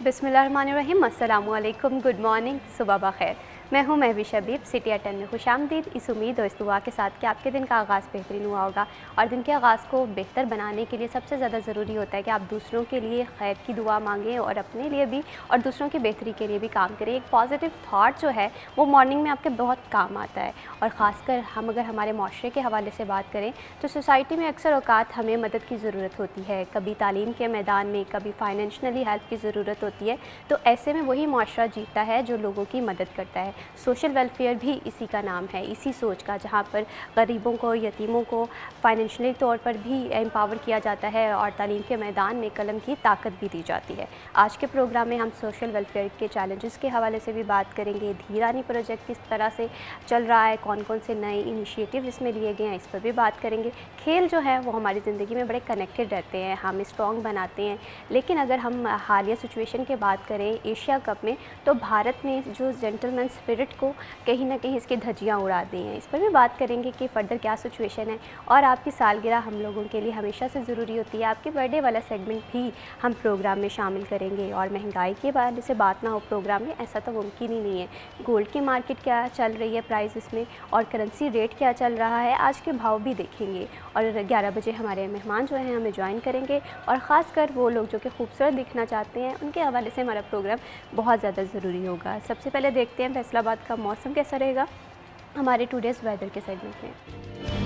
बिस्मिल्लाहिर्रहमानिर्रहीम, अस्सलामु अलैकुम, गुड मॉर्निंग, सुबह बखैर। मैं हूं महवी शबीब, सिटी अटन में खुशामदीद। इस उम्मीद और इस दुआ के साथ कि आपके दिन का आगाज़ बेहतरीन हुआ होगा। और दिन के आगाज़ को बेहतर बनाने के लिए सबसे ज़्यादा ज़रूरी होता है कि आप दूसरों के लिए खैर की दुआ मांगें और अपने लिए भी और दूसरों की बेहतरी के लिए भी काम करें। एक पॉजिटिव थाट जो है वो मॉर्निंग में आपके बहुत काम आता है। और ख़ासकर हम अगर हमारे माशरे के हवाले से बात करें तो सोसाइटी में अक्सर औक़ात हमें मदद की ज़रूरत होती है, कभी तालीम के मैदान में, कभी फाइनेंशियली हेल्प की ज़रूरत होती है। तो ऐसे में वही माशरा जीता है जो लोगों की मदद करता है। सोशल वेलफेयर भी इसी का नाम है, इसी सोच का, जहाँ पर गरीबों को, यतीमों को फाइनेंशियली तौर पर भी एम्पावर किया जाता है और तालीम के मैदान में कलम की ताकत भी दी जाती है। आज के प्रोग्राम में हम सोशल वेलफेयर के चैलेंजेस के हवाले से भी बात करेंगे। धीरानी प्रोजेक्ट किस तरह से चल रहा है, कौन कौन से नए इनिशिएटिव इसमें लिए गए हैं, इस पर भी बात करेंगे। खेल जो है वो हमारी ज़िंदगी में बड़े कनेक्टेड रहते हैं, हमें स्ट्रॉन्ग बनाते हैं। लेकिन अगर हम हालिया सिचुएशन की बात करें एशिया कप में, तो भारत ने जो जेंटलमैन स्पिरिट को कहीं ना कहीं इसकी धज्जियां उड़ा दी हैं। इस पर भी बात करेंगे कि फ़र्दर क्या सिचुएशन है। और आपकी सालगिरह हम लोगों के लिए हमेशा से ज़रूरी होती है, आपके बर्थडे वाला सेगमेंट भी हम प्रोग्राम में शामिल करेंगे। और महंगाई के बारे से बात ना हो प्रोग्राम में, ऐसा तो मुमकिन ही नहीं है। गोल्ड की मार्केट क्या चल रही है, प्राइस इसमें, और करेंसी रेट क्या चल रहा है, आज के भाव भी देखेंगे। और 11 बजे हमारे मेहमान जो हैं हमें ज्वाइन करेंगे, और ख़ासकर वो लोग जो कि खूबसूरत दिखना चाहते हैं, उनके हवाले से हमारा प्रोग्राम बहुत ज़्यादा ज़रूरी होगा। सबसे पहले देखते हैं फैसलाबाद का मौसम कैसा रहेगा हमारे टुडेज़ वेदर के सेगमेंट में।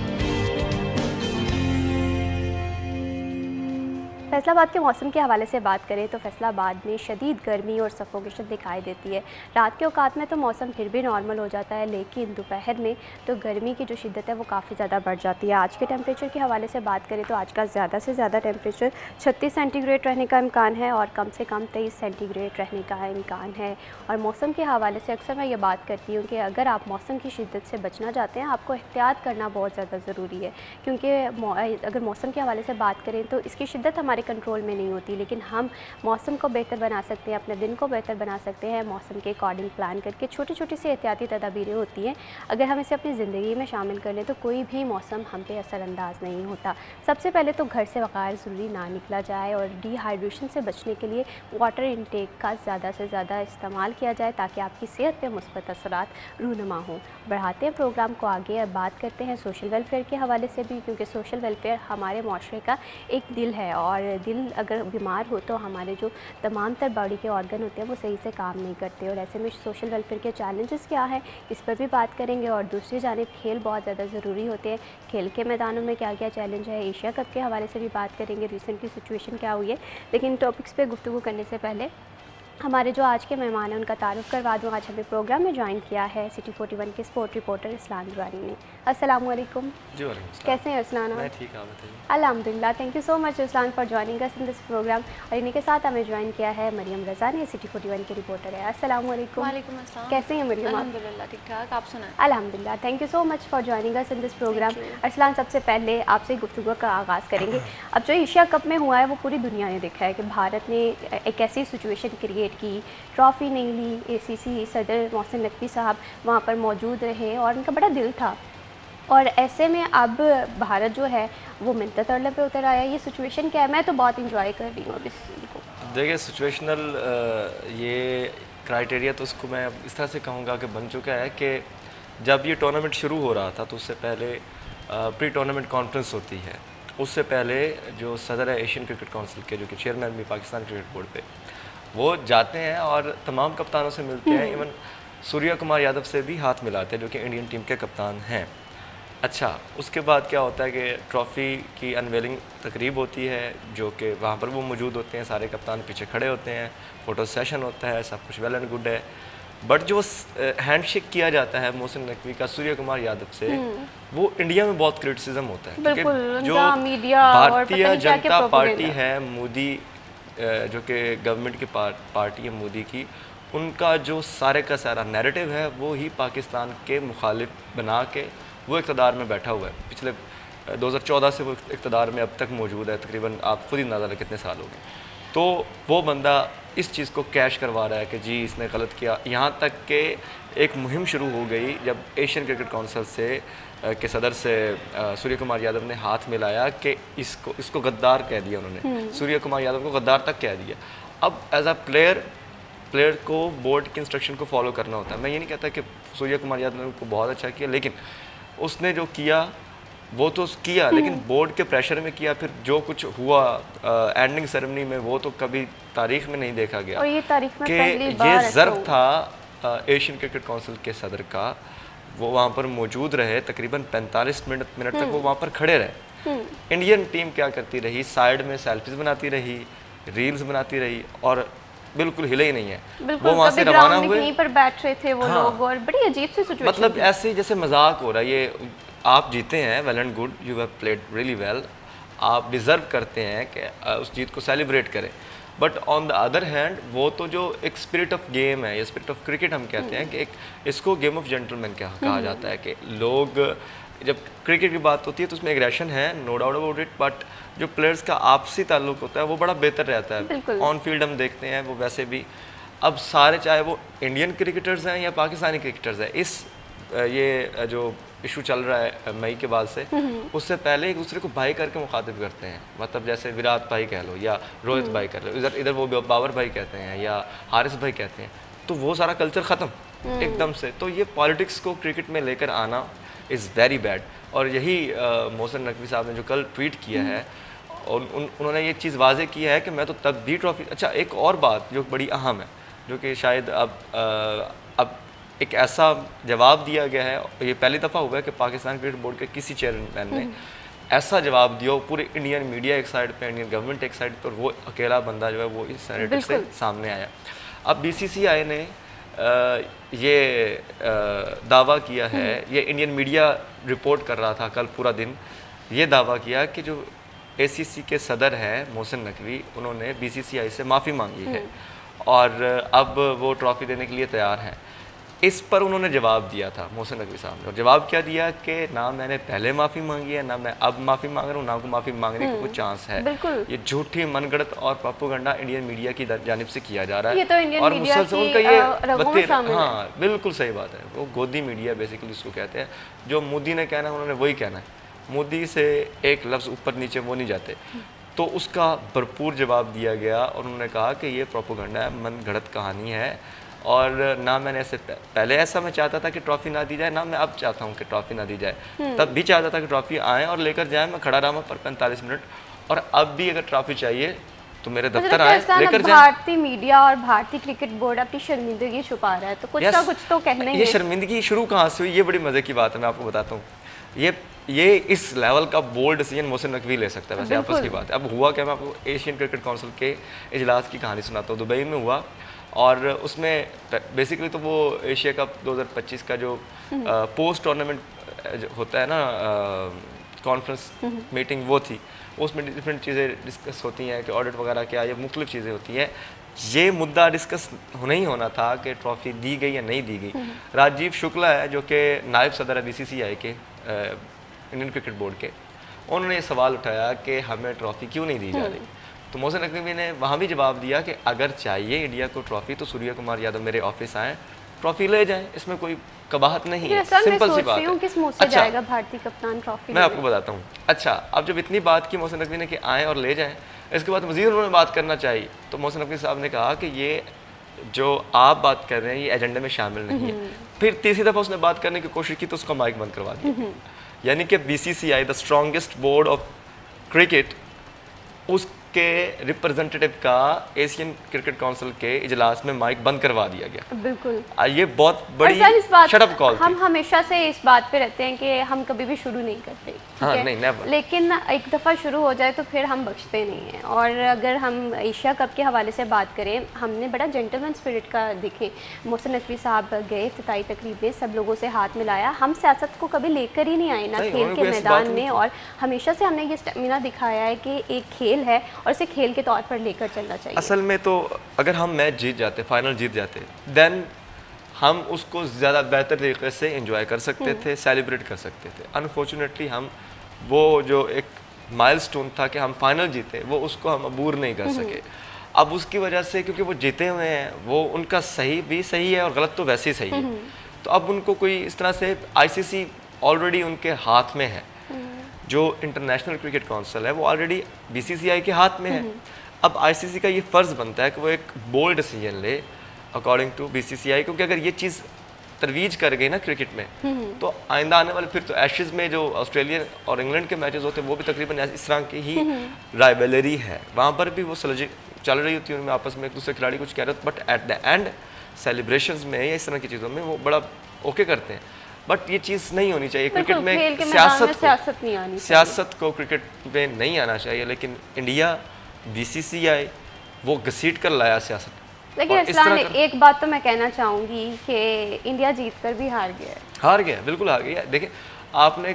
फैसलाबाद के मौसम के हवाले से बात करें तो फैसलाबाद में शदीद गर्मी और सफोकेशन दिखाई देती है। रात के औकात में तो मौसम फिर भी नॉर्मल हो जाता है, लेकिन दोपहर में तो गर्मी की जो शिद्दत है वो काफ़ी ज़्यादा बढ़ जाती है। आज के टेम्परेचर के हवाले से बात करें तो आज का ज़्यादा से ज़्यादा टेम्परेचर 36 सेंटीग्रेड रहने का इम्कान है और कम से कम 23 सेंटीग्रेड रहने का इम्कान है। और मौसम के हवाले से अक्सर मैं ये बात करती हूँ कि अगर आप मौसम की शिद्दत से बचना चाहते हैं, आपको एहतियात करना बहुत ज़्यादा ज़रूरी है। क्योंकि अगर मौसम के हवाले से बात करें तो इसकी शिद्दत हमारे कंट्रोल में नहीं होती, लेकिन हम मौसम को बेहतर बना सकते हैं, अपने दिन को बेहतर बना सकते हैं मौसम के अकॉर्डिंग प्लान करके। छोटी छोटी सी एहतियाती तदाबीरें होती हैं, अगर हम इसे अपनी ज़िंदगी में शामिल कर लें तो कोई भी मौसम हम पे असरअंदाज नहीं होता। सबसे पहले तो घर से बग़ैर ज़रूरी ना निकला जाए और डिहाइड्रेशन से बचने के लिए वाटर इनटेक का ज़्यादा से ज़्यादा इस्तेमाल किया जाए ताकि आपकी सेहत पर मुस्बत असरात रूनुमा हों। बढ़ाते हैं प्रोग्राम को आगे, अब बात करते हैं सोशल वेलफेयर के हवाले से भी, क्योंकि सोशल वेलफेयर हमारे माशरे का एक दिल है। और दिल अगर बीमार हो तो हमारे जो तमाम तर बॉडी के ऑर्गन होते हैं वो सही से काम नहीं करते। और ऐसे में सोशल वेलफेयर के चैलेंजेस क्या है, इस पर भी बात करेंगे। और दूसरी जानिब खेल बहुत ज़्यादा ज़रूरी होते हैं, खेल के मैदानों में क्या क्या चैलेंज है, एशिया कप के हवाले से भी बात करेंगे, रिसेंटली सिचुएशन क्या हुई है। लेकिन टॉपिक्स पे गुफ्तगू करने से पहले हमारे जो आज के मेहमान हैं उनका तारुफ करवा दूँ। आज हमें प्रोग्राम में ज्वाइन किया है सिटी 41 के स्पोर्ट रिपोर्टर इस्लान दुरानी ने। अस्सलाम वालेकुम। जी वालेकुम। कैसे हैं इस्लान? मैं ठीक, आप बताइए। अल्हम्दुलिल्लाह, थैंक यू सो मच इस्लान for joining us in this program. और इन्हीं के साथ हमें ज्वाइन किया है मरियम रज़ा ने, सिटी 41 के रिपोर्टर है। अस्सलाम वालेकुम। वालेकुम अस्सलाम। कैसे हैं मरियम? अल्हम्दुलिल्लाह ठीक ठाक, आप सुनाएं? अल्हम्दुलिल्लाह, thank you so much for joining us in this program. Arsalan, सबसे पहले आपसे गुफ्तगू का आगाज़ करेंगे। अब जो एशिया कप में हुआ है वो पूरी दुनिया ने देखा है कि भारत ने एक ऐसी सिचुएशन क्रिएट की, ट्रॉफ़ी नहीं ली। ACC सदर मोहसिन नकवी साहब वहाँ पर मौजूद रहे और उनका बड़ा दिल था। और ऐसे में अब भारत जो है वो मिन्नत तरले पे उतर आया। ये सिचुएशन क्या है? मैं तो बहुत इंजॉय कर रही हूँ अब इस चीज़ को। देखिए, सिचुएशनल ये क्राइटेरिया तो उसको मैं इस तरह से कहूँगा कि बन चुका है कि जब ये टूर्नामेंट शुरू हो रहा था तो उससे पहले प्री टूर्नामेंट कॉन्फ्रेंस होती है। उससे पहले जो सदर है एशियन क्रिकेट काउंसिल के, जो कि चेयरमैन भी पाकिस्तान क्रिकेट बोर्ड पे, वो जाते हैं और तमाम कप्तानों से मिलते हैं। इवन सूर्या कुमार यादव से भी हाथ मिलाते हैं जो कि इंडियन टीम के कप्तान हैं। अच्छा, उसके बाद क्या होता है कि ट्रॉफ़ी की अनवेलिंग तकरीब होती है, जो कि वहाँ पर वो मौजूद होते हैं, सारे कप्तान पीछे खड़े होते हैं, फ़ोटो सेशन होता है, सब कुछ वेल एंड गुड है। बट जो हैंडशेक किया जाता है मोहसिन नकवी का सूर्य कुमार यादव से, वो इंडिया में बहुत क्रिटिसिज्म होता है। क्योंकि जो भारतीय जनता पार्टी है, मोदी जो कि गवर्नमेंट की पार्टी है मोदी की, उनका जो सारे का सारा नैरेटिव है वो ही पाकिस्तान के मुखालिफ बना के वो इक़्तिदार में बैठा हुआ है। पिछले 2014 से वो इक़्तिदार में अब तक मौजूद है, तकरीबन आप खुद ही अंदाज़ा लें कितने साल हो गए। तो वो बंदा इस चीज़ को कैश करवा रहा है कि जी इसने गलत किया। यहाँ तक कि एक मुहिम शुरू हो गई जब एशियन क्रिकेट काउंसिल से के सदर से सूर्य कुमार यादव ने हाथ मिलाया कि इसको गद्दार कह दिया उन्होंने, सूर्य कुमार यादव को गद्दार तक कह दिया। अब एज अ प्लेयर को बोर्ड के इंस्ट्रक्शन को फॉलो करना होता है। मैं ये नहीं कहता कि सूर्य कुमार यादव ने को बहुत अच्छा किया, लेकिन उसने जो किया वो तो किया, लेकिन बोर्ड के प्रेशर में किया। फिर जो कुछ हुआ एंडिंग सेरेमनी में, वो तो कभी तारीख में नहीं देखा गया। और ये तारीख में कि पहली बार ये ऐसा ज़र्फ हुआ। था एशियन क्रिकेट काउंसिल के सदर का, वो वहाँ पर मौजूद रहे, तकरीबन 45 मिनट तक वो वहाँ पर खड़े रहे। इंडियन टीम क्या करती रही, साइड में सेल्फीज बनाती रही, रील्स बनाती रही, और बिल्कुल हिले ही नहीं है। बिल्कुल, वो वहाँ से कभी रवाना ग्राउंड में हुए, कहीं पर बैठ रहे थे वो हाँ। लोग, और बड़ी अजीब सी सिचुएशन मतलब थी। ऐसे जैसे मजाक हो रहा है। ये आप जीते हैं, well and good, you have played really well, आप डिज़र्व करते हैं कि उस जीत को सेलिब्रेट करें। But on the other hand वो तो जो एक स्पिरिट ऑफ गेम है, या स्पिरिट ऑफ क्रिकेट हम कहते हैं कि एक इसको गेम ऑफ जेंटलमैन कहा जाता है, कि लोग जब क्रिकेट की बात होती है तो उसमें एग्रेशन है, no doubt about it, but जो प्लेयर्स का आपसी ताल्लुक होता है वो बड़ा बेहतर रहता है। बिल्कुल। ऑन फील्ड हम देखते हैं वो वैसे भी, अब सारे चाहे वो इंडियन क्रिकेटर्स हैं या पाकिस्तानी क्रिकेटर्स हैं, इस ये जो इशू चल रहा है मई के बाद से, उससे पहले एक दूसरे को भाई करके मुखातिब करते हैं। मतलब जैसे विराट भाई कह लो या रोहित भाई कह लो, इधर वो बाबर भाई कहते हैं या हारिस भाई कहते हैं, तो वो सारा कल्चर ख़त्म एकदम से। तो ये पॉलिटिक्स को क्रिकेट में लेकर आना इज़ वेरी बैड। और यही मोहसिन नकवी साहब ने जो कल ट्वीट किया है, और उन्होंने ये चीज़ वाजे की है कि मैं तो तब भी ट्रॉफी। अच्छा, एक और बात जो बड़ी अहम है, जो कि शायद अब एक ऐसा जवाब दिया गया है, ये पहली दफ़ा हुआ है कि पाकिस्तान क्रिकेट बोर्ड के किसी चेयरमैन ने ऐसा जवाब दिया, पूरे इंडियन मीडिया एक साइड पे, इंडियन गवर्नमेंट एक साइड पर, वो अकेला बंदा जो है वो इस नैरेटिव से सामने आया। अब बीसीसीआई ने ये दावा किया है, ये इंडियन मीडिया रिपोर्ट कर रहा था कल पूरा दिन, ये दावा किया कि जो एसीसी के सदर हैं मोहसिन नकवी, उन्होंने बीसीसीआई से माफ़ी मांगी है और अब वो ट्रॉफ़ी देने के लिए तैयार हैं। इस पर उन्होंने जवाब दिया था मोहसिन नकवी साहब ने, और जवाब क्या दिया कि ना मैंने पहले माफ़ी मांगी है, ना मैं अब माफ़ी मांग रहा हूँ, ना को माफ़ी मांगने का कोई चांस है। बिल्कुल। ये झूठी मनगढ़ंत और प्रोपेगेंडा इंडियन मीडिया की जानिब से किया जा रहा है। ये तो इंडियन और मीडिया मुसलसल की उनका ये रगों में शामिल है। हाँ, बिल्कुल सही बात है। वो गोदी मीडिया बेसिकली उसको कहते हैं। जो मोदी ने कहना है उन्होंने वही कहना है, मोदी से एक लफ्ज़ ऊपर नीचे वो नहीं जाते। तो उसका भरपूर जवाब दिया गया और उन्होंने कहा कि ये प्रोपेगेंडा है, मनगढ़ंत कहानी है, और ना मैंने ऐसे पहले ऐसा मैं चाहता था कि ट्रॉफ़ी ना दी जाए, ना मैं अब चाहता हूँ कि ट्रॉफ़ी ना दी जाए। तब भी चाहता था कि ट्रॉफ़ी आए और लेकर जाए, मैं खड़ा रहा पर 45 मिनट, और अब भी अगर ट्रॉफ़ी चाहिए तो मेरे दफ्तर आए, लेकर जाए। भारतीय मीडिया और भारतीय क्रिकेट बोर्ड अपनी शर्मिंदगी छुपा रहा है, तो कुछ ना कुछ तो कहना ही ये है। शर्मिंदगी शुरू कहाँ से हुई, ये बड़ी मज़े की बात है, मैं आपको बताता हूँ। ये इस लेवल का बोल्ड डिसीजन मोहसिन नकवी ले सकता है, वैसे आपस की बात है। अब हुआ क्या, मैं आपको एशियन क्रिकेट काउंसिल के इजलास की कहानी सुनाता हूँ। दुबई में हुआ, और उसमें बेसिकली तो वो एशिया कप 2025 का जो पोस्ट टूर्नामेंट होता है ना, कॉन्फ्रेंस मीटिंग, वो थी। उसमें डिफरेंट चीज़ें डिस्कस होती हैं कि ऑडिट वगैरह क्या, ये मुख्तलिफ चीज़ें होती हैं। ये मुद्दा डिस्कस होना ही होना था कि ट्रॉफ़ी दी गई या नहीं दी गई। राजीव शुक्ला है जो कि नायब सदर है बीसीसीआई के, इंडियन क्रिकेट बोर्ड के, उन्होंने ये सवाल उठाया कि हमें ट्रॉफ़ी क्यों नहीं दी जा रही। तो मोहसिन नकवी ने वहाँ भी जवाब दिया कि अगर चाहिए इंडिया को ट्रॉफ़ी तो सूर्य कुमार यादव मेरे ऑफिस आएँ, ट्रॉफ़ी ले जाएं, इसमें कोई कबाहत नहीं है, सिंपल सी बात है। किस मुंह से जाएगा भारतीय कप्तान ट्रॉफी? मैं आपको बताता हूँ। अच्छा, अब जब इतनी बात की मोहसिन नकवी ने कि आएँ और ले जाएं, इसके बाद मज़ीद उन्होंने बात करना चाहिए, तो मोहसिन नकवी साहब ने कहा कि ये जो आप बात कर रहे हैं ये एजेंडे में शामिल नहीं है। फिर तीसरी दफ़ा उसने बात करने की कोशिश की तो उसका माइक बंद करवा दिया। यानी कि BCCI, the strongest board of cricket, उसके रिप्रेजेंटेटिव का एशियन क्रिकेट काउंसिल के इजलास में माइक बंद करवा दिया गया। बिल्कुल, ये बहुत बड़ी शटअप कॉल थी। हम हमेशा से इस बात पे रहते हैं कि हम कभी भी शुरू नहीं करते, हाँ, नहीं, never। लेकिन एक दफ़ा शुरू हो जाए तो फिर हम बख्शते नहीं हैं। और अगर हम एशिया कप के हवाले से बात करें, हमने बड़ा जेंटलमैन स्पिरिट का देखें। मोहसिन नकवी साहब गए इफ्तिताई तकरीब में, सब लोगों से हाथ मिलाया। हम सियासत को कभी लेकर ही नहीं आए ना खेल के मैदान में, और हमेशा से हमने ये स्टेमिना दिखाया है कि एक खेल है और इसे खेल के तौर पर लेकर चलना चाहिए। असल में तो अगर हम मैच जीत जाते, फाइनल जीत जाते, देन हम उसको ज़्यादा बेहतर तरीके से एंजॉय कर सकते थे, सेलिब्रेट कर सकते थे। अनफॉर्चुनेटली हम वो जो एक माइलस्टोन था कि हम फाइनल जीते, वो उसको हम अबूर नहीं कर सके। अब उसकी वजह से, क्योंकि वो जीते हुए हैं, वो उनका सही भी सही है और गलत तो वैसे ही सही है, तो अब उनको कोई इस तरह से, आईसीसी ऑलरेडी उनके हाथ में है, जो इंटरनेशनल क्रिकेट काउंसिल है वो ऑलरेडी बीसीसीआई के हाथ में है। अब आईसीसी का ये फ़र्ज़ बनता है कि वो एक बोल्ड डिसीजन ले अकॉर्डिंग टू बीसीसीआई, क्योंकि अगर ये चीज़ तरवीज कर गई ना क्रिकेट में, तो आइंदा आने वाले फिर तो एशेज़ में जो ऑस्ट्रेलिया और इंग्लैंड के मैचेस होते हैं वो भी तकरीबन इस तरह की ही राइवलरी है, वहाँ पर भी वो सलजी चल रही होती है उनमें आपस में, एक दूसरे खिलाड़ी कुछ कह रहे होते, but at the end celebrations में या इस तरह की चीज़ों में वो बड़ा ओके करते हैं। बट ये चीज़ नहीं होनी चाहिए क्रिकेट में, सियासत को क्रिकेट में नहीं आना चाहिए। लेकिन इंडिया बीसीसीआई वो घसीट कर लाया सियासत। लेकिन इस्लान, एक बात तो मैं कहना चाहूँगी कि इंडिया जीत कर भी हार गया है, बिल्कुल हार गया है। देखिए आपने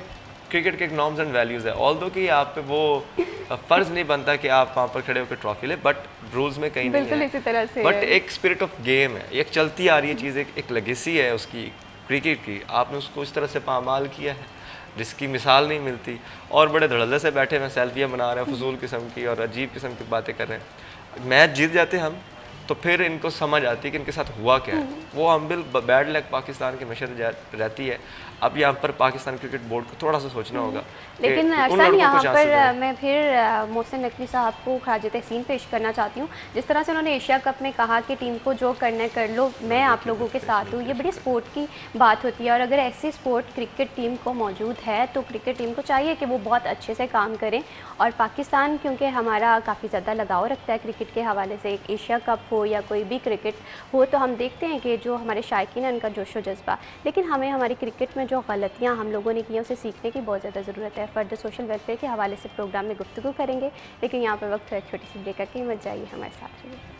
क्रिकेट के एक नॉर्म्स एंड वैल्यूज़ है, ऑल्दो कि आप पे वो फ़र्ज़ नहीं बनता कि आप वहाँ पर खड़े होकर ट्रॉफी ले, बट रूल्स में कहीं नहीं है, इसी तरह से बट एक स्पिरिट ऑफ गेम है, एक चलती आ रही है चीज़, एक लेगेसी है उसकी क्रिकेट की, आपने उसको इस तरह से पामाल किया है जिसकी मिसाल नहीं मिलती, और बड़े धड़ल्ले से बैठे हुए सेल्फियाँ बना रहे हैं फजूल किस्म की और अजीब किस्म की बातें कर रहे हैं। मैच जीत जाते हम तो फिर इनको समझ आती है कि इनके साथ हुआ क्या है, वो हम बिल बैड लक पाकिस्तान के मशर रहती है। अब यहाँ पर पाकिस्तान क्रिकेट बोर्ड को थोड़ा सा सोचना होगा। लेकिन अरसान, यहाँ पर मैं फिर मोहसिन नकवी साहब को खराज तहसीन पेश करना चाहती हूँ। जिस तरह से उन्होंने एशिया कप में कहा कि टीम को जो करना है कर लो, मैं आप लोगों के साथ हूँ, ये बड़ी स्पोर्ट की बात होती है। और अगर ऐसी स्पोर्ट क्रिकेट टीम को मौजूद है तो क्रिकेट टीम को चाहिए कि वो बहुत अच्छे से काम करें। और पाकिस्तान क्योंकि हमारा काफ़ी ज़्यादा लगाव रखता है क्रिकेट के हवाले से, एक एशिया कप हो या कोई भी क्रिकेट हो, तो हम देखते हैं कि जो हमारे शायकीन हैं उनका जोशो जज्बा, लेकिन हमें हमारी क्रिकेट में जो गलतियाँ हम लोगों ने की हैं उसे सीखने की बहुत ज़्यादा ज़रूरत है। फर्दर सोशल वेलफेयर के हवाले से प्रोग्राम में गुफ्तगू करेंगे, लेकिन यहाँ पर वक्त है छोटी सी ब्रेक करके मत जाइए, हमारे साथ रहिए।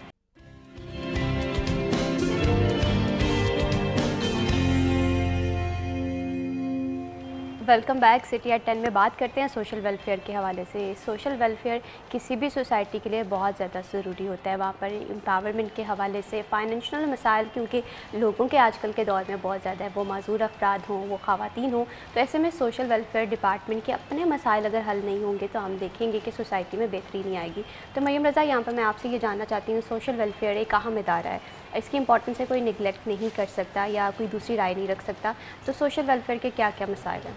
Welcome back. सिटी एट 10 में बात करते हैं सोशल वेलफेयर के हवाले से। सोशल वेलफेयर किसी भी सोसाइटी के लिए बहुत ज़्यादा ज़रूरी होता है। वहाँ पर एम्पावरमेंट के हवाले से फाइनेंशियल मसाइल, क्योंकि लोगों के आजकल के दौर में बहुत ज़्यादा है, वो माजूर अफराद हों, वो ख़वातीन हों, तो ऐसे में सोशल वेलफेयर डिपार्टमेंट के अपने मसाइल अगर हल नहीं होंगे तो हम देखेंगे कि सोसाइटी में बेहतरी नहीं आएगी। तो मरियम रज़ा, यहाँ पर मैं आपसे ये जानना चाहती हूँ, सोशल वेलफेयर एक अहम इदारा है, इसकी इंपॉर्टेंस से कोई निगलेक्ट नहीं कर सकता या कोई दूसरी राय नहीं रख सकता, तो सोशल वेलफेयर के क्या क्या मसाइल हैं?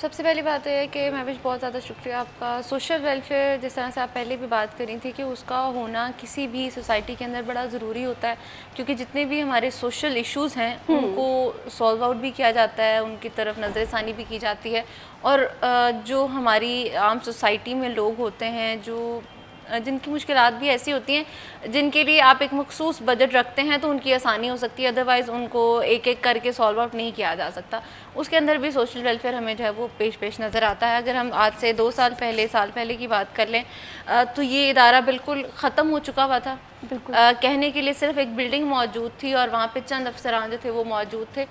सबसे पहली बात है कि महविश बहुत ज़्यादा शुक्रिया आपका। सोशल वेलफेयर जिस तरह से आप पहले भी बात करी थी कि उसका होना किसी भी सोसाइटी के अंदर बड़ा ज़रूरी होता है, क्योंकि जितने भी हमारे सोशल इश्यूज़ हैं उनको सॉल्व आउट भी किया जाता है, उनकी तरफ नज़रसानी भी की जाती है। और जो हमारी आम सोसाइटी में लोग होते हैं जिनकी मुश्किलात भी ऐसी होती हैं जिनके लिए आप एक मखसूस बजट रखते हैं तो उनकी आसानी हो सकती है, अदरवाइज़ उनको एक एक करके सॉल्व आउट नहीं किया जा सकता। उसके अंदर भी सोशल वेलफेयर हमें जो है वो पेश नज़र आता है। अगर हम आज से 2 साल पहले की बात कर लें तो ये इदारा बिल्कुल ख़त्म हो चुका हुआ था। कहने के लिए सिर्फ एक बिल्डिंग मौजूद थी और वहाँ पर चंद अफसरान जो थे वो मौजूद थे,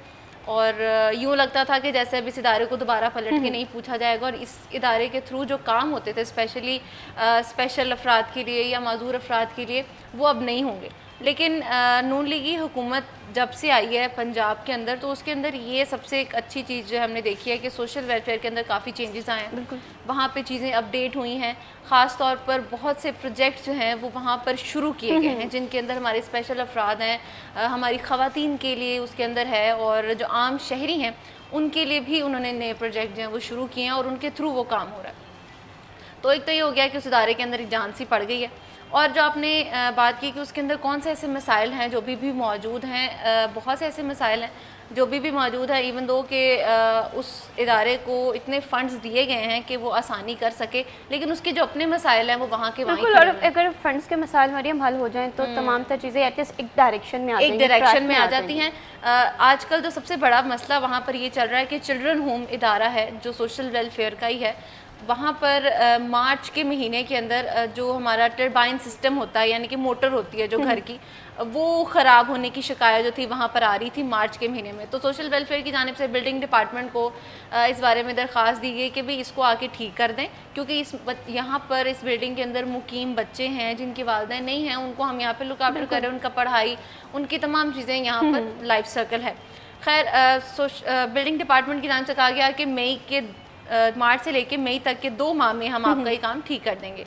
और यूँ लगता था कि जैसे अब इस इदारे को दोबारा पलट के नहीं पूछा जाएगा, और इस इदारे के थ्रू जो काम होते थे स्पेशली स्पेशल अफराद के लिए या माजूर अफराद के लिए वो अब नहीं होंगे। लेकिन नून लीगी हुकूमत जब से आई है पंजाब के अंदर, तो उसके अंदर ये सबसे एक अच्छी चीज़ जो हमने देखी है कि सोशल वेलफेयर के अंदर काफ़ी चेंजेस आए हैं। बिल्कुल, वहाँ पे चीज़ें अपडेट हुई हैं। ख़ास तौर पर बहुत से प्रोजेक्ट जो हैं वो वहाँ पर शुरू किए गए हैं, जिनके अंदर हमारे स्पेशल अफराद हैं, हमारी ख़वातीन के लिए उसके अंदर है, और जो आम शहरी हैं उनके लिए भी उन्होंने नए प्रोजेक्ट जो हैं वो शुरू किए हैं और उनके थ्रू वो काम हो रहा है। तो एक तो ये हो गया कि उस इदारे के अंदर एक जान सी पड़ गई है। और जो आपने बात की कि उसके अंदर कौन से ऐसे मसाइल हैं जो भी मौजूद हैं, बहुत से ऐसे मसाइल हैं जो भी मौजूद है, इवन दो कि उस इदारे को इतने फंड्स दिए गए हैं कि वो आसानी कर सके, लेकिन उसके जो अपने मसाइल हैं वो वहाँ के वहीं। और अगर फंड्स के मसाइल मरियम हल हो जाएं तो तमाम तर चीज़ें एटलीस्ट एक डायरेक्शन में आ जाती हैं। आजकल जो सबसे बड़ा मसला वहाँ पर ये चल रहा है कि चिल्ड्रन होम इदारा है जो सोशल वेलफेयर का ही है, वहाँ पर मार्च के महीने के अंदर जो हमारा टर्बाइन सिस्टम होता है, यानी कि मोटर होती है जो घर की, वो ख़राब होने की शिकायत जो थी वहाँ पर आ रही थी मार्च के महीने में। तो सोशल वेलफेयर की जानिब से बिल्डिंग डिपार्टमेंट को इस बारे में दरख्वास्त दी गई कि भाई इसको आके ठीक कर दें, क्योंकि यहाँ पर इस बिल्डिंग के अंदर मुकीम बच्चे हैं जिनके वालिदैन नहीं हैं, उनको हम यहाँ पर लुक आफ्टर करें, उनका पढ़ाई, उनकी तमाम चीज़ें यहाँ पर लाइफ सर्कल है। खैर बिल्डिंग डिपार्टमेंट की जानिब से कहा गया कि मार्च से लेके मई तक के 2 माह में हम आपका ये काम ठीक कर देंगे।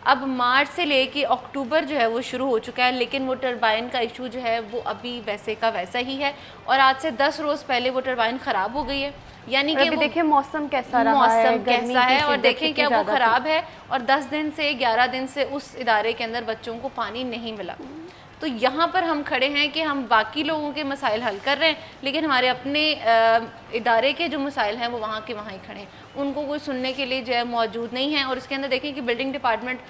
अब मार्च से लेके अक्टूबर जो है वो शुरू हो चुका है, लेकिन वो टरबाइन का इशू जो है वो अभी वैसे का वैसा ही है। और आज से 10 रोज़ पहले वो टरबाइन ख़राब हो गई है, यानी कि वो देखिए मौसम कैसा रहा है, मौसम गर्मी कैसा की है और शिद्दत देखें कितनी क्या वो ज़्यादा थी। ख़राब है। और 10 दिन से 11 दिन से उस इदारे के अंदर बच्चों को पानी नहीं मिला। तो यहाँ पर हम खड़े हैं कि हम बाकी लोगों के मसाइल हल कर रहे हैं, लेकिन हमारे अपने इदारे के जो मसाइल हैं वो वहाँ के वहाँ ही खड़े हैं, उनको कोई सुनने के लिए जो है मौजूद नहीं है। और इसके अंदर देखें कि बिल्डिंग डिपार्टमेंट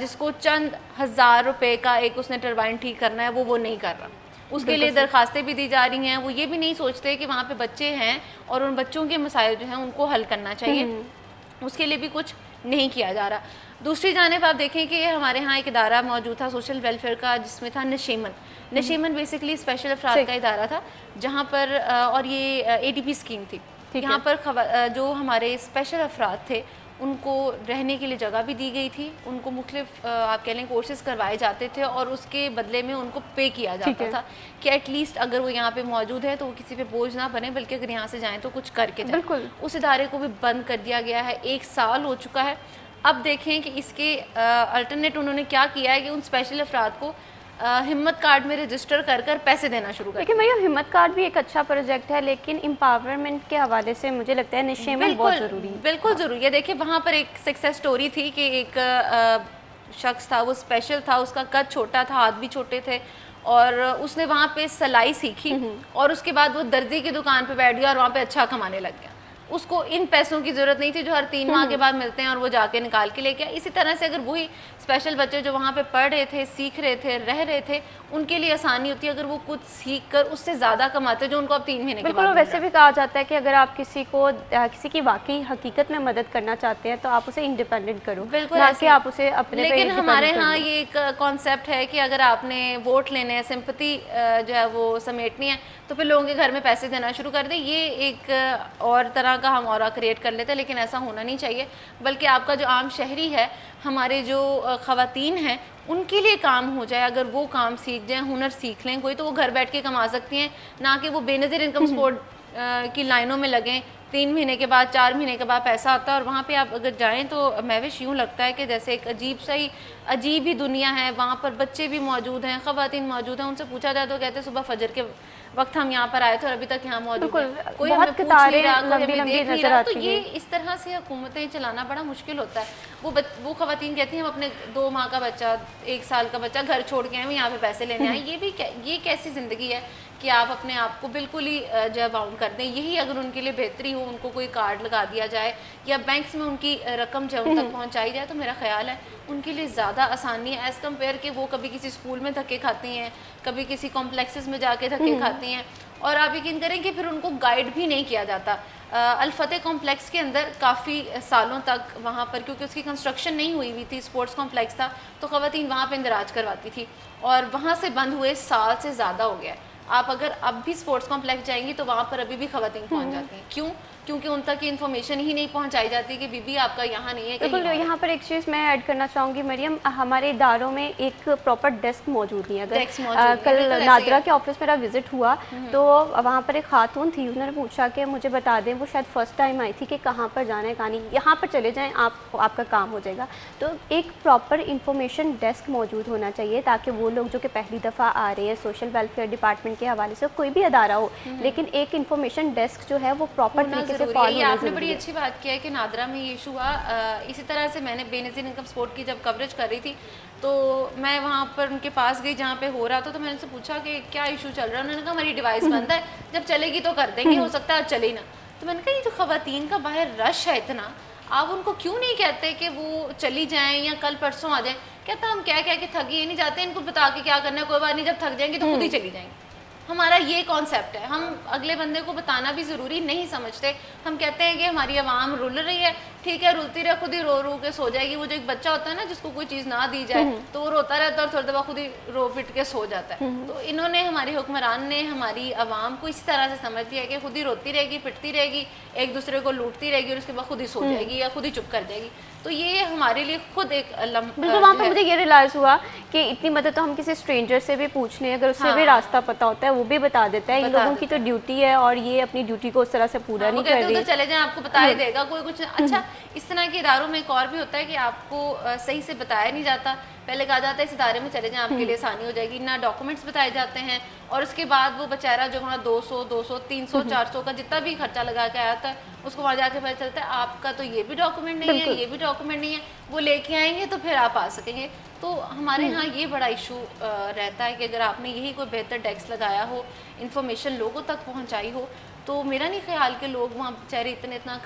जिसको चंद हज़ार रुपए का एक उसने टरबाइन ठीक करना है वो नहीं कर रहा। उसके लिए दरखास्तें भी दी जा रही हैं। वो ये भी नहीं सोचते कि वहाँ पे बच्चे हैं और उन बच्चों के मसाइल जो हैं उनको हल करना चाहिए, उसके लिए भी कुछ नहीं किया जा रहा। दूसरी जानिब आप देखें कि हमारे यहाँ एक इदारा मौजूद था सोशल वेलफेयर का, जिसमें था नशेमन बेसिकली स्पेशल अफराद का इदारा था, जहाँ पर और ये ADP स्कीम थी। यहाँ पर जो हमारे स्पेशल अफराद थे उनको रहने के लिए जगह भी दी गई थी, उनको मुख्तलिफ आप कह लें कोर्सेज करवाए जाते थे और उसके बदले में उनको पे किया जाता था कि एटलीस्ट अगर वो यहाँ पे मौजूद है तो वो किसी पे बोझ ना बने, बल्कि अगर यहाँ से जाएँ तो कुछ करके जाएँ। बिल्कुल। उस इदारे को भी बंद कर दिया गया है, 1 साल हो चुका है। अब देखें कि इसके अल्टरनेट उन्होंने क्या किया है कि उन स्पेशल अफराद को हिम्मत कार्ड में रजिस्टर कर पैसे देना शुरू कर। लेकिन भैया हिम्मत कार्ड भी एक अच्छा प्रोजेक्ट है, लेकिन एम्पावरमेंट के हवाले से मुझे लगता है नशेमन बहुत ज़रूरी है। बिल्कुल ज़रूरी है। देखिए वहाँ पर एक सक्सेस स्टोरी थी कि एक शख्स था, वो स्पेशल था, उसका कद छोटा था, हाथ भी छोटे थे और उसने वहाँ पे सिलाई सीखी और उसके बाद वो दर्जी की दुकान पे बैठ गया और वहाँ पे अच्छा कमाने लग गया। उसको इन पैसों की ज़रूरत नहीं थी जो हर 3 माह के बाद मिलते हैं और वो जाके निकाल के लेके आया। इसी तरह से अगर वही स्पेशल बच्चे जो वहाँ पे पढ़ रहे थे, सीख रहे थे, रह रहे थे, उनके लिए आसानी होती है अगर वो कुछ सीख कर उससे ज़्यादा कमाते जो उनको अब 3 महीने के बाद। वैसे भी कहा जाता है कि अगर आप किसी की वाकई हकीकत में मदद करना चाहते हैं तो आप उसे इंडिपेंडेंट करो, बिल्कुल ना कि आप उसे अपने। लेकिन हमारे यहाँ ये एक कॉन्सेप्ट है कि अगर आपने वोट लेने हैं, सिंपैथी जो है वो समेटनी है, तो फिर लोगों के घर में पैसे देना शुरू कर दें। ये एक और तरह का हम और क्रिएट कर लेते हैं, लेकिन ऐसा होना नहीं चाहिए। बल्कि आपका जो आम शहरी है, हमारे जो ख़वातीन हैं, उनके लिए काम हो जाए। अगर वो काम सीख जाएं, हुनर सीख लें कोई, तो वो घर बैठ के कमा सकती हैं, ना कि वो बेनज़ीर इनकम सपोर्ट की लाइनों में लगें। 3 महीने के बाद, 4 महीने के बाद पैसा आता है और वहाँ पे आप अगर जाएं तो महविश यूँ लगता है कि जैसे एक अजीब ही दुनिया है। वहाँ पर बच्चे भी मौजूद हैं, ख़वातीन मौजूद हैं, उनसे पूछा जाए तो कहते हैं सुबह फजर के वक्त हम यहाँ पर आए थे और अभी तक यहाँ मौजूद है, कोई हमें पूछ नहीं रहा, कोई हमें देख नहीं रहा। तो ये इस तरह से हुकूमतें चलाना बड़ा मुश्किल होता है। वो ख़वातीन कहती हैं हम अपने 2 माह का बच्चा, 1 साल का बच्चा घर छोड़ के आए, यहाँ पे पैसे लेने आए। ये कैसी ज़िंदगी है कि आप अपने आप को बिल्कुल ही जो है बाउंड कर दें। यही अगर उनके लिए बेहतरी हो, उनको कोई कार्ड लगा दिया जाए या बैंक्स में उनकी रकम जो उन तक पहुँचाई जाए, तो मेरा ख्याल है उनके लिए ज़्यादा आसानी है एज़ कम्पेयर कि वो कभी किसी स्कूल में धक्के खाती हैं, कभी किसी कॉम्प्लेक्सेस में जाके धक्के खाती हैं और आप यकीन करें कि फिर उनको गाइड भी नहीं किया जाता। अल-फतेह कॉम्प्लेक्स के अंदर काफ़ी सालों तक वहाँ पर, क्योंकि उसकी कंस्ट्रक्शन नहीं हुई थी, स्पोर्ट्स कॉम्प्लेक्स था, तो ख़वातीन वहाँ पे इंदराज करवाती थी और वहाँ से बंद हुए साल से ज़्यादा हो गया। आप अगर अब भी स्पोर्ट्स कॉम्प्लेक्स जाएंगी तो वहाँ पर अभी भी ख़वातीन पहुँच जाती हैं। क्योंकि उन तक इन्फॉर्मेशन ही नहीं पहुंचाई जाती कि बीबी आपका यहाँ नहीं है। बिल्कुल, यहाँ पर एक चीज़ मैं ऐड करना चाहूँगी मरियम, हमारे इदारों में एक प्रॉपर डेस्क मौजूद नहीं है। अगर कल नादरा के ऑफिस मेरा विजिट हुआ तो वहाँ पर एक खातून थी, उन्होंने पूछा कि मुझे बता दें, वो शायद फर्स्ट टाइम आई थी, कि कहाँ पर जाना है, कहाँ नहीं, यहाँ पर चले जाएँ आपका काम हो जाएगा। तो एक प्रॉपर इंफॉर्मेशन डेस्क मौजूद होना चाहिए ताकि वो लोग जो कि पहली दफ़ा आ रहे हैं, सोशल वेलफेयर डिपार्टमेंट के हवाले से कोई भी अदारा हो, लेकिन एक इंफॉर्मेशन डेस्क जो है वो प्रॉपर तरीके से फॉलो आपने बड़ी अच्छी बात किया है कि नादरा में ये इशू हुआ। इसी तरह से मैंने बेनज़ीर इनकम सपोर्ट की जब कवरेज कर रही थी तो मैं वहाँ पर उनके पास गई जहाँ पे हो रहा था, तो मैंने उनसे पूछा कि क्या इशू चल रहा है। उन्होंने कहा हमारी डिवाइस बंद है, जब चलेगी तो कर देंगे, हो सकता है चले ही ना। तो मैंने कहा ये जो ख़वातीन का बाहर रश है इतना, आप उनको क्यों नहीं कहते कि वो चली जाएँ या कल परसों आ जाएँ? कहता हम क्या के थकी ही नहीं जाते, इनको बता के क्या करना है, कोई बात नहीं, जब थक जाएंगे तो खुद ही चली जाएंगी। हमारा ये कॉन्सेप्ट है। हम अगले बंदे को बताना भी ज़रूरी नहीं समझते। हम कहते हैं कि हमारी आवाम रुल रही है, ठीक है, रुलती रहे, खुद ही रो रो के सो जाएगी। वो जो एक बच्चा होता है ना जिसको कोई चीज़ ना दी जाए तो वो रोता रहता है और थोड़ी देर बाद खुद ही रो पिट के सो जाता है। तो इन्होंने, हमारे हुक्मरान ने हमारी आवाम को इसी तरह से समझ दिया कि खुद ही रोती रहेगी, पिटती रहेगी, एक दूसरे को लूटती रहेगी और उसके बाद खुद ही सो जाएगी या खुद ही चुप कर जाएगी। तो ये हमारे लिए खुद एक बिल्कुल, वहाँ पर मुझे ये रियलाइज़ हुआ कि इतनी मदद तो हम किसी स्ट्रेंजर से भी पूछ लें, अगर उससे भी रास्ता पता होता है वो भी बता देता है। इन लोगों की तो ड्यूटी है और ये अपनी ड्यूटी को उस तरह से पूरा नहीं कर रही। तो चले जाएं, आपको बता ही देगा कोई कुछ। अच्छा, इस तरह के इदारों में एक और भी होता है कि आपको सही से बताया नहीं जाता। पहले कहा जाता है इस इदारे में चले जाएं, आपके लिए आसानी हो जाएगी, ना डॉक्यूमेंट्स बताए जाते हैं, और उसके बाद वो बेचारा जो वहाँ 200, 300, 400 का जितना भी खर्चा लगा के आया था, उसको वहाँ जाके पता चलता है आपका तो ये भी डॉक्यूमेंट नहीं है, ये भी डॉक्यूमेंट नहीं है। वो लेके आएंगे तो फिर आप आ सकेंगे। तो हमारे यहाँ ये बड़ा इशू रहता है कि अगर आपने यही कोई बेहतर टैक्स लगाया हो, इन्फॉर्मेशन लोगों तक पहुँचाई हो, तो मेरा नहीं ख्याल कि लोग वहाँ बेचारे इतना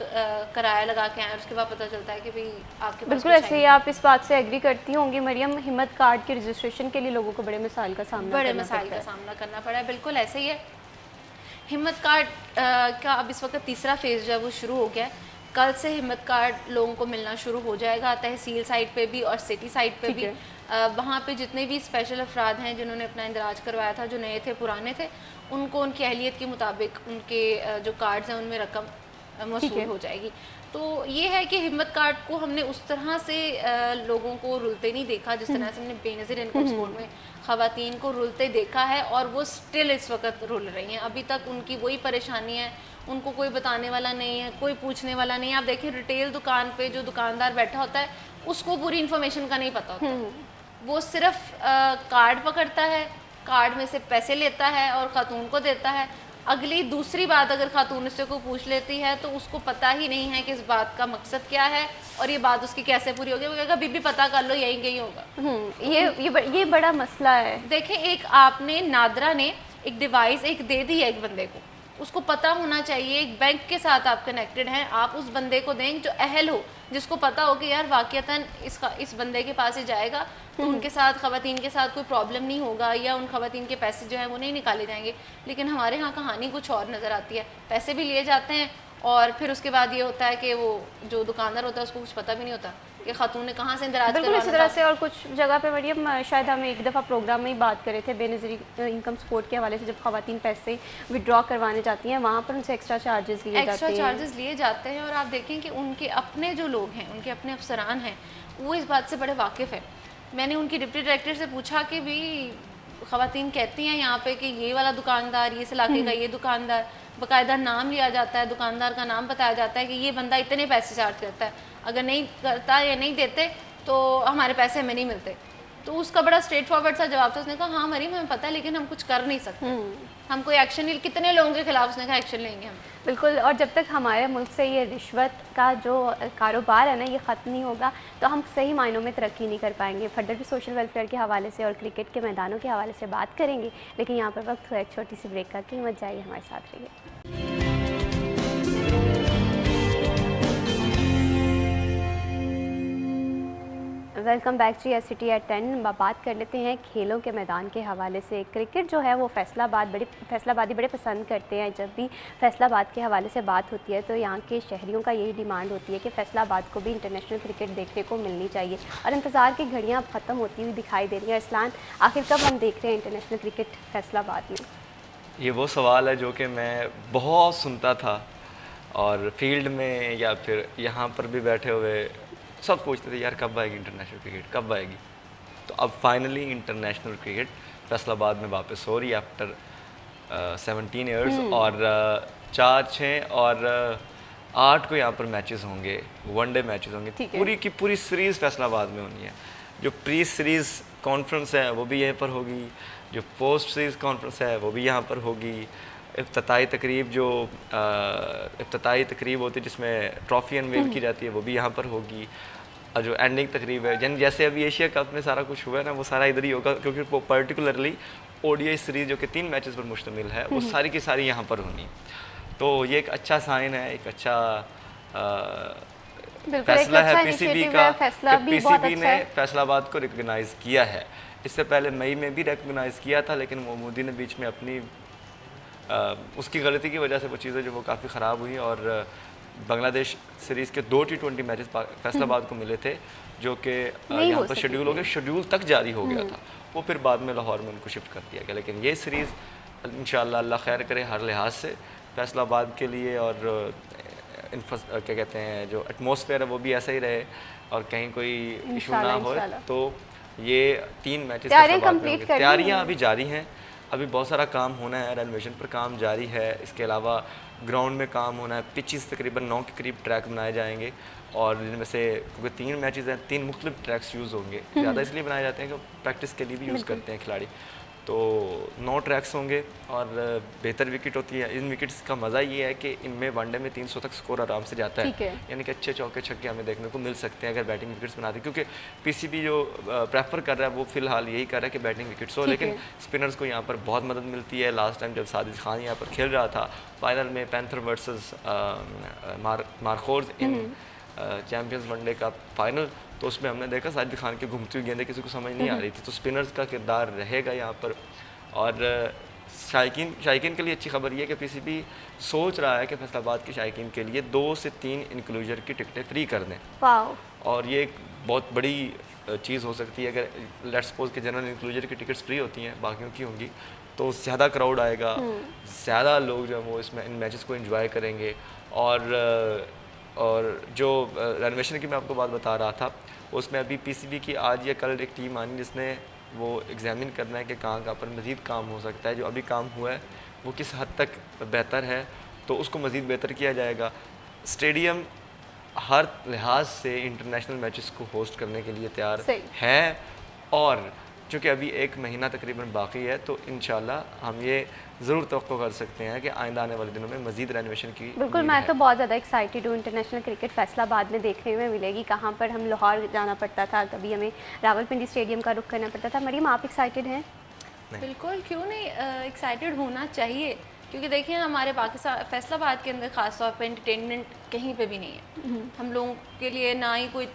किराया लगा के आए और उसके बाद पता चलता है कि भाई आपके पास बिल्कुल ऐसे ही। आप इस बात से एग्री करती होंगी मरियम, हिम्मत कार्ड के रजिस्ट्रेशन के लिए लोगों को बड़े मसाइल का सामना करना पड़ा है। बिल्कुल ऐसे ही है। हिम्मत कार्ड का अब इस वक्त तीसरा फेज़ जो है वो शुरू हो गया है। कल से हिम्मत कार्ड लोगों को मिलना शुरू हो जाएगा, तहसील साइड पे भी और सिटी साइड पे भी। वहाँ पे जितने भी स्पेशल अफराद हैं जिन्होंने अपना इंदराज करवाया था, जो नए थे पुराने थे, उनको उनकी अहलियत के मुताबिक उनके जो कार्ड्स हैं उनमें रकम मौसूल हो जाएगी। तो ये है कि हिम्मत कार्ड को हमने उस तरह से लोगों को रुलते नहीं देखा जिस तरह से हमने बेनज़ीर इनकम सपोर्ट में ख़वातीन को रुलते देखा है, और वो स्टिल इस वक्त रुल रही हैं। अभी तक उनकी वही परेशानी है, उनको कोई बताने वाला नहीं है, कोई पूछने वाला नहीं है। आप देखिए रिटेल दुकान पे जो दुकानदार बैठा होता है उसको पूरी इन्फॉर्मेशन का नहीं पता होता। वो सिर्फ कार्ड पकड़ता है, कार्ड में से पैसे लेता है और खातून को देता है। अगली दूसरी बात अगर खातून उससे को पूछ लेती है तो उसको पता ही नहीं है कि इस बात का मकसद क्या है और ये बात उसकी कैसे पूरी होगी। वो कहेगा बीबी पता कर लो, यहीं कहीं होगा। ये बड़ा मसला है। देखें, एक आपने नादरा ने एक डिवाइस एक दे दी है एक बंदे को, उसको पता होना चाहिए एक बैंक के साथ आप कनेक्टेड हैं, आप उस बंदे को दें जो अहल हो, जिसको पता हो कि यार वाकईतन इस बंदे के पास ही जाएगा तो उनके साथ ख़वातीन के साथ कोई प्रॉब्लम नहीं होगा या उन ख़वातीन के पैसे जो हैं वो नहीं निकाले जाएंगे। लेकिन हमारे यहाँ कहानी कुछ और नज़र आती है। पैसे भी लिए जाते हैं और फिर उसके बाद ये होता है कि वो जो दुकानदार होता है उसको कुछ पता भी नहीं होता कि खातून ने कहाँ से इंदराज बिल्कुल इसी तरह से। और कुछ जगह पे मरियम शायद हम एक दफ़ा प्रोग्राम में ही बात करे थे बेनज़ीर इनकम सपोर्ट के हवाले से, जब ख़वातीन पैसे विड्रॉ करवाने जाती हैं वहाँ पर उनसे एक्स्ट्रा चार्जेस लिए जाते हैं। और आप देखें कि उनके अपने जो लोग हैं, उनके अपने अफसरान हैं, वो इस बात से बड़े वाकिफ़ है। मैंने उनकी डिप्टी डायरेक्टर से पूछा कि भी ख़वातीन कहती हैं यहाँ पे कि ये वाला दुकानदार, ये इस इलाके का ये दुकानदार, बाकायदा नाम लिया जाता है, दुकानदार का नाम बताया जाता है कि ये बंदा इतने पैसे चार्ज करता है, अगर नहीं करता या नहीं देते तो हमारे पैसे हमें नहीं मिलते। तो उसका बड़ा स्ट्रेट फॉरवर्ड सा जवाब था। उसने कहा हाँ मरीम हमें पता है लेकिन हम कुछ कर नहीं सकते, हम कोई एक्शन नहीं। कितने लोगों के खिलाफ उसने कहा एक्शन लेंगे हम। बिल्कुल। और जब तक हमारे मुल्क से ये रिश्वत का जो कारोबार है ना ये ख़त्म नहीं होगा तो हम सही मायनों में तरक्की नहीं कर पाएंगे। फर्दर भी सोशल वेलफेयर के हवाले से और क्रिकेट के मैदानों के हवाले से बात करेंगे, लेकिन यहाँ पर वक्त हुआ एक छोटी सी ब्रेक का। कि मत जाइए, हमारे साथ रहिए। Welcome back to city at 10। बात कर लेते हैं खेलों के मैदान के हवाले से। क्रिकेट जो है वो फैसलाबादी बड़े पसंद करते हैं। जब भी फैसलाबाद के हवाले से बात होती है तो यहाँ के शहरियों का यही डिमांड होती है कि फैसलाबाद को भी इंटरनेशनल क्रिकेट देखने को मिलनी चाहिए। और इंतज़ार की घड़ियाँ अब ख़त्म होती हुई दिखाई दे रही हैं। इस्लान, आखिर कब हम देख रहे हैं इंटरनेशनल क्रिकेट फैसलाबाद में? ये वो सवाल है जो कि मैं बहुत सुनता था, और फील्ड में या फिर यहाँ पर भी बैठे हुए सब पूछते थे यार कब आएगी इंटरनेशनल क्रिकेट, कब आएगी। तो अब फाइनली इंटरनेशनल क्रिकेट फैसलाबाद में वापस हो रही है आफ्टर 17 ईयर्स। और 4, 6 और 8 को यहाँ पर मैचेस होंगे, वनडे मैचेस होंगे। पूरी की पूरी सीरीज़ फैसलाबाद में होनी है। जो प्री सीरीज़ कॉन्फ्रेंस है वो भी यहीं पर होगी, जो पोस्ट सीरीज़ कॉन्फ्रेंस है वो भी यहाँ पर होगी। इफ्तिताई तकरीब होती है जिसमें ट्रॉफ़ी अनवील की जाती है, वो भी यहाँ पर होगी। और जो एंडिंग तकरीब है, यानी जैसे अभी एशिया कप में सारा कुछ हुआ है ना, वो सारा इधर ही होगा, क्योंकि वो पर्टिकुलरली ओडीआई सीरीज़ जो कि 3 मैचेस पर मुश्तमिल है, वो सारी की सारी यहाँ पर होनी। तो ये एक अच्छा साइन है, एक अच्छा फैसला है पीसीबी का, कि पीसीबी ने फैसलाबाद को रिकगनाइज़ किया है। इससे पहले मई में भी रिकगनाइज़ किया था, लेकिन वो मोदी ने बीच में अपनी उसकी गलती की वजह से वो चीज़ें जो वो काफ़ी ख़राब हुई, और बांग्लादेश सीरीज़ के 2 T20 मैचेस फैसलाबाद को मिले थे जो कि यहाँ पर शेड्यूल हो गया, शेड्यूल तक जारी हो गया था, वो फिर बाद में लाहौर में उनको शिफ्ट कर दिया गया। लेकिन ये सीरीज़ इंशाअल्लाह अल्लाह खैर करे हर लिहाज से फैसलाबाद के लिए, और क्या कहते हैं जो एटमॉस्फेयर है वो भी ऐसा ही रहे और कहीं कोई इशू ना हो। तो ये 3 मैचेस तैयारियाँ अभी जारी हैं, अभी बहुत सारा काम होना है, रेनोवेशन पर काम जारी है। इसके अलावा ग्राउंड में काम होना है। पिचेस तकरीबन 9 के करीब ट्रैक बनाए जाएंगे और जिनमें से क्योंकि 3 मैचेस हैं 3 मुख्तलिफ ट्रैक्स यूज़ होंगे। ज़्यादा इसलिए बनाए जाते हैं कि प्रैक्टिस के लिए भी यूज़ करते हैं खिलाड़ी। तो 9 ट्रैक्स होंगे और बेहतर विकेट होती है। इन विकेट्स का मज़ा ये है कि इनमें वनडे में 300 तक स्कोर आराम से जाता है, यानी कि अच्छे चौके छक्के हमें देखने को मिल सकते हैं अगर बैटिंग विकेट्स बनाते हैं, क्योंकि पीसीबी जो प्रेफर कर रहा है वो फिलहाल यही कर रहा है कि बैटिंग विकेट्स हो, लेकिन स्पिनर्स को यहाँ पर बहुत मदद मिलती है। लास्ट टाइम जब साजिद खान यहाँ पर खेल रहा था फाइनल में पैंथर वर्सेस मार्कोर्स इन चैम्पियंस वनडे का फाइनल, तो उसमें हमने देखा साजिद खान की घूमती हुई गेंदें किसी को समझ नहीं आ रही थी। तो स्पिनर्स का किरदार रहेगा यहाँ पर। और शायकीन के लिए अच्छी खबर ये है कि पीसीबी सोच रहा है कि फैसलाबाद के शायकीन के लिए 2 से 3 इंक्लूजर की टिकटें फ्री कर दें। और ये एक बहुत बड़ी चीज़ हो सकती है अगर लेट्स सपोज के जनरल इंक्लूजर की टिकट्स फ्री होती हैं, बाकियों की होंगी, तो ज़्यादा क्राउड आएगा, ज़्यादा लोग जो है वो इसमें इन मैचेस को एंजॉय करेंगे। और जो रेनोवेशन की मैं आपको बात बता रहा था, उसमें अभी पीसीबी की आज या कल एक टीम आनी जिसने वो एग्जामिन करना है कि कहाँ पर मज़ीद काम हो सकता है। जो अभी काम हुआ है वो किस हद तक बेहतर है, तो उसको मज़ीद बेहतर किया जाएगा। स्टेडियम हर लिहाज से इंटरनेशनल मैचेस को होस्ट करने के लिए तैयार है और चूँकि अभी 1 महीना तकरीबन बाकी है, तो इंशाल्लाह हम ये ज़रूर तवक्को कर सकते हैं कि आइंदा आने वाले दिनों में मज़ीद रेनोवेशन की। बिल्कुल, मैं तो बहुत ज़्यादा एक्साइटेड हूँ। इंटरनेशनल क्रिकेट फैसलाबाद में देखने में मिलेगी। कहाँ पर हम लाहौर जाना पड़ता था, कभी हमें रावलपिंडी स्टेडियम का रुख करना पड़ता था। मरीम, आप एक्साइटेड हैं? बिल्कुल, क्यों नहीं, एक्साइटेड होना चाहिए, क्योंकि देखिए हमारे पाकिस्तान फैसलाबाद के अंदर ख़ास तौर पे एंटरटेनमेंट कहीं पे भी नहीं है। हम लोगों के लिए ना ही कोई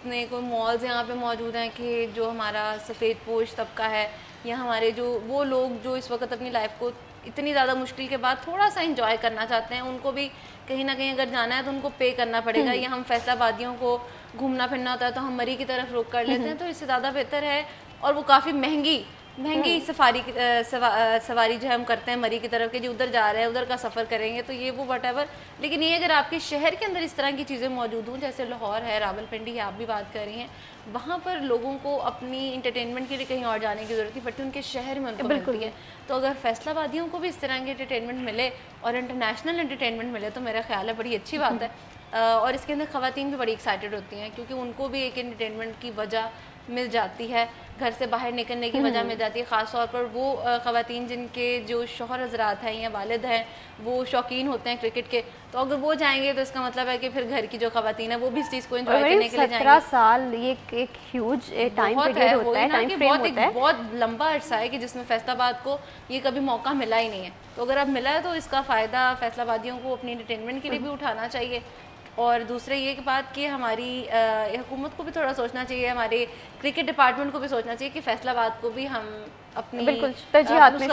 मॉल्स यहाँ पे मौजूद हैं कि जो हमारा सफ़ेद पोश तबका है या हमारे जो वो लोग जो इस वक्त अपनी लाइफ को इतनी ज़्यादा मुश्किल के बाद थोड़ा सा इंजॉय करना चाहते हैं, उनको भी कहीं ना कहीं अगर जाना है तो उनको पे करना पड़ेगा। या हम फैसलाबादियों को घूमना फिरना होता है तो हम मरी की तरफ रुख कर लेते हैं, तो इससे ज़्यादा बेहतर है। और वो काफ़ी महंगी सवारी जो है हम करते हैं मरी की तरफ के, जो उधर जा रहे हैं उधर का सफ़र करेंगे तो ये वो वटेवर। लेकिन ये अगर आपके शहर के अंदर इस तरह की चीज़ें मौजूद हों, जैसे लाहौर है, रावलपिंडी है, आप भी बात कर रही हैं, वहाँ पर लोगों को अपनी इंटरटेनमेंट के लिए कहीं और जाने की ज़रूरत नहीं पड़ती, उनके शहर में उनको मिलती है। तो अगर फैसलाबादियों को भी इस तरह की एंटरटेनमेंट मिले और इंटरनेशनल एंटरटेनमेंट मिले तो मेरा ख्याल है बड़ी अच्छी बात है। और इसके अंदर ख़वातीन भी बड़ी एक्साइटेड होती हैं, क्योंकि उनको भी एक एंटरटेनमेंट की वजह मिल जाती है, घर से बाहर निकलने की वजह मिल जाती है। ख़ास तौर पर वो ख़वातीन जिनके जो शौहर हज़रात हैं या वालिद हैं वो शौकीन होते हैं क्रिकेट के, तो अगर वो जाएंगे तो इसका मतलब है कि फिर घर की जो ख़वातीन है वो भी इस चीज़ को एंजॉय करने के लिए जाएंगे। 17 साल ये एक ह्यूज टाइम पीरियड होता है, टाइम फ्रेम होता है, बहुत लंबा अरसा है कि जिसमें फैसलाबाद को ये कभी मौका मिला ही नहीं है। तो अगर अब मिला है तो इसका फ़ायदा फैसलाबादियों को अपनी एंटरटेनमेंट के लिए भी उठाना चाहिए। और दूसरे ये बात कि हमारी हुकूमत को भी थोड़ा सोचना चाहिए, हमारे क्रिकेट डिपार्टमेंट को भी सोचना चाहिए कि फैसलाबाद को भी हम अपनी उसका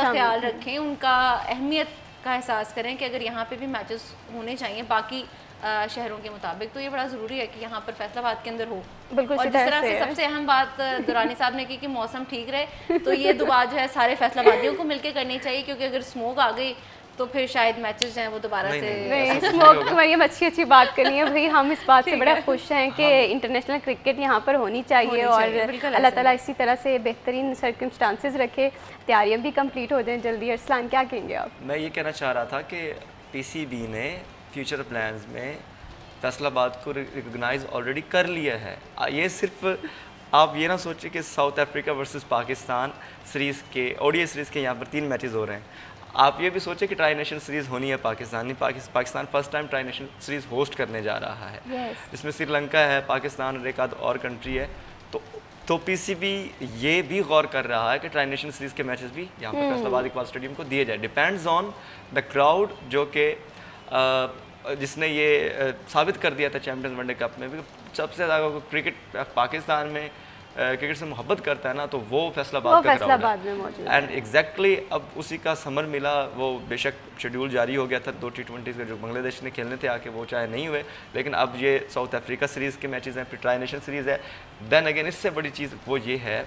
ख्याल रखें, उनका अहमियत का एहसास करें कि अगर यहाँ पे भी मैचेस होने चाहिए बाकी शहरों के मुताबिक, तो ये बड़ा ज़रूरी है कि यहाँ पर फैसलाबाद के अंदर हो। बिल्कुल। और जिस तरह से सबसे अहम बात दुरानी साहब ने की कि मौसम ठीक रहे, तो ये दुआ जो है सारे फैसलाबादियों को मिलकर करनी चाहिए, क्योंकि अगर स्मोक आ गई तो फिर शायद मैचेस हैं वो दोबारा से नहीं। स्मोक मरियम अच्छी बात करनी है भाई, हम इस बात से बड़ा खुश हैं कि इंटरनेशनल क्रिकेट यहाँ पर होनी चाहिए और अल्लाह ताला इसी तरह से बेहतरीन सर्कमस्टांसेस रखे, तैयारियाँ भी कंप्लीट हो जाएं जल्दी। अरसलान, क्या कहेंगे आप? मैं ये कहना चाह रहा था कि पीसीबी ने फ्यूचर प्लान्स में फैसलाबाद को रिकगनाइज ऑलरेडी कर लिया है। ये सिर्फ आप ये ना सोचिए कि south Africa versus Pakistan series के ओडीआई सीरीज़ के यहाँ पर 3 मैचेस हो रहे हैं। आप ये भी सोचिए कि ट्राई नेशन सीरीज़ होनी है Pakistan first time tri nation series host करने जा रहा है। इसमें श्रीलंका है, पाकिस्तान और एक आध और कंट्री है। तो पीसीबी ये भी गौर कर रहा है कि ट्राई नेशन सीरीज़ के मैचेस भी यहाँ पर फैसलाबाद इकबाल स्टेडियम को दिए जाए। डिपेंड्स ऑन द क्राउड, जो कि जिसने ये साबित कर दिया था चैम्पियंस वनडे कप में भी, सबसे ज़्यादा क्रिकेट पाकिस्तान में क्रिकेट से मोहब्बत करता है ना, तो वो फैसलाबाद का फैसलाबाद में मौजूद है। एंड एग्जैक्टली अब उसी का समर मिला। वो बेशक शेड्यूल जारी हो गया था 2 T20 के जो बांग्लादेश ने खेलने थे आके, वो चाहे नहीं हुए, लेकिन अब ये साउथ अफ्रीका सीरीज़ के मैचेस हैं, फिर ट्राई नेशन सीरीज़ है। देन अगेन इससे बड़ी चीज़ वो ये है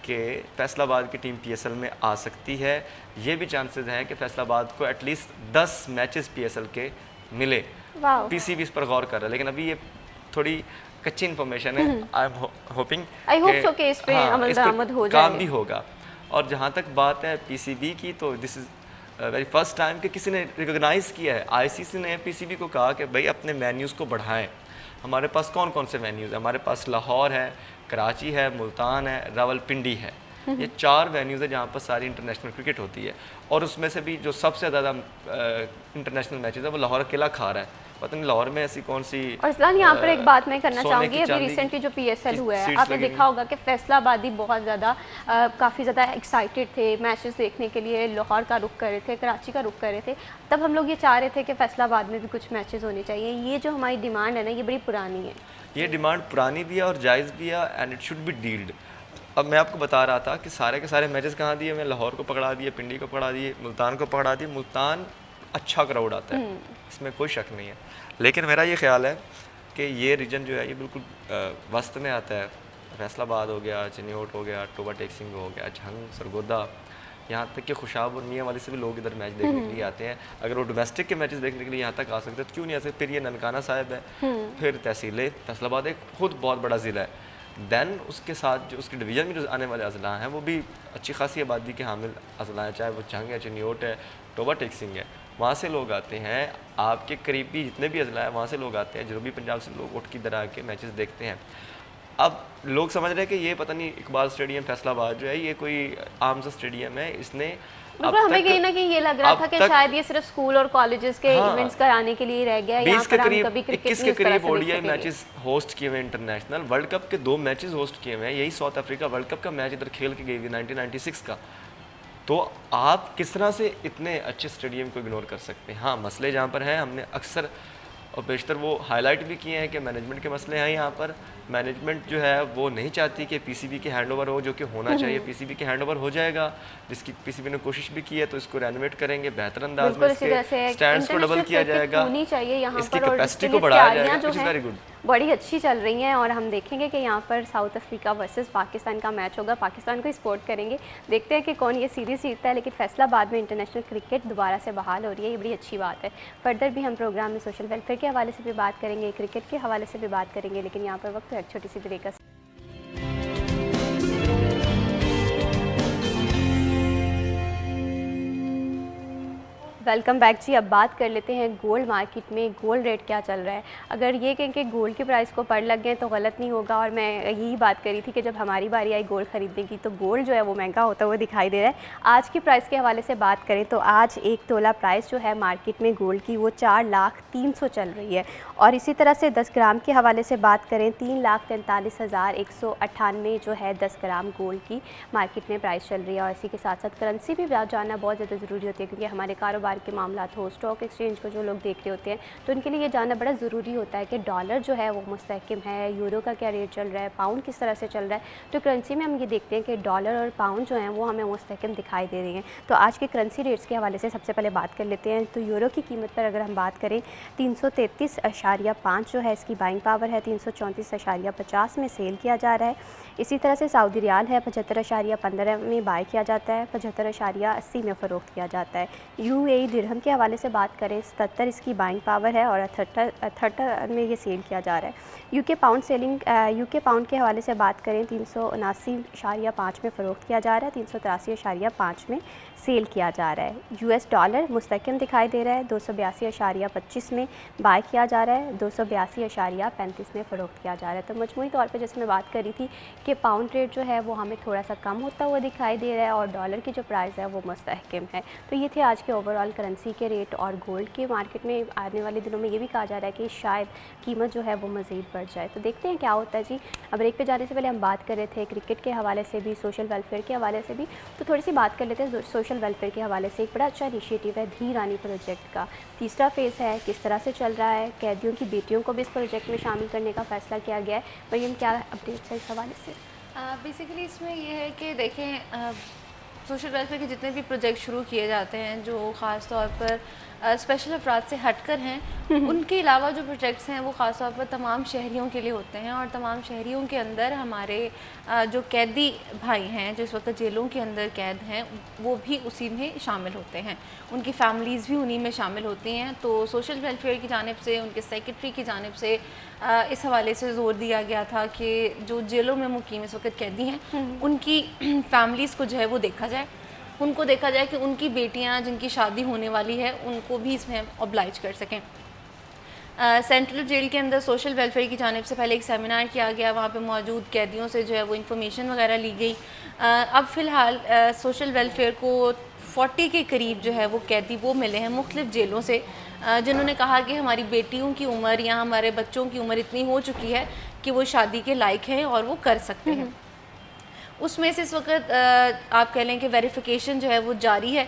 कि फैसलाबाद की टीम PSL में आ सकती है। ये भी चांसेस हैं कि फैसलाबाद को एटलीस्ट 10 मैचेस PSL के मिले। पीसीबी इस पर गौर कर रहा है, लेकिन अभी ये थोड़ी कच्ची इन्फॉर्मेशन है। आई एम होपिंग कि इस पे अमल दरामद हो जाए, काम भी होगा। और जहाँ तक बात है पीसीबी की, तो this is very first time कि किसी ने रिकॉग्नाइज़ किया है, आईसीसी ने पीसीबी को कहा कि भाई अपने वेन्यूज़ को बढ़ाएं। हमारे पास कौन कौन से वेन्यूज़ हैं? हमारे पास लाहौर है, कराची है, मुल्तान है, रावलपिंडी है। ये 4 वेन्यूज़ है जहाँ पर सारी इंटरनेशनल क्रिकेट होती है, और उसमें से भी जो सबसे ज़्यादा इंटरनेशनल मैचेस है वो लाहौर अकेला खा रहा है। पता नहीं लाहौर में ऐसी कौन सी। और इस्लान, यहाँ पर एक बात मैं करना सोने चाहूँगी, की अभी चांदी रिसेंटली जो पीएसएल की हुआ है, सीट्स आपने लगी देखा होगा कि फैसलाबादी बहुत ज़्यादा काफ़ी ज़्यादा एक्साइटेड थे मैचेस देखने के लिए, लाहौर का रुख कर रहे थे, कराची का रुख कर रहे थे। तब हम लोग ये चाह रहे थे कि फैसलाबाद में भी कुछ मैचेस होने चाहिए। ये जो हमारी डिमांड है ना, ये बड़ी पुरानी है। ये डिमांड पुरानी भी है और जायज़ भी है, and it should be dealt. अब मैं आपको बता रहा था कि सारे के सारे मैचेस कहाँ दिए, मैं लाहौर को पकड़ा दिए, पिंडी को पकड़ा दिए, मुल्तान को पकड़ा दिए। मुल्तान अच्छा क्राउड आता है, इसमें कोई शक नहीं है, लेकिन मेरा ये ख्याल है कि ये रीजन जो है ये बिल्कुल वस्त में आता है। फैसलाबाद हो गया, चिन्योट हो गया, टोबा टेक्सिंग हो गया, झंग, सरगोदा, यहाँ तक कि खुशाब और मियाँ वाली से भी लोग इधर मैच देखने के लिए आते हैं। अगर वो डोमेस्टिक के मैचेस देखने के लिए यहाँ तक आ सकते हैं तो क्यों नहीं आ सकते? फिर ये ननकाना साहिब है, फिर तहसील फैसलाबाद एक खुद बहुत बड़ा ज़िला है। दैन उसके साथ जो उसके डिवीज़न में जो आने वाले अजला हैं वो भी अच्छी खासी आबादी के हामिल अजला हैं, चाहे वो झंग है, चिन्योट है, टोबा टेक्सिंग है। वहाँ से लोग आते हैं, आपके करीबी जितने भी अजला हैं वहाँ से लोग आते हैं, जनूबी पंजाब से लोग उठ की दरा के मैचेस देखते हैं। अब लोग समझ रहे हैं कि ये पता नहीं इकबाल स्टेडियम फैसलाबाद जो है ये कोई आम सा स्टेडियम है, इसने मतलब हमें कहीं ना कहीं ये लग रहा था कि शायद ये सिर्फ स्कूल और कॉलेजेस के इवेंट्स कराने के लिए रह गया है। 20 के करीब 21 के करीब ओडीआई मैचेस होस्ट किए हुए इंटरनेशनल। वर्ल्ड कप के 2 मैचेस होस्ट किए हुए हैं। यही साउथ अफ्रीका वर्ल्ड कप का मैच इधर खेल के गई हुई 1996 का। तो आप किस तरह से इतने अच्छे स्टेडियम को इग्नोर कर सकते हैं? हाँ, मसले जहाँ पर हैं हमने अक्सर और बेशतर वो हाईलाइट भी किए हैं कि मैनेजमेंट के मसले हैं। यहाँ पर मैनेजमेंट जो है वो नहीं चाहती कि पीसीबी के हैंडओवर हो, जो कि होना चाहिए। पीसीबी के हैंडओवर हो जाएगा, जिसकी पीसीबी ने कोशिश भी की है, तो इसको रेनोवेट करेंगे बेहतर अंदाज में, इसके स्टैंड्स को डबल किया जाएगा, होनी चाहिए यहाँ इसकी पर, और कैपेसिटी को बढ़ाया जाएगा, जो व्हिच इज वेरी गुड, बड़ी अच्छी चल रही हैं। और हम देखेंगे कि यहाँ पर साउथ अफ्रीका वर्सेस पाकिस्तान का मैच होगा, पाकिस्तान को सपोर्ट करेंगे। देखते हैं कि कौन ये सीरीज़ जीतता है। लेकिन फैसलाबाद में इंटरनेशनल क्रिकेट दोबारा से बहाल हो रही है, ये बड़ी अच्छी बात है। फर्दर भी हम प्रोग्राम में सोशल वेलफेयर के हवाले से भी बात करेंगे, क्रिकेट के हवाले से भी बात करेंगे, लेकिन यहाँ पर वक्त है एक छोटी सी ब्रेक का। वेलकम बैक जी। अब बात कर लेते हैं गोल्ड मार्केट में गोल्ड रेट क्या चल रहा है। अगर ये कहें कि गोल्ड के प्राइस को पढ़ लग गए तो गलत नहीं होगा, और मैं यही बात करी थी कि जब हमारी बारी आई गोल्ड ख़रीदने की तो गोल्ड जो है वो महंगा होता हुआ दिखाई दे रहा है। आज की प्राइस के हवाले से बात करें तो आज 1 तोला प्राइस जो है मार्केट में गोल्ड की वो 4,03,000 चल रही है। और इसी तरह से 10 ग्राम के हवाले से बात करें 3,43,198 जो है 10 ग्राम गोल्ड की मार्केट में प्राइस चल रही है। और इसी के साथ साथ करेंसी भी जानना बहुत ज़्यादा ज़रूरी होती है, क्योंकि हमारे कारोबार के मामला हो, स्टॉक एक्सचेंज को जो लोग देख रहे होते हैं तो उनके लिए ये जानना बड़ा ज़रूरी होता है कि डॉलर जो है वो मुस्तहकम है, यूरो का क्या रेट चल रहा है, पाउंड किस तरह से चल रहा है। तो करेंसी में हम ये देखते हैं कि डॉलर और पाउंड जो हैं वो हमें मुस्तहकम दिखाई दे रही हैं। तो आज के करेंसी रेट्स के हवाले से सबसे पहले बात कर लेते हैं। तो यूरो की कीमत पर अगर हम बात करें 333.5 जो है इसकी बाइंग पावर है, 334.50 में सेल किया जा रहा है। इसी तरह से सऊदी रियाल है 75.15 में बाय किया जाता है, 75.80 में फ़रोख्त किया जाता है। यूएई दिरहम के हवाले से बात करें 77 इसकी बाइंग पावर है और 78 में ये सेल किया जा रहा है। यूके पाउंड के हवाले से बात करें 379.5 में फ़रोख्त किया जा रहा है, 383.5 में सेल किया जा रहा है। यूएस डॉलर मुस्तहकम दिखाई दे रहा है, 282.25 में बाय किया जा रहा है, 282.35 में फ़रोख्त किया जा रहा है। तो मजमूई तौर पे जैसे मैं बात करी थी कि पाउंड रेट जो है वो हमें थोड़ा सा कम होता हुआ दिखाई दे रहा है और डॉलर की जो प्राइस है वो मुस्तहकम है। तो ये थे आज के ओवरऑल करेंसी के रेट। और गोल्ड के मार्केट में आने वाले दिनों में ये भी कहा जा रहा है कि शायद कीमत जो है वो मज़ीद बढ़ जाए। तो देखते हैं क्या होता है जी। अब ब्रेक पे जाने से पहले हम बात कर रहे थे क्रिकेट के हवाले से भी, सोशल वेलफेयर के हवाले से भी, तो थोड़ी सी बात कर लेते हैं सोशल वेलफेयर के हवाले से। एक बड़ा अच्छा इनिशिएटिव है धी रानी प्रोजेक्ट का, 3रा फेज़ है, किस तरह से चल रहा है, कैदियों की बेटियों को भी इस प्रोजेक्ट में शामिल करने का फ़ैसला किया गया है। मरियम, क्या अपडेट्स है इस हवाले से? बेसिकली इसमें ये है कि देखें सोशल वेलफेयर के जितने भी प्रोजेक्ट शुरू किए जाते हैं जो ख़ास तौर पर स्पेशल अफराद से हटकर हैं, उनके अलावा जो प्रोजेक्ट्स हैं वो ख़ास तौर पर तमाम शहरियों के लिए होते हैं। और तमाम शहरियों के अंदर हमारे जो कैदी भाई हैं जो इस वक्त जेलों के अंदर कैद हैं वो भी उसी में शामिल होते हैं, उनकी फैमिलीज़ भी उन्हीं में शामिल होती हैं। तो सोशल वेलफेयर की जानिब से, उनके सेक्रेटरी की जानिब से इस हवाले से ज़ोर दिया गया था कि जो जेलों में मुकीम इस वक्त कैदी हैं उनकी फैमिलीज़ को जो है वो देखा जाए, उनको देखा जाए कि उनकी बेटियां जिनकी शादी होने वाली है उनको भी इसमें हम ऑब्लाइज कर सकें। सेंट्रल जेल के अंदर सोशल वेलफेयर की जानिब से पहले एक सेमिनार किया गया, वहाँ पे मौजूद कैदियों से जो है वो इन्फॉर्मेशन वगैरह ली गई। अब फ़िलहाल सोशल वेलफेयर को 40 के करीब जो है वो कैदी वो मिले हैं मुख्तलिफ़ जेलों से, जिन्होंने कहा कि हमारी बेटियों की उम्र या हमारे बच्चों की उम्र इतनी हो चुकी है कि वो शादी के लायक हैं और वो कर सकते हैं। उसमें से इस वक्त आप कह लें कि वेरिफिकेशन जो है वो जारी है।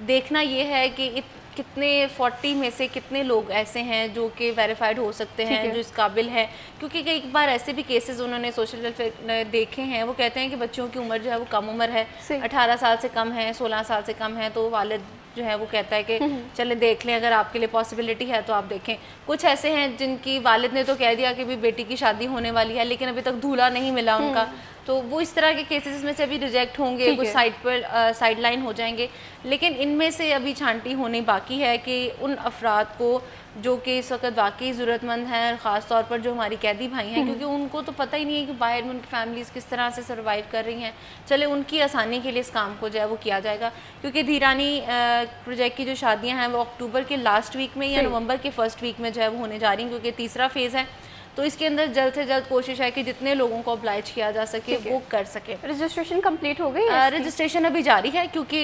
देखना ये है कि कितने 40 में से कितने लोग ऐसे हैं जो कि वेरीफाइड हो सकते हैं, जो इस काबिल हैं, क्योंकि कई बार ऐसे भी केसेस उन्होंने सोशल वेलफेयर देखे हैं, वो कहते हैं कि बच्चों की उम्र जो है वो कम उम्र है, 18 साल से कम है, 16 साल से कम है, तो वालिद जो है वो कहता है कि चले देख लें, अगर आपके लिए पॉसिबिलिटी है तो आप देखें। कुछ ऐसे हैं जिनकी वालिद ने तो कह दिया कि भी बेटी की शादी होने वाली है लेकिन अभी तक दूल्हा नहीं मिला उनका, तो वो इस तरह के केसेस में से अभी रिजेक्ट होंगे, कुछ साइड पर साइड लाइन हो जाएंगे। लेकिन इनमें से अभी छांटी होनी बाकी है कि उन अफराद को जो कि इस वक्त वाकई ज़रूरतमंद हैं, ख़ास तौर पर जो हमारी कैदी भाई हैं, क्योंकि उनको तो पता ही नहीं है कि बाहर में उनकी फैमिलीज़ किस तरह से सर्वाइव कर रही हैं। चले उनकी आसानी के लिए इस काम को जो है वो किया जाएगा, क्योंकि धीरानी प्रोजेक्ट की जो शादियाँ हैं वो अक्टूबर के लास्ट वीक में या नवंबर के फर्स्ट वीक में जो है वो होने जा रही हैं, क्योंकि तीसरा फेज़ है। तो इसके अंदर जल्द से जल्द कोशिश है कि जितने लोगों को अप्लाइज किया जा सके वो कर सके। रजिस्ट्रेशन कंप्लीट हो गई? रजिस्ट्रेशन अभी जारी है, क्योंकि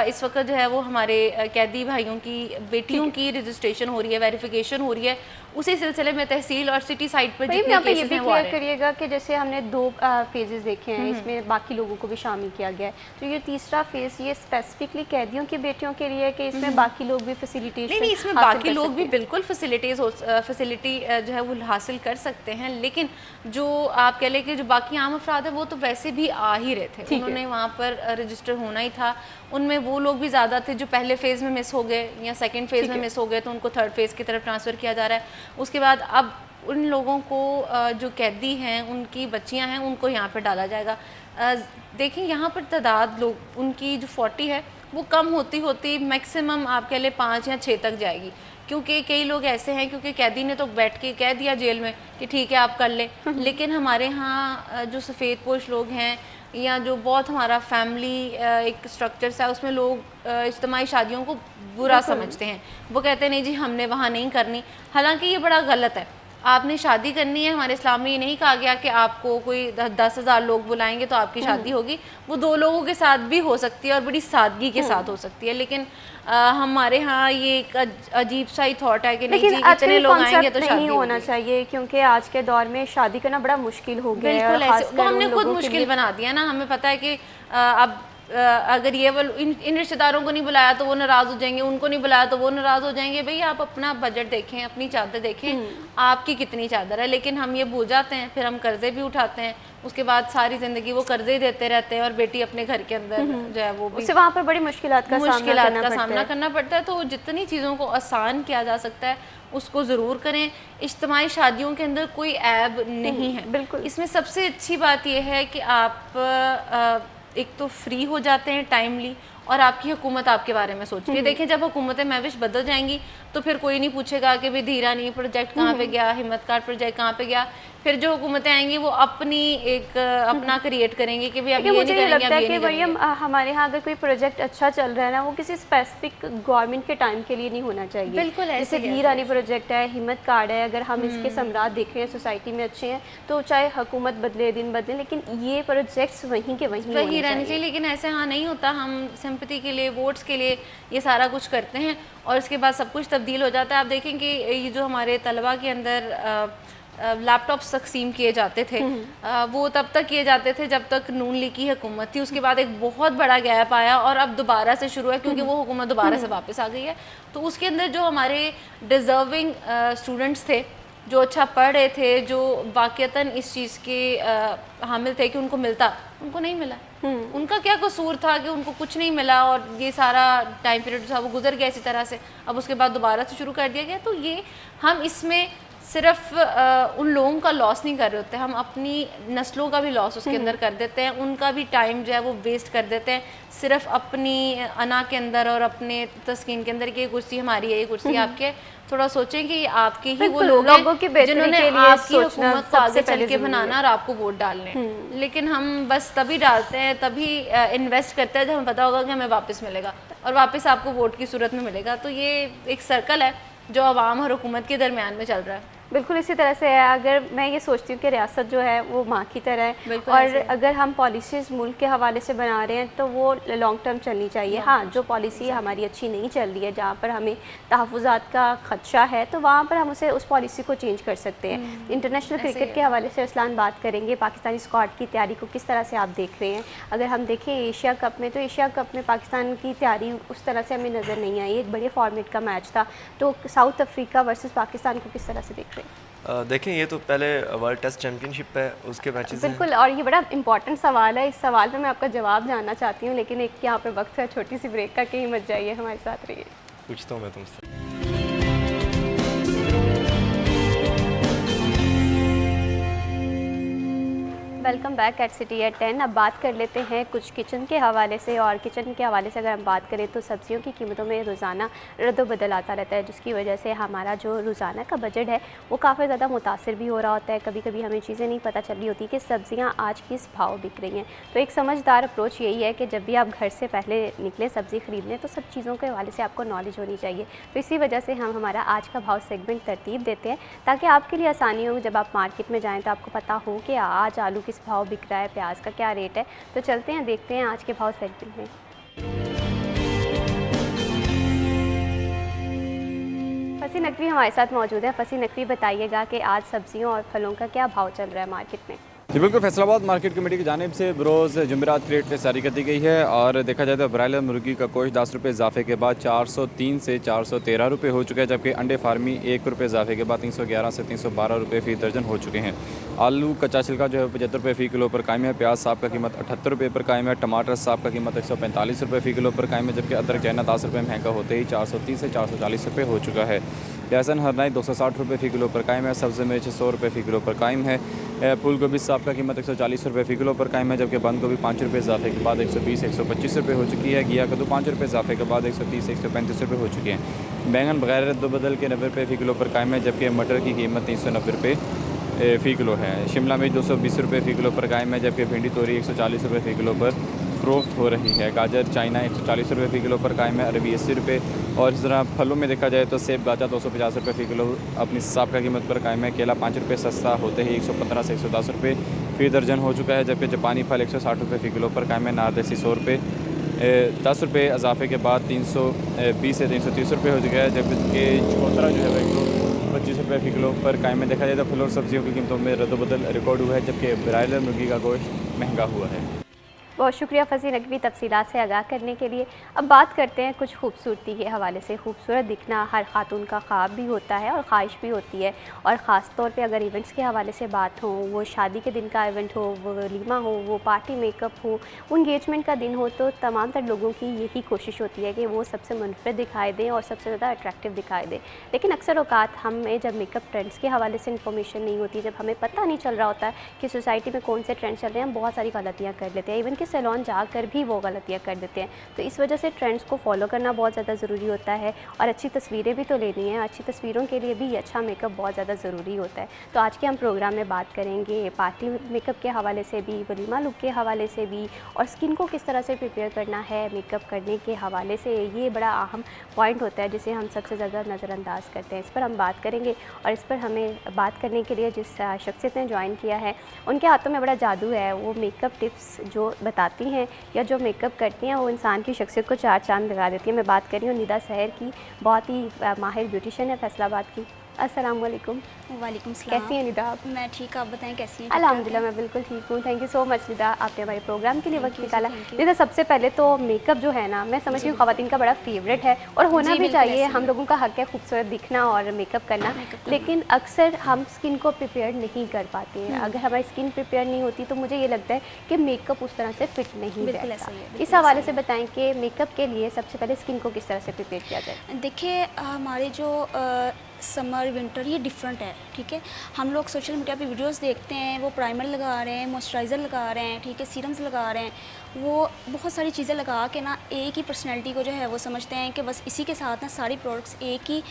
इस वक्त जो है वो हमारे कैदी भाइयों की बेटियों की रजिस्ट्रेशन हो रही है, वेरिफिकेशन हो रही है। उसी सिलसिले में तहसील और सिटी साइड पर जितने केसेस हैं वो आ रहे हैं। करिएगा कि जैसे हमने 2 फेजेस देखे हैं, इसमें बाकी लोगों को भी शामिल किया गया है, तो ये तीसरा फेज ये स्पेसिफिकली कैदियों की बेटियों के लिए है कि इसमें बाकी लोग भी फैसिलिटीज? नहीं, इसमें बाकी लोग भी बिल्कुल फैसिलिटी जो है वो हासिल कर सकते हैं, लेकिन जो आप कह लें कि जो बाकी आम अफराद है वो तो वैसे भी आ ही रहे थे, उन्होंने वहाँ पर रजिस्टर होना ही था। उनमें वो लोग भी ज़्यादा थे जो पहले फेज़ में मिस हो गए या सेकंड फेज़ में मिस हो गए, तो उनको थर्ड फेज़ की तरफ ट्रांसफ़र किया जा रहा है। उसके बाद अब उन लोगों को जो कैदी हैं, उनकी बच्चियां हैं, उनको यहाँ पर डाला जाएगा। देखिए यहाँ पर तादाद लोग उनकी जो 40 है वो कम होती होती मैक्सिमम आप कह लें 5 या 6 तक जाएगी, क्योंकि कई लोग ऐसे हैं, क्योंकि कैदी ने तो बैठ के कह दिया जेल में कि ठीक है आप कर लें, लेकिन हमारे यहाँ जो सफ़ेद पोश लोग हैं या जो बहुत हमारा फैमिली एक स्ट्रक्चर सा है, उसमें लोग इज्तिमाई शादियों को बुरा समझते हैं। वो कहते हैं नहीं जी हमने वहाँ नहीं करनी, हालांकि ये बड़ा गलत है। आपने शादी करनी है, हमारे इस्लाम में ये नहीं कहा गया कि आपको कोई 10,000 लोग बुलाएंगे तो आपकी शादी होगी। वो 2 लोगों के साथ भी हो सकती है और बड़ी सादगी के साथ हो सकती है, लेकिन हमारे यहाँ ये एक अजीब सा ही थॉट है कि नहीं जी इतने लोग आएंगे तो शादी नहीं होना चाहिए, क्योंकि आज के दौर में शादी करना बड़ा मुश्किल हो गया है। बिल्कुल ऐसे, वो हमने खुद मुश्किल बना दिया ना। हमें पता है कि अब अगर ये वाल इन रिश्तेदारों को नहीं बुलाया तो वो नाराज़ हो जाएंगे, उनको नहीं बुलाया तो वो नाराज़ हो जाएंगे। भाई आप अपना बजट देखें, अपनी चादर देखें, आपकी कितनी चादर है। लेकिन हम ये भूल जाते हैं, फिर हम कर्जे भी उठाते हैं, उसके बाद सारी ज़िंदगी वो कर्जे ही देते रहते हैं और बेटी अपने घर के अंदर जो है वो उससे वहाँ पर बड़ी मुश्किलात का सामना करना पड़ता है। तो जितनी चीज़ों को आसान किया जा सकता है उसको ज़रूर करें। इज्तिमाई शादियों के अंदर कोई ऐब नहीं है, बिल्कुल। इसमें सबसे अच्छी बात यह है कि आप एक तो फ्री हो जाते हैं टाइमली, और आपकी हुकूमत आपके बारे में सोच रही है। देखें जब हुकूमतें महविश बदल जाएंगी तो फिर कोई नहीं पूछेगा कि भाई धीरानी प्रोजेक्ट कहाँ पे गया, हिम्मत कार्ड प्रोजेक्ट कहाँ पे गया। फिर जो हुकूमतें आएंगी वो अपना क्रिएट करेंगी कि भाई अब ये नहीं करेंगे, लगता है कि मरियम हमारे यहाँ अगर कोई प्रोजेक्ट अच्छा चल रहा है ना, वो किसी स्पेसिफिक गवर्नमेंट के टाइम के लिए नहीं होना चाहिए। बिल्कुल जैसे धीरानी प्रोजेक्ट है, हिम्मत कार्ड है, अगर हम इसके समरात देख रहे हैं सोसाइटी में अच्छे हैं तो चाहे हुकूमत बदले दिन बदले, लेकिन ये प्रोजेक्ट्स वहीं के वहीं रहने चाहिए। लेकिन ऐसे हाँ नहीं होता, हम सिंपैथी के लिए, वोट्स के लिए ये सारा कुछ करते हैं और उसके बाद सब कुछ तब्दील हो जाता है। आप देखें कि ये जो हमारे तलबा के अंदर लैपटॉप्स तकसीम किए जाते थे, वो तब तक किए जाते थे जब तक नून लीग की हुकूमत थी। उसके बाद एक बहुत बड़ा गैप आया और अब दोबारा से शुरू है, क्योंकि वो हुकूमत दोबारा से वापस आ गई है। तो उसके अंदर जो हमारे डिज़र्विंग स्टूडेंट्स थे, जो अच्छा पढ़ रहे थे, जो वाक़तन इस चीज़ के हामिल थे कि उनको मिलता, उनको नहीं मिला। उनका क्या कसूर था कि उनको कुछ नहीं मिला और ये सारा टाइम पीरियड था वो गुजर गया इसी तरह से। अब उसके बाद दोबारा से शुरू कर दिया गया। तो ये हम इसमें सिर्फ उन लोगों का लॉस नहीं कर रहे होते, हम अपनी नस्लों का भी लॉस उसके अंदर कर देते हैं, उनका भी टाइम जो है वो वेस्ट कर देते हैं सिर्फ अपनी अना के अंदर और अपने तस्कीन के अंदर कि ये कुर्सी हमारी है, ये कुर्सी आपकी है। थोड़ा सोचें कि आपके ही वो लोग लोगों की हैं बेहतरी जिन्होंने के लिए आपकी सोचना हुकूमत को आगे सबसे चल पहले के ज़रूरी बनाना है। और आपको वोट डालने हैं। लेकिन हम बस तभी डालते हैं, तभी इन्वेस्ट करते हैं जब हमें पता होगा कि हमें वापस मिलेगा, और वापस आपको वोट की सूरत में मिलेगा। तो ये एक सर्कल है जो आवाम और हुकूमत के दरमियान में चल रहा है। बिल्कुल इसी तरह से है। अगर मैं ये सोचती हूँ कि रियासत जो है वो माँ की तरह है, बिल्कुल और ऐसे है। अगर हम पॉलिसीज़ मुल्क के हवाले से बना रहे हैं तो वो लॉन्ग टर्म चलनी चाहिए। हाँ, जो पॉलिसी हमारी अच्छी नहीं चल रही है, जहाँ पर हमें तहफ़्फ़ुज़ात का ख़दशा है, तो वहाँ पर हम उस पॉलिसी को चेंज कर सकते हैं। इंटरनेशनल ऐसे ही क्रिकेट के हवाले से असलान बात करेंगे, पाकिस्तानी स्क्वाड की तैयारी को किस तरह से आप देख रहे हैं? अगर हम देखें एशिया कप में, तो एशिया कप में पाकिस्तान की तैयारी उस तरह से हमें नज़र नहीं आई। एक बड़े फॉर्मेट का मैच था, तो साउथ अफ्रीका वर्सेस पाकिस्तान को किस तरह से देख रहे हैं? देखें, ये तो पहले वर्ल्ड टेस्ट चैम्पियनशिप है, उसके मैचेस हैं। बिल्कुल, और ये बड़ा इंपॉर्टेंट सवाल है। इस सवाल पे मैं आपका जवाब जानना चाहती हूँ, लेकिन एक यहाँ पे वक्त है छोटी सी ब्रेक का, कहीं मत जाइए, हमारे साथ रहिए। पूछता हूँ मैं तुमसे। Welcome back at city at 10। अब बात कर लेते हैं कुछ किचन के हवाले से, और किचन के हवाले से अगर हम बात करें तो सब्जियों की कीमतों में रोज़ाना रद्द-बदल आता रहता है, जिसकी वजह से हमारा जो रोज़ाना का बजट है वो काफ़ी ज़्यादा मुतासिर भी हो रहा होता है। कभी कभी हमें चीज़ें नहीं पता चल रही होती कि सब्जियाँ आज किस भाव बिक रही हैं। तो एक समझदार अप्रोच यही है कि जब भी आप घर से पहले निकलें सब्ज़ी ख़रीदने, तो सब चीज़ों के हवाले से आपको नॉलेज होनी चाहिए। तो इसी वजह से हम हमारा आज का भाव सेगमेंट तरतीब देते हैं, ताकि आपके लिए आसानी हो। जब आप मार्केट में जाएँ तो आपको पता हो कि आज आलू किस भाव बिक रहा है, प्याज का क्या रेट है। तो चलते हैं, देखते हैं आज के भाव सेगमेंट में। फसी नकवी हमारे साथ मौजूद है। फसी नकवी, बताइएगा कि आज सब्जियों और फलों का क्या भाव चल रहा है मार्केट में? जी बिल्कुल, फैसलाबाद मार्केट कमेटी की जानिब से बरोज़ जुमेरात रेट में जारी कर दी गई है। और देखा जाए तो ब्रायलर मुर्गी का गोश्त 10 रुपये इजाफे के बाद 403 से 413 रुपये हो चुका है, जबकि अंडे फार्मी 1 रुपये इजाफे के बाद 311 से 312 रुपये फ़ी दर्जन हो चुके हैं। आलू कच्चा छिलका जो है 75 रुपये फ़ी किलो पर कायम है। प्याज साहब का कीमत 78 रुपये पर कायम है। टमाटर साहब का कीमत 145 रुपये फ़ी किलो पर कायम है, जबकि अदरक चाइना 10 रुपये महंगा होते ही 430 से 440 रुपये हो चुका है। लहसुन हरनाई 260 रुपये फ़ी किलो पर कायम है। सब्ज़ी मिर्च 100 रुपये फ़ी किलो पर कायम है। फूल गोभी साहब का कीमत 140 रुपये फ़ी किलो पर कायम है, जबकि बंद गोभी 5 रुपये इजाफे के बाद 120-125 रुपये हो चुकी है। घिया कद्दू 5 रुपये इजाफे के बाद 130-135 रुपये हो चुके हैं। बैंगन बगैर रद्द-बदल के 90 रुपये फ़ी किलो पर कायम है, जबकि मटर की कीमत 390 रुपये फ़ी किलो है। शिमला मिर्च 220 रुपये फ़ी किलो पर कायम है, जबकि भिंडी तोरी 140 रुपये फ़ी किलो पर फ़रोख्त हो रही है। गाजर चाइना 140 रुपये फ़ी किलो पर कायम है, अरबी 80 रुपये। और इस तरह फलों में देखा जाए तो सेब गाजर 250 रुपये फ़ी किलो अपनी हिसाब का कीमत पर कायम है। केला 5 रुपये सस्ता होते ही 115 से 110 रुपये फ़ी दर्जन हो चुका है, जबकि जापानी फल 160 रुपये फ़ी किलो पर कायम है। नारदेसी 100 रुपये 10 रुपये इजाफे के बाद 320 से 330 रुपये हो चुका है, जबकि चकोतरा जो है वह 125 रुपये फ़ी किलो पर कायम है। देखा जाए तो फल और सब्जियों की कीमतों में रद्द-बदल रिकॉर्ड हुआ है, जबकि ब्रायलर मुर्गी का गोश्त महंगा हुआ है। बहुत शुक्रिया फसी नकवी तफसीलात से आगाह करने के लिए। अब बात करते हैं कुछ खूबसूरती के हवाले से। खूबसूरत दिखना हर खातून का ख्वाब भी होता है और ख्वाहिश भी होती है, और ख़ास तौर पे अगर इवेंट्स के हवाले से बात हो, वो शादी के दिन का इवेंट हो, वो वलीमा हो, वो पार्टी मेकअप हो, वो इंगेजमेंट का दिन हो, तो तमाम तर लोगों की यही कोशिश होती है कि वो सबसे मुनफरद दिखाई दें और सबसे ज़्यादा अट्रैक्टिव दिखाई दें। लेकिन अक्सर औकात हमें जब मेकअप ट्रेंड्स के हवाले से इन्फॉर्मेशन नहीं होती, जब हमें पता नहीं चल रहा होता है कि सोसाइटी में कौन से ट्रेंड्स चल रहे हैं, हम बहुत सारी गलतियाँ कर लेते हैं। इवन कि सैलून जाकर भी वो गलतियाँ कर देते हैं। तो इस वजह से ट्रेंड्स को फॉलो करना बहुत ज़्यादा ज़रूरी होता है, और अच्छी तस्वीरें भी तो लेनी है। अच्छी तस्वीरों के लिए भी अच्छा मेकअप बहुत ज़्यादा ज़रूरी होता है। तो आज के हम प्रोग्राम में बात करेंगे पार्टी मेकअप के हवाले से भी, वलीमा लुक के हवाले से भी, और स्किन को किस तरह से प्रिपेयर करना है मेकअप करने के हवाले से। ये बड़ा अहम पॉइंट होता है जिसे हम सबसे ज़्यादा नज़रअंदाज करते हैं। इस पर हम बात करेंगे, और इस पर हमें बात करने के लिए जिस शख्सियत ने ज्वाइन किया है, उनके हाथों में बड़ा जादू है। वो मेकअप टिप्स जो बताती हैं या जो मेकअप करती हैं, वो इंसान की शख्सियत को चार चांद लगा देती है। मैं बात कर रही हूँ निदा सहर की, बहुत ही माहिर ब्यूटिशियन है फैसलाबाद की। अस्सलाम वालेकुम। वालेकुम सलाम। कैसी हैं निदा आप? मैं ठीक, आप बताएं कैसी हैं? अल्हम्दुलिल्लाह मैं बिल्कुल ठीक हूँ। Thank you so much Nida, आपने हमारे प्रोग्राम के लिए वक्त निकाला। thank you। निदा, सबसे पहले तो मेकअप जो है ना, मैं समझती हूँ ख़वातीन का बड़ा फेवरेट है, और होना जी, भी बिल्कुल चाहिए। ऐसे हम ही। लोगों का हक है खूबसूरत दिखना और मेकअप करना, लेकिन अक्सर हम स्किन को प्रिपेयर नहीं कर पाते हैं। अगर हमारी स्किन प्रिपेयर नहीं होती तो मुझे ये लगता है कि मेकअप उस तरह से फिट नहीं बिल्कुल बैठता। ऐसा ही है, इस बिल्कुल हवाले ऐसा से बताएं कि मेकअप के लिए सबसे पहले स्किन को किस तरह से प्रिपेयर किया जाए। देखिए हमारे जो समर विंटर ये डिफरेंट है, ठीक है। हम लोग सोशल मीडिया पे वीडियोस देखते हैं, वो प्राइमर लगा रहे हैं, मॉइस्चराइज़र लगा रहे हैं, ठीक है, सीरम्स लगा रहे हैं, वो बहुत सारी चीज़ें लगा के ना एक ही पर्सनैलिटी को जो है वो समझते हैं कि बस इसी के साथ ना सारी प्रोडक्ट्स एक ही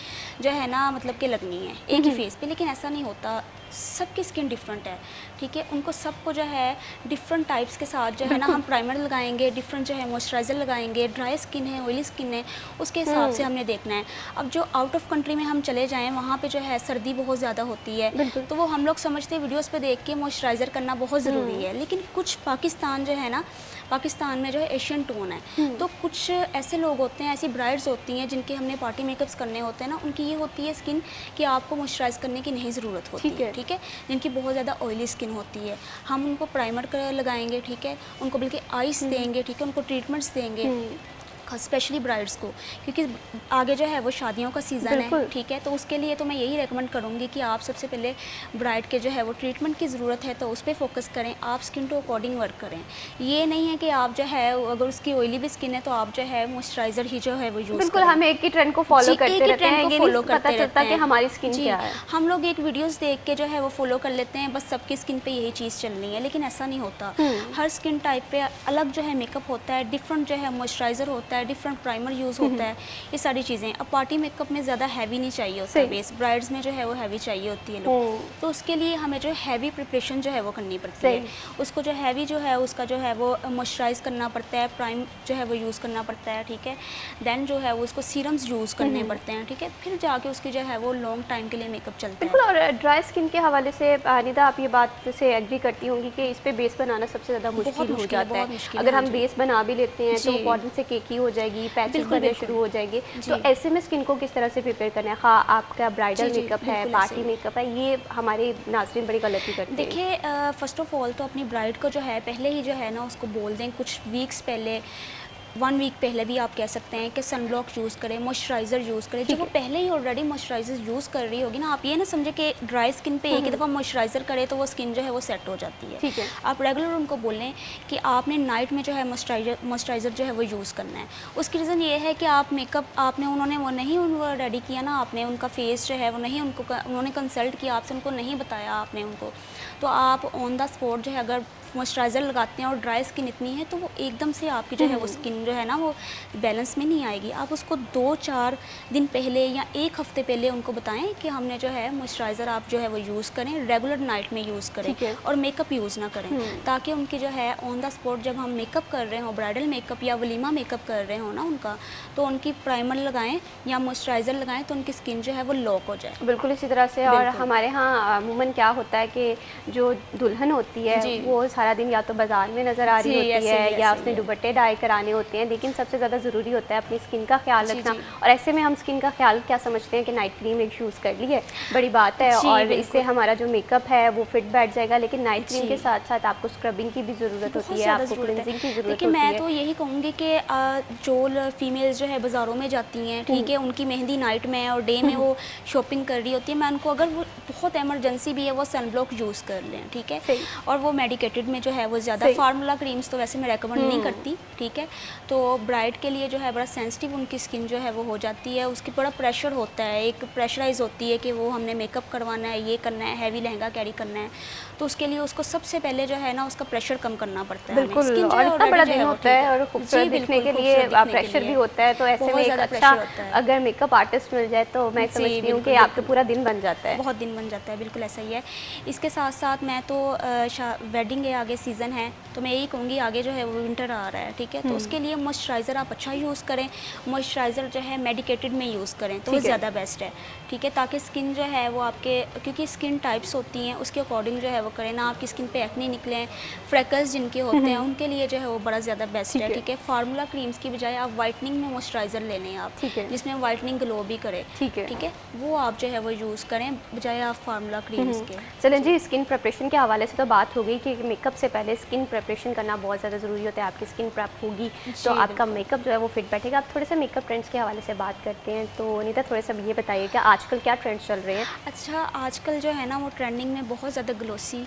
जो है ना मतलब कि लगनी है एक ही फेस पे, लेकिन ऐसा नहीं होता। सबकी स्किन डिफरेंट है, ठीक है। उनको सबको जो है डिफरेंट टाइप्स के साथ जो है ना हम प्राइमर लगाएंगे, डिफरेंट जो है मॉइस्चराइज़र लगाएंगे। ड्राई स्किन है, ऑयली स्किन है, उसके हिसाब से हमने देखना है। अब जो आउट ऑफ कंट्री में हम चले जाएं, वहाँ पे जो है सर्दी बहुत ज़्यादा होती है, तो वो हम लोग समझते हैं वीडियोस पे देख के मॉइस्चराइज़र करना बहुत ज़रूरी है, लेकिन कुछ पाकिस्तान जो है ना, पाकिस्तान में जो है एशियन टोन है, तो कुछ ऐसे लोग होते हैं, ऐसी ब्राइड्स होती हैं जिनके हमने पार्टी मेकअप्स करने होते हैं ना, उनकी ये होती है स्किन कि आपको मॉइस्चराइज़ करने की नहीं ज़रूरत होती है, ठीक है। जिनकी बहुत ज़्यादा ऑयली स्किन होती है, हम उनको प्राइमर लगाएंगे, ठीक है, उनको बल्कि आइस देंगे, ठीक है, उनको ट्रीटमेंट्स देंगे, स्पेशली ब्राइड्स को, क्योंकि आगे जो है वो शादियों का सीज़न है, ठीक है। तो उसके लिए तो मैं यही रेकमेंड करूँगी कि आप सबसे पहले ब्राइड के जो है वो ट्रीटमेंट की ज़रूरत है तो उस पर फोकस करें, आप स्किन टू अकॉर्डिंग वर्क करें। ये नहीं है कि आप जो है अगर उसकी ऑयली भी स्किन है तो आप जो है मॉइस्चराइज़र ही जो है वो यूज़ बिल्कुल, हम एक ही ट्रेंड को फॉलो करते रहते हैं, ये नहीं पता चलता कि हमारी स्किन क्या है। हम लोग एक वीडियोस देख के जो है वो फॉलो कर लेते हैं, बस सबकी स्किन पे यही चीज़ चल रही है, लेकिन ऐसा नहीं होता। हर स्किन टाइप पे अलग जो है मेकअप होता है, डिफरेंट जो है मॉइस्चराइज़र होता है, डिफरेंट प्राइमर यूज़ होता है, ये सारी चीज़ें। अब पार्टी मेकअप में ज़्यादा हैवी नहीं चाहिए होता है बेस, ब्राइड्स में जो है वो हैवी चाहिए होती है लुक, तो उसके लिए हमें जो हैवी प्रिपरेशन जो है वो करनी पड़ती है। उसको जो हैवी जो है उसका जो है वो मॉइस्चराइज़ करना पड़ता है, प्राइम जो है वो यूज़ करना पड़ता है, ठीक है। देन जो है वो उसको सीरम्स यूज़ करने पड़ते हैं, ठीक है, फिर जाके उसकी जो है वो लॉन्ग टाइम के लिए मेकअप चलता है। बिल्कुल, और ड्राई स्किन के हवाले से निदा आप ये बात से एग्री करती होंगी कि इस पे बेस बनाना सबसे ज़्यादा मुश्किल हो जाता है। अगर हम बेस बना भी लेते हैं तो कॉटन से केकी हो जाएगी, पैचेस बनने शुरू हो जाएंगे, तो ऐसे में स्किन को किस तरह से प्रिपेयर करना है? हाँ, आपका ब्राइडल मेकअप है, पार्टी मेकअप है, ये हमारे नाज़रीन बड़ी गलती करते हैं। देखिए, फर्स्ट ऑफ ऑल तो अपनी ब्राइड को जो है पहले ही जो है ना उसको बोल दें, कुछ वीक्स पहले, 1 वीक पहले भी आप कह सकते हैं कि सनब्लॉक यूज़ करें, मॉइस्चराइज़र यूज़ करें। जब वो पहले ही ऑलरेडी मॉइस्चराइज़र यूज़ कर रही होगी ना, आप ये ना समझे कि ड्राई स्किन पे एक ही दफ़ा मॉइस्चराइज़र करे तो वो स्किन जो है वो सेट हो जाती है, ठीक है। आप रेगुलर उनको बोलें कि आपने नाइट में जो है मॉइस्चराइज़र जो है वो यूज़ करना है। उसकी रीज़न ये है कि आप मेकअप आपने उन्होंने वो नहीं रेडी किया ना, आपने उनका फेस जो है वो नहीं उन्होंने कंसल्ट किया आपसे, उनको नहीं बताया आपने उनको, तो आप ऑन द स्पॉट जो है अगर मॉइस्चराइज़र लगाते हैं और ड्राई स्किन इतनी है तो वो एकदम से आपकी जो है वो स्किन जो है ना वो बैलेंस में नहीं आएगी। आप उसको 2-4 दिन पहले या 1 हफ़्ते पहले उनको बताएं कि हमने जो है मॉइस्चराइज़र आप जो है वो यूज़ करें, रेगुलर नाइट में यूज़ करें और मेकअप यूज़ ना करें, ताकि उनकी जो है ऑन द स्पॉट जब हम मेकअप कर रहे हों, ब्राइडल मेकअप या वलीमा मेकअप कर रहे हों ना उनका, तो उनकी प्राइमर लगाएं या मॉइस्चराइज़र लगाएं तो उनकी स्किन जो है वो लॉक हो जाए। बिल्कुल इसी तरह से। और हमारे यहाँ अमूमन क्या होता है कि जो दुल्हन होती है वो सारा दिन या तो बाजार में नज़र आ रही होती है या उसने दुपट्टे डाई कराने होते हैं, लेकिन सबसे ज़्यादा ज़रूरी होता है अपनी स्किन का ख्याल रखना। और ऐसे में हम स्किन का ख्याल क्या समझते हैं कि नाइट क्रीम एक यूज़ कर ली है, बड़ी बात है, और इससे हमारा जो मेकअप है वो फिट बैठ जाएगा, लेकिन नाइट क्रीम के साथ साथ आपको स्क्रबिंग की भी ज़रूरत होती है, आपको क्लींजिंग की ज़रूरत होती है। मैं तो यही कहूँगी कि जो फीमेल्स जो है बाज़ारों में जाती हैं, ठीक है, उनकी मेहंदी नाइट में और डे में वो शॉपिंग कर रही होती है, मैं उनको अगर वो बहुत एमरजेंसी भी है वो सनब्लॉक यूज़ कर लें, ठीक है, और वो मेडिकेटेड में जो है वो ज़्यादा फार्मूला क्रीम्स तो वैसे मैं रेकमेंड नहीं करती, ठीक है। तो ब्राइड के लिए जो है बड़ा सेंसिटिव उनकी स्किन जो है वो हो जाती है, उसकी बड़ा प्रेशर होता है, एक प्रेशराइज होती है कि वो हमने मेकअप करवाना है, ये करना है, हैवी लहंगा कैरी करना है, तो उसके लिए उसको सबसे पहले जो है ना उसका प्रेशर कम करना पड़ता है। बिल्कुल, और इतना बड़ा दिन होता है और खूबसूरत दिखने के लिए प्रेशर भी होता है, तो ऐसे में एक अच्छा अगर मेकअप आर्टिस्ट मिल जाए तो मैं समझती हूँ कि आपका पूरा दिन बन जाता है, बहुत दिन बन जाता है। बिल्कुल ऐसा ही है। इसके साथ साथ मैं तो वेडिंग है, आगे सीज़न है, तो मैं यही कहूँगी आगे जो है वो विंटर आ रहा है, ठीक है, तो उसके लिए मॉइस्चराइज़र आप अच्छा यूज़ करें, मॉइस्चराइज़र जो है मेडिकेटेड में यूज़ करें तो वो ज़्यादा बेस्ट है, ठीक है, ताकि स्किन जो है वो आपके, क्योंकि स्किन टाइप्स होती हैं उसके अकॉर्डिंग जो है वो करें ना, आपकी स्किन पे एक्ने निकले, फ्रेकल्स जिनके होते हैं उनके लिए जो है वो बड़ा ज़्यादा बेस्ट है, ठीक है। फार्मूला क्रीम्स की बजाय आप वाइटनिंग में मॉइस्चराइज़र ले लें आप, जिसमें वाइटनिंग ग्लो भी करे, ठीक है, वो आप जो है वो यूज़ करें बजाय आप फार्मूला क्रीम्स के। चलें जी, स्किन प्रिपरेशन के हवाले से तो बात हो गई कि मेकअप से पहले स्किन प्रिपरेशन करना बहुत ज़्यादा ज़रूरी होता है। आपकी स्किन प्रेप होगी तो आपका मेकअप जो है वो फिट बैठेगा। आप थोड़े से मेकअप ट्रेंड्स के हवाले से बात करते हैं, तो नीता थोड़े सा ये बताइए कि आजकल क्या ट्रेंड्स चल रहे हैं? अच्छा, आजकल जो है ना वो ट्रेंडिंग में बहुत ज़्यादा ग्लोसी,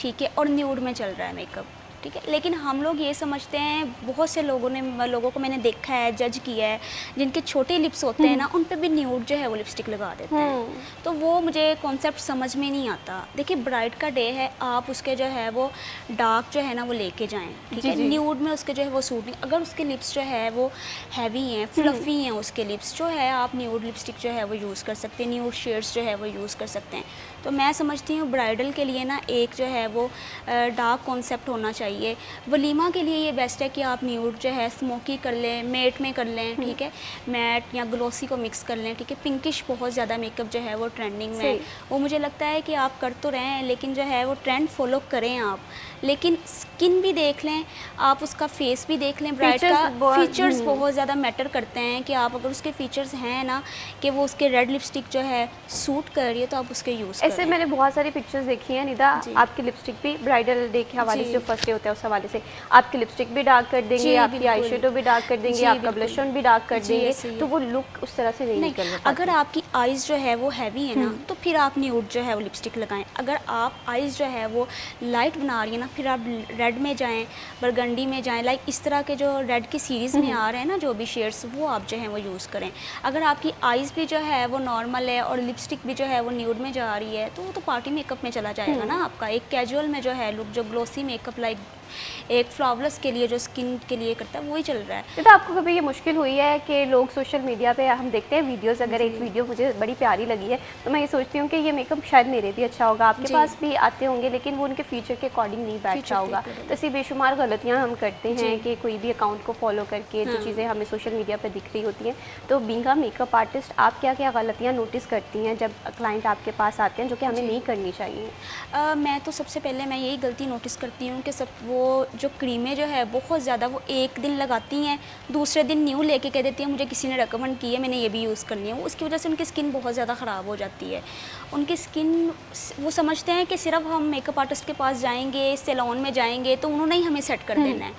ठीक है, और न्यूड में चल रहा है मेकअप, ठीक है। लेकिन हम लोग ये समझते हैं, बहुत से लोगों को मैंने देखा है, जज किया है, जिनके छोटे लिप्स होते हैं ना, उन पे भी न्यूड जो है वो लिपस्टिक लगा देते हैं। तो वो मुझे कॉन्सेप्ट समझ में नहीं आता। देखिए ब्राइड का डे है, आप उसके जो है वो डार्क जो है ना वो लेके जाएं, ठीक है। न्यूड में उसके जो है वो सूट नहीं, अगर उसके लिप्स जो है वो हैवी हैं, फ्लफी हैं, उसके लिप्स जो है, आप न्यूड लिपस्टिक जो है वो यूज़ कर सकते हैं, न्यूड शेड्स जो है वो यूज़ कर सकते हैं। तो मैं समझती हूँ ब्राइडल के लिए ना एक जो है वो डार्क कॉन्सेप्ट होना चाहिए। वलीमा के लिए ये बेस्ट है कि आप न्यूड जो है स्मोकी कर लें, मैट में कर लें, ठीक है, मैट या ग्लोसी को मिक्स कर लें, ठीक है। पिंकिश बहुत ज़्यादा मेकअप जो है वो ट्रेंडिंग में है, वो मुझे लगता है कि आप कर तो रहे हैं, लेकिन जो है वो ट्रेंड फॉलो करें आप, लेकिन स्किन भी देख लें, आप उसका फेस भी देख लें। ब्राइड का फीचर्स बहुत ज़्यादा मैटर करते हैं कि आप अगर उसके फीचर्स हैं ना कि वो उसके रेड लिपस्टिक जो है सूट कर रही है तो आप उसके यूज़ करें। ऐसे मैंने बहुत सारी पिक्चर्स देखी हैं निदा, आपकी लिपस्टिक भी ब्राइडल डे के हवाले से जो फर्स्ट डे होता है उस हवाले से आपकी लिपस्टिक भी डार्क कर देंगे, आपकी आई शेडो भी डार्क कर देंगे, आपका ब्लश ऑन भी डार्क कर देंगे, तो वो लुक उस तरह से नहीं निकल पाता। अगर आपकी आइज़ जो है वो हैवी है ना, तो फिर आप न्यूड जो है वो लिपस्टिक लगाएं। अगर आप आइज़ जो है वो लाइट बना रही है ना, फिर आप रेड में जाएं, बरगंडी में जाएं, लाइक इस तरह के जो रेड की सीरीज़ में आ रहे हैं ना जो भी शेड्स, वो आप जो है वो यूज़ करें। अगर आपकी आइज़ भी जो है वो नॉर्मल है और लिपस्टिक भी जो है वो न्यूड में जा रही है, तो वो तो पार्टी मेकअप में चला जाएगा ना आपका। एक कैजुअल में जो है लुक, जो ग्लोसी मेकअप लाइक एक फ्लॉवलेस के लिए जो स्किन के लिए करता है, वही चल रहा है। तो आपको कभी ये मुश्किल हुई है कि लोग सोशल मीडिया पे हम देखते हैं वीडियोस, अगर एक वीडियो मुझे बड़ी प्यारी लगी है तो मैं ये सोचती हूँ कि ये मेकअप शायद मेरे भी अच्छा होगा, आपके पास भी आते होंगे, लेकिन वो उनके फीचर के अकॉर्डिंग नहीं बैठ रहा होगा। तो ऐसी बेशुमार गलतियाँ हम करते हैं कि कोई भी अकाउंट को फॉलो करके जो चीज़ें हमें सोशल मीडिया पर दिख रही होती हैं। तो बीइंग अ मेकअप आर्टिस्ट आप क्या क्या गलतियाँ नोटिस करती हैं जब क्लाइंट आपके पास आते हैं जो कि हमें नहीं करनी चाहिए? मैं तो सबसे पहले मैं यही गलती नोटिस करती हूँ कि सब वो जो क्रीमें जो है बहुत ज़्यादा वो एक दिन लगाती हैं, दूसरे दिन न्यू लेके कह देती हैं मुझे किसी ने रेकमेंड की है, मैंने ये भी यूज़ करनी है। वो उसकी वजह से उनकी स्किन बहुत ज़्यादा ख़राब हो जाती है। उनकी स्किन, वो समझते हैं कि सिर्फ हम मेकअप आर्टिस्ट के पास जाएंगे, सैलून में जाएंगे तो उन्होंने ही हमें सेट कर देना है।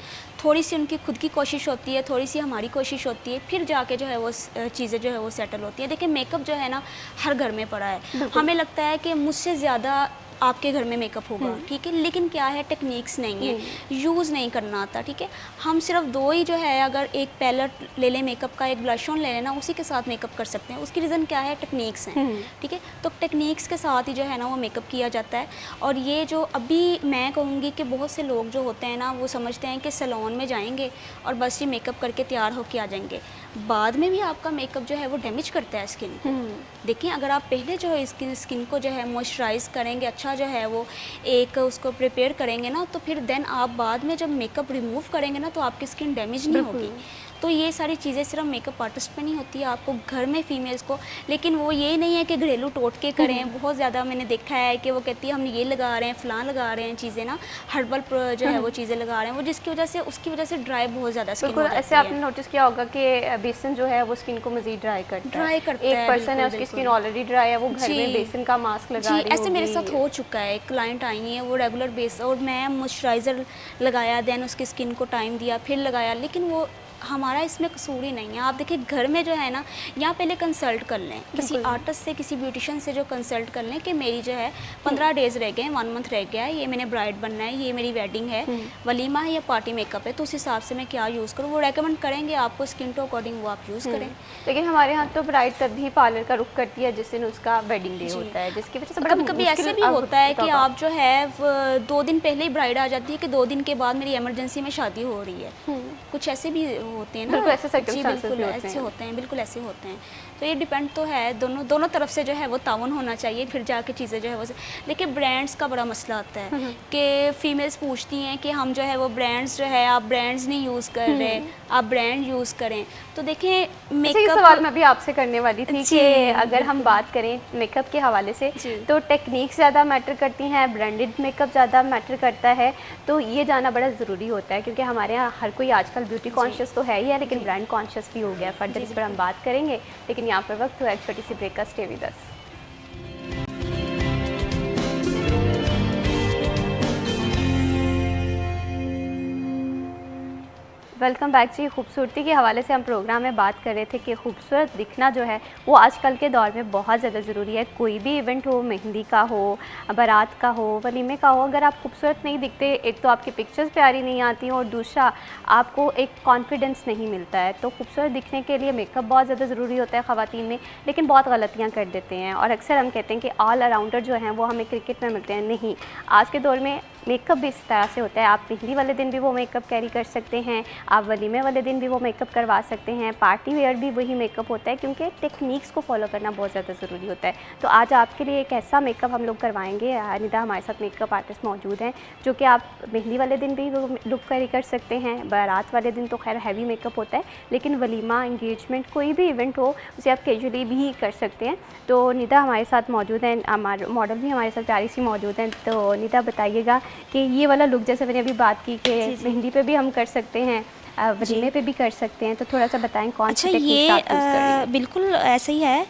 थोड़ी सी उनकी खुद की कोशिश होती है, थोड़ी सी हमारी कोशिश होती है, फिर जाके जो है वो चीज़ें जो है वो सेटल होती है। देखिए मेकअप जो है ना हर घर में पड़ा है, हमें लगता है कि मुझसे ज़्यादा आपके घर में मेकअप होगा, ठीक है, लेकिन क्या है टेक्निक्स नहीं है, यूज़ नहीं करना आता, ठीक है। हम सिर्फ दो ही जो है, अगर एक पैलेट ले लें मेकअप का, एक ब्लश ऑन ले लेना, उसी के साथ मेकअप कर सकते हैं। उसकी रीज़न क्या है, टेक्निक्स हैं, ठीक है। तो टेक्निक्स के साथ ही जो है ना वो मेकअप किया जाता है। और ये जो अभी मैं कहूँगी कि बहुत से लोग जो होते हैं ना वो समझते हैं कि सैलून में जाएंगे और बस ये मेकअप करके तैयार होके आ जाएंगे, बाद में भी आपका मेकअप जो है वो डैमेज करता है स्किन को। देखिए अगर आप पहले जो है स्किन को जो है मॉइस्चराइज़ करेंगे, अच्छा जो है वो एक उसको प्रिपेयर करेंगे ना, तो फिर देन आप बाद में जब मेकअप रिमूव करेंगे ना तो आपकी स्किन डैमेज नहीं होगी। तो ये सारी चीज़ें सिर्फ मेकअप आर्टिस्ट पे नहीं होती है, आपको घर में फीमेल्स को, लेकिन वो ये नहीं है कि घरेलू टोटके करें। बहुत ज़्यादा मैंने देखा है कि वो कहती है हम ये लगा रहे हैं, फ़लाँ लगा रहे हैं चीज़ें ना, हर्बल जो है वो चीज़ें लगा रहे हैं, वो जिसकी वजह से उसकी वजह से ड्राई बहुत ज़्यादा स्किन हो जाती है। ऐसे आपने नोटिस किया होगा कि बेसन जो है वो स्किन को मज़ीद ड्राई करता है। एक पर्सन है उसकी स्किन ऑलरेडी ड्राई है, वो घर में बेसन का मास्क लगा रही है। ऐसे मेरे साथ हो चुका है, क्लाइंट आई है वो रेगुलर बेस, और मैं मॉइस्चराइज़र लगाया, देन उसकी स्किन को टाइम दिया, फिर लगाया, लेकिन वो हमारा इसमें कसूर ही नहीं है। आप देखिए घर में जो है ना, यहाँ पहले कंसल्ट कर लें किसी आर्टिस्ट से, किसी ब्यूटिशियन से जो कंसल्ट कर लें कि मेरी जो है 15 डेज़ रह गए हैं, 1 मंथ रह गया है, ये मैंने ब्राइड बनना है, ये मेरी वेडिंग है, वलीमा है या पार्टी मेकअप है, तो उस हिसाब से मैं क्या यूज़ करूँ, वो रेकमेंड करेंगे आपको स्किन टू अकॉर्डिंग, वो आप यूज़ करें। लेकिन हमारे यहाँ तो ब्राइड तभी पार्लर का रुख करती है जिस दिन उसका वेडिंग डे होता है, जिसकी वजह से कभी कभी ऐसे भी होता है कि आप जो है 2 दिन पहले ही ब्राइड आ जाती है कि 2 दिन के बाद मेरी इमरजेंसी में शादी हो रही है। कुछ ऐसे भी होते हैं ना, बिल्कुल ऐसे सर्कमस्टेंसेस बिल्कुल ऐसे होते हैं, बिल्कुल ऐसे होते हैं। तो ये डिपेंड तो है, दोनों तरफ से जो है वो ताउन होना चाहिए, फिर जाके चीज़ें जो है वो। लेकिन ब्रांड्स का बड़ा मसला आता है कि फीमेल्स पूछती हैं कि हम जो है वो ब्रांड्स जो है, आप ब्रांड्स नहीं यूज़ कर रहे, आप ब्रांड यूज़ करें। तो देखें मेकअप, सवाल मैं भी आपसे करने वाली थी कि अगर हम बात करें मेकअप के हवाले से तो टेक्निक ज़्यादा मैटर करती हैं, ब्रांडेड मेकअप ज़्यादा मैटर करता है, तो ये जाना बड़ा ज़रूरी होता है क्योंकि हमारे यहाँ हर कोई आजकल ब्यूटी कॉन्शियस तो है ही है, लेकिन ब्रांड कॉन्शियस भी हो गया। फर्दर इस पर हम बात करेंगे, लेकिन यहाँ पर वक्त हुआ एक छोटी सी ब्रेक का। Stay with us. Welcome back जी। खूबसूरती के हवाले से हम प्रोग्राम में बात कर रहे थे कि खूबसूरत दिखना जो है वो आजकल के दौर में बहुत ज़्यादा ज़रूरी है। कोई भी इवेंट हो, मेहंदी का हो, बारात का हो, वलीमे का हो, अगर आप खूबसूरत नहीं दिखते, एक तो आपकी पिक्चर्स प्यारी नहीं आती और दूसरा आपको एक कॉन्फिडेंस नहीं मिलता है। तो खूबसूरत दिखने के लिए मेकअप बहुत ज़्यादा ज़रूरी होता है ख़वातीन में, लेकिन बहुत गलतियाँ कर देते हैं और अक्सर हम कहते हैं कि ऑल अराउंडर जो हैं वो हमें क्रिकेट में मिलते हैं। नहीं, आज के दौर में मेकअप भी इस तरह से होता है। आप मेहंदी वाले दिन भी वो मेकअप कैरी कर सकते हैं, आप वलीमे वाले दिन भी वो मेकअप करवा सकते हैं, पार्टी वेयर भी वही मेकअप होता है, क्योंकि टेक्निक्स को फॉलो करना बहुत ज़्यादा ज़रूरी होता है। तो आज आपके लिए एक ऐसा मेकअप हम लोग करवाएंगे। निदा हमारे साथ मेकअप आर्टिस्ट मौजूद हैं, जो कि आप मेहंदी वाले दिन भी वो लुक कैरी कर सकते हैं। बारात वाले दिन तो खैर हैवी मेकअप होता है, लेकिन वलीमा, इंगेजमेंट, कोई भी इवेंट हो उसे आप कैजुअली भी कर सकते हैं। तो निदा हमारे साथ मौजूद हैं, हमारे मॉडल भी हमारे साथ प्यारी सी मौजूद हैं। तो निदा बताइएगा कि ये वाला लुक, जैसे मैंने अभी बात की कि मेहंदी पे भी हम कर सकते हैं, वलीमे पे भी कर सकते हैं, तो थोड़ा सा बताएं कौन अच्छा, सी टेक्निक्स आप यूज़ कर रही हैं? बिल्कुल ऐसा ही है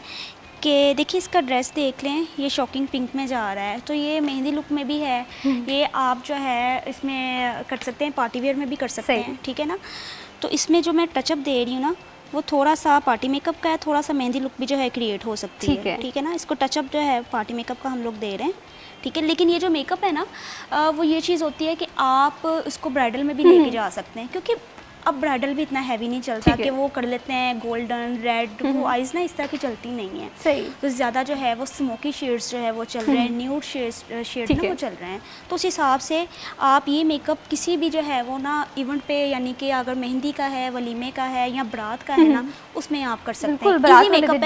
कि देखिए इसका ड्रेस देख लें, ये शॉकिंग पिंक में जा रहा है, तो ये मेहंदी लुक में भी है। ये आप जो है इसमें कर सकते हैं, पार्टी वेयर में भी कर सकते हैं, ठीक है ना। तो इसमें जो मैं टचअप दे रही हूँ ना, वो थोड़ा सा पार्टी मेकअप का है, थोड़ा सा मेहंदी लुक भी जो है क्रिएट हो सकती है, ठीक है ना। इसको टचअप जो है पार्टी मेकअप का हम लोग दे रहे हैं, ठीक है। लेकिन ये जो मेकअप है ना, वो ये चीज़ होती है कि आप इसको ब्राइडल में भी लेके जा सकते हैं, क्योंकि अब ब्राइडल भी इतना हैवी नहीं चलता कि वो कर लेते हैं गोल्डन रेड, वो आइज़ ना इस तरह की चलती नहीं है। सही। तो ज़्यादा जो है वो स्मोकी शेड्स जो है वो चल रहे हैं, न्यूड शेड ना वो चल रहे हैं। तो उस हिसाब से आप ये मेकअप किसी भी जो है वो ना इवेंट पे, यानी कि अगर मेहंदी का है, वलीमे का है या बारात का है ना, उसमें आप कर सकते हैं। इजी मेकअप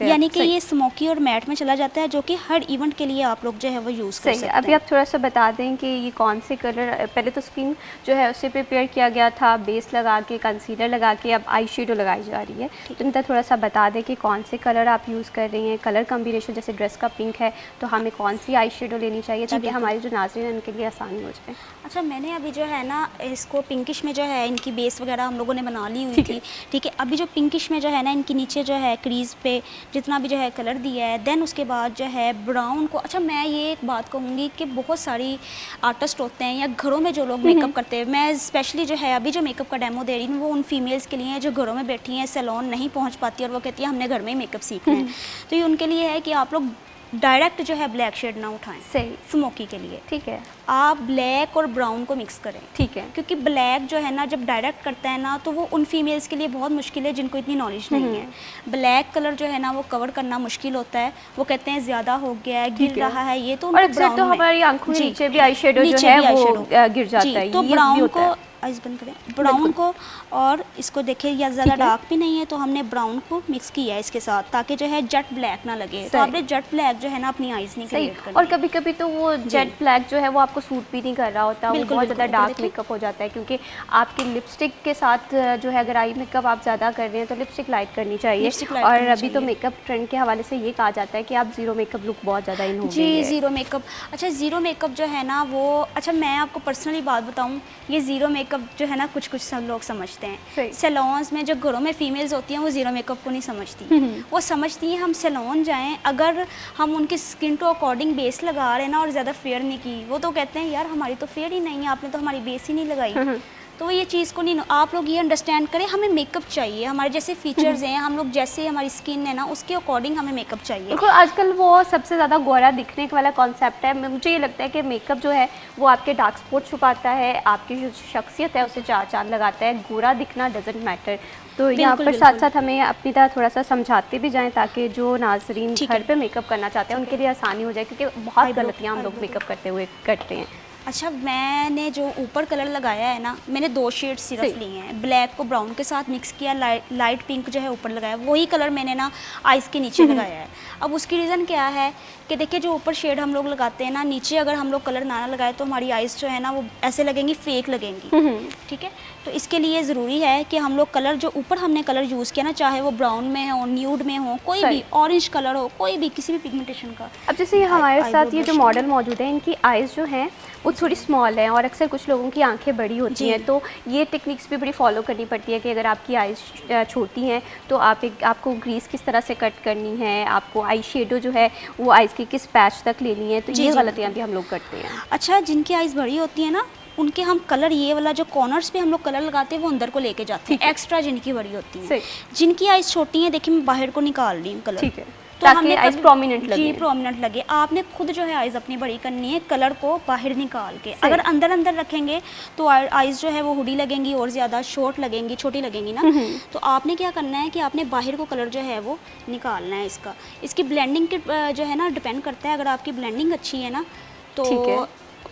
है, यानी कि ये स्मोकी और मैट में चला जाता है, जो कि हर इवेंट के लिए आप लोग जो है वो यूज़ कर सकते हैं। अभी आप थोड़ा सा बता दें कि ये कौन से कलर, पहले तो स्किन जो है उससे प्रिपेयर किया गया था, बेस लगा के, कंसीलर लगा के, अब आई शेडो लगाई जा रही है। तो इनका थोड़ा सा बता दें कि कौन से कलर आप यूज़ कर रही हैं, कलर कॉम्बिनेशन, जैसे ड्रेस का पिंक है तो हमें कौन सी आई शेडो लेनी चाहिए ताकि हमारी जो नाज़रीन है उनके लिए आसानी हो जाए। अच्छा, मैंने अभी जो है ना इसको पिंकिश में जो है इनकी बेस वगैरह हम लोगों ने बना ली हुई थी, ठीक है। अभी जो पिंकिश में जो है ना इनके नीचे जो है क्रीज पे जितना भी जो है कलर दिया है, देन उसके बाद जो है ब्राउन को, अच्छा मैं ये एक बात कहूँगी कि बहुत सारी आर्टिस्ट होते हैं या घरों में जो लोग मेकअप करते हैं, मैं स्पेशली जो है अभी जो मेकअप का डेमो दे रही हूँ वो उन फीमेल्स के लिए जो घरों में बैठी हैं, सैलून नहीं पहुँच पाती और वो कहती है हमने घर में ही मेकअप सीखना है। तो ये उनके लिए है कि आप लोग डायरेक्ट जो है ब्लैक शेड ना उठाएं, सही, स्मोकी के लिए, ठीक है। आप ब्लैक और ब्राउन को मिक्स करें, ठीक है, क्योंकि ब्लैक जो है ना जब डायरेक्ट करता है ना तो वो उन फीमेल्स के लिए बहुत मुश्किल है जिनको इतनी नॉलेज नहीं है। ब्लैक कलर जो है ना वो कवर करना मुश्किल होता है, वो कहते हैं ज़्यादा हो गया है, गिर रहा है, ये तो और अक्सर तो हमारी आंखों के नीचे भी आई शेडो जो है वो गिर जाता है। तो ब्राउन को आइस बंद करें, ब्राउन को, और इसको देखिए या ज़्यादा डार्क भी नहीं है तो हमने ब्राउन को मिक्स किया है इसके साथ, ताकि जो है जेट ब्लैक ना लगे। तो आपने जेट ब्लैक जो है ना अपनी आइज़ नहीं क्रिएट करनी। और कभी कभी तो वो जेट ब्लैक जो है वो आपको सूट भी नहीं कर रहा होता, वो बहुत ज़्यादा डार्क मेकअप हो जाता है, क्योंकि आपकी लिपस्टिक के साथ जो है अगर आई मेकअप आप ज़्यादा कर रहे हैं तो लिपस्टिक लाइट करनी चाहिए। और अभी तो मेकअप ट्रेंड के हवाले से ये कहा जाता है कि आप ज़ीरो मेकअप लुक बहुत ज़्यादा इन हो गई है। जी, ज़ीरो मेकअप। अच्छा, ज़ीरो मेकअप जो है ना वो, अच्छा मैं आपको पर्सनली बात बताऊँ, ये ज़ीरो मेकअप जो है ना कुछ सब लोग समझते हैं। सैलून्स में जो घरों में फीमेल्स होती हैं वो ज़ीरो मेकअप को नहीं समझती। वो समझती हैं हम सैलून जाएं, अगर हम उनकी स्किन टू अकॉर्डिंग बेस लगा रहे हैं ना और ज़्यादा फेयर नहीं की, वो तो कहते हैं यार हमारी तो फेयर ही नहीं है, आपने तो हमारी बेस ही नहीं लगाई। तो ये चीज़ को नहीं, आप लोग ये अंडरस्टैंड करें, हमें मेकअप चाहिए, हमारे जैसे फीचर्स हैं, हम लोग जैसे हमारी स्किन है ना उसके अकॉर्डिंग हमें मेकअप चाहिए। देखो आजकल वो सबसे ज़्यादा गोरा दिखने वाला कॉन्सेप्ट है। मुझे ये लगता है कि मेकअप जो है वो आपके डार्क स्पॉट छुपाता है, आपकी जो शख्सियत है उसे चार चांद लगाता है, गोरा दिखना डजेंट मैटर। तो यहाँ पर साथ साथ हमें अपनी तरह थोड़ा सा समझाते भी जाएं ताकि जो नाजरीन घर पे मेकअप करना चाहते हैं उनके लिए आसानी हो जाए, क्योंकि बहुत गलतियाँ हम लोग मेकअप करते हुए करते हैं। अच्छा, मैंने जो ऊपर कलर लगाया है ना, मैंने 2 शेड्स सिर्फ लिए हैं, ब्लैक को ब्राउन के साथ मिक्स किया, लाइट पिंक जो है ऊपर लगाया, वही कलर मैंने ना आइज़ के नीचे लगाया है। अब उसकी रीज़न क्या है कि देखिए जो ऊपर शेड हम लोग लगाते हैं ना, नीचे अगर हम लोग कलर ना लगाए तो हमारी आइज़ जो है ना वो ऐसे लगेंगी, फेक लगेंगी, ठीक है। तो इसके लिए ज़रूरी है कि हम लोग कलर जो ऊपर हमने कलर यूज़ किया ना, चाहे वो ब्राउन में हो, न्यूड में हो, कोई भी ऑरेंज कलर हो, कोई भी किसी भी पिगमेंटेशन का। अब जैसे हमारे साथ ये जो मॉडल मौजूद है, इनकी आइज़ जो हैं वो थोड़ी स्मॉल है और अक्सर कुछ लोगों की आंखें बड़ी होती हैं, तो ये टेक्निक्स भी बड़ी फॉलो करनी पड़ती है कि अगर आपकी आइज़ छोटी हैं तो आपको ग्रीस किस तरह से कट करनी है, आपको आई शेडो जो है वो आइज़ की किस पैच तक लेनी है, तो ये गलतियाँ भी हम लोग करते हैं। अच्छा, जिनकी आइज़ बड़ी होती है ना उनके हम कलर, ये वाला जो कॉर्नर्स पे हम लोग कलर लगाते हैं वो अंदर को लेके जाते हैं, एक्स्ट्रा जिनकी बड़ी होती है। सही। जिनकी आइज़ छोटी है, देखिए मैं बाहर को निकाल रही हूँ कलर, ठीक है, तो ताकि हमने आइज कभी- प्रोमिनेंट लगे। जी प्रोमिनेंट लगे। आपने खुद जो है आइज़ अपनी बड़ी करनी है, कलर को बाहर निकाल के। सही। अगर अंदर अंदर रखेंगे तो आइज़ जो है वो हुडी लगेंगी और ज़्यादा शॉर्ट लगेंगी, छोटी लगेंगी ना। तो आपने क्या करना है कि आपने बाहर को कलर जो है वो निकालना है। इसकी ब्लेंडिंग के जो है ना डिपेंड करता है। अगर आपकी ब्लेंडिंग अच्छी है ना ठीक तो है।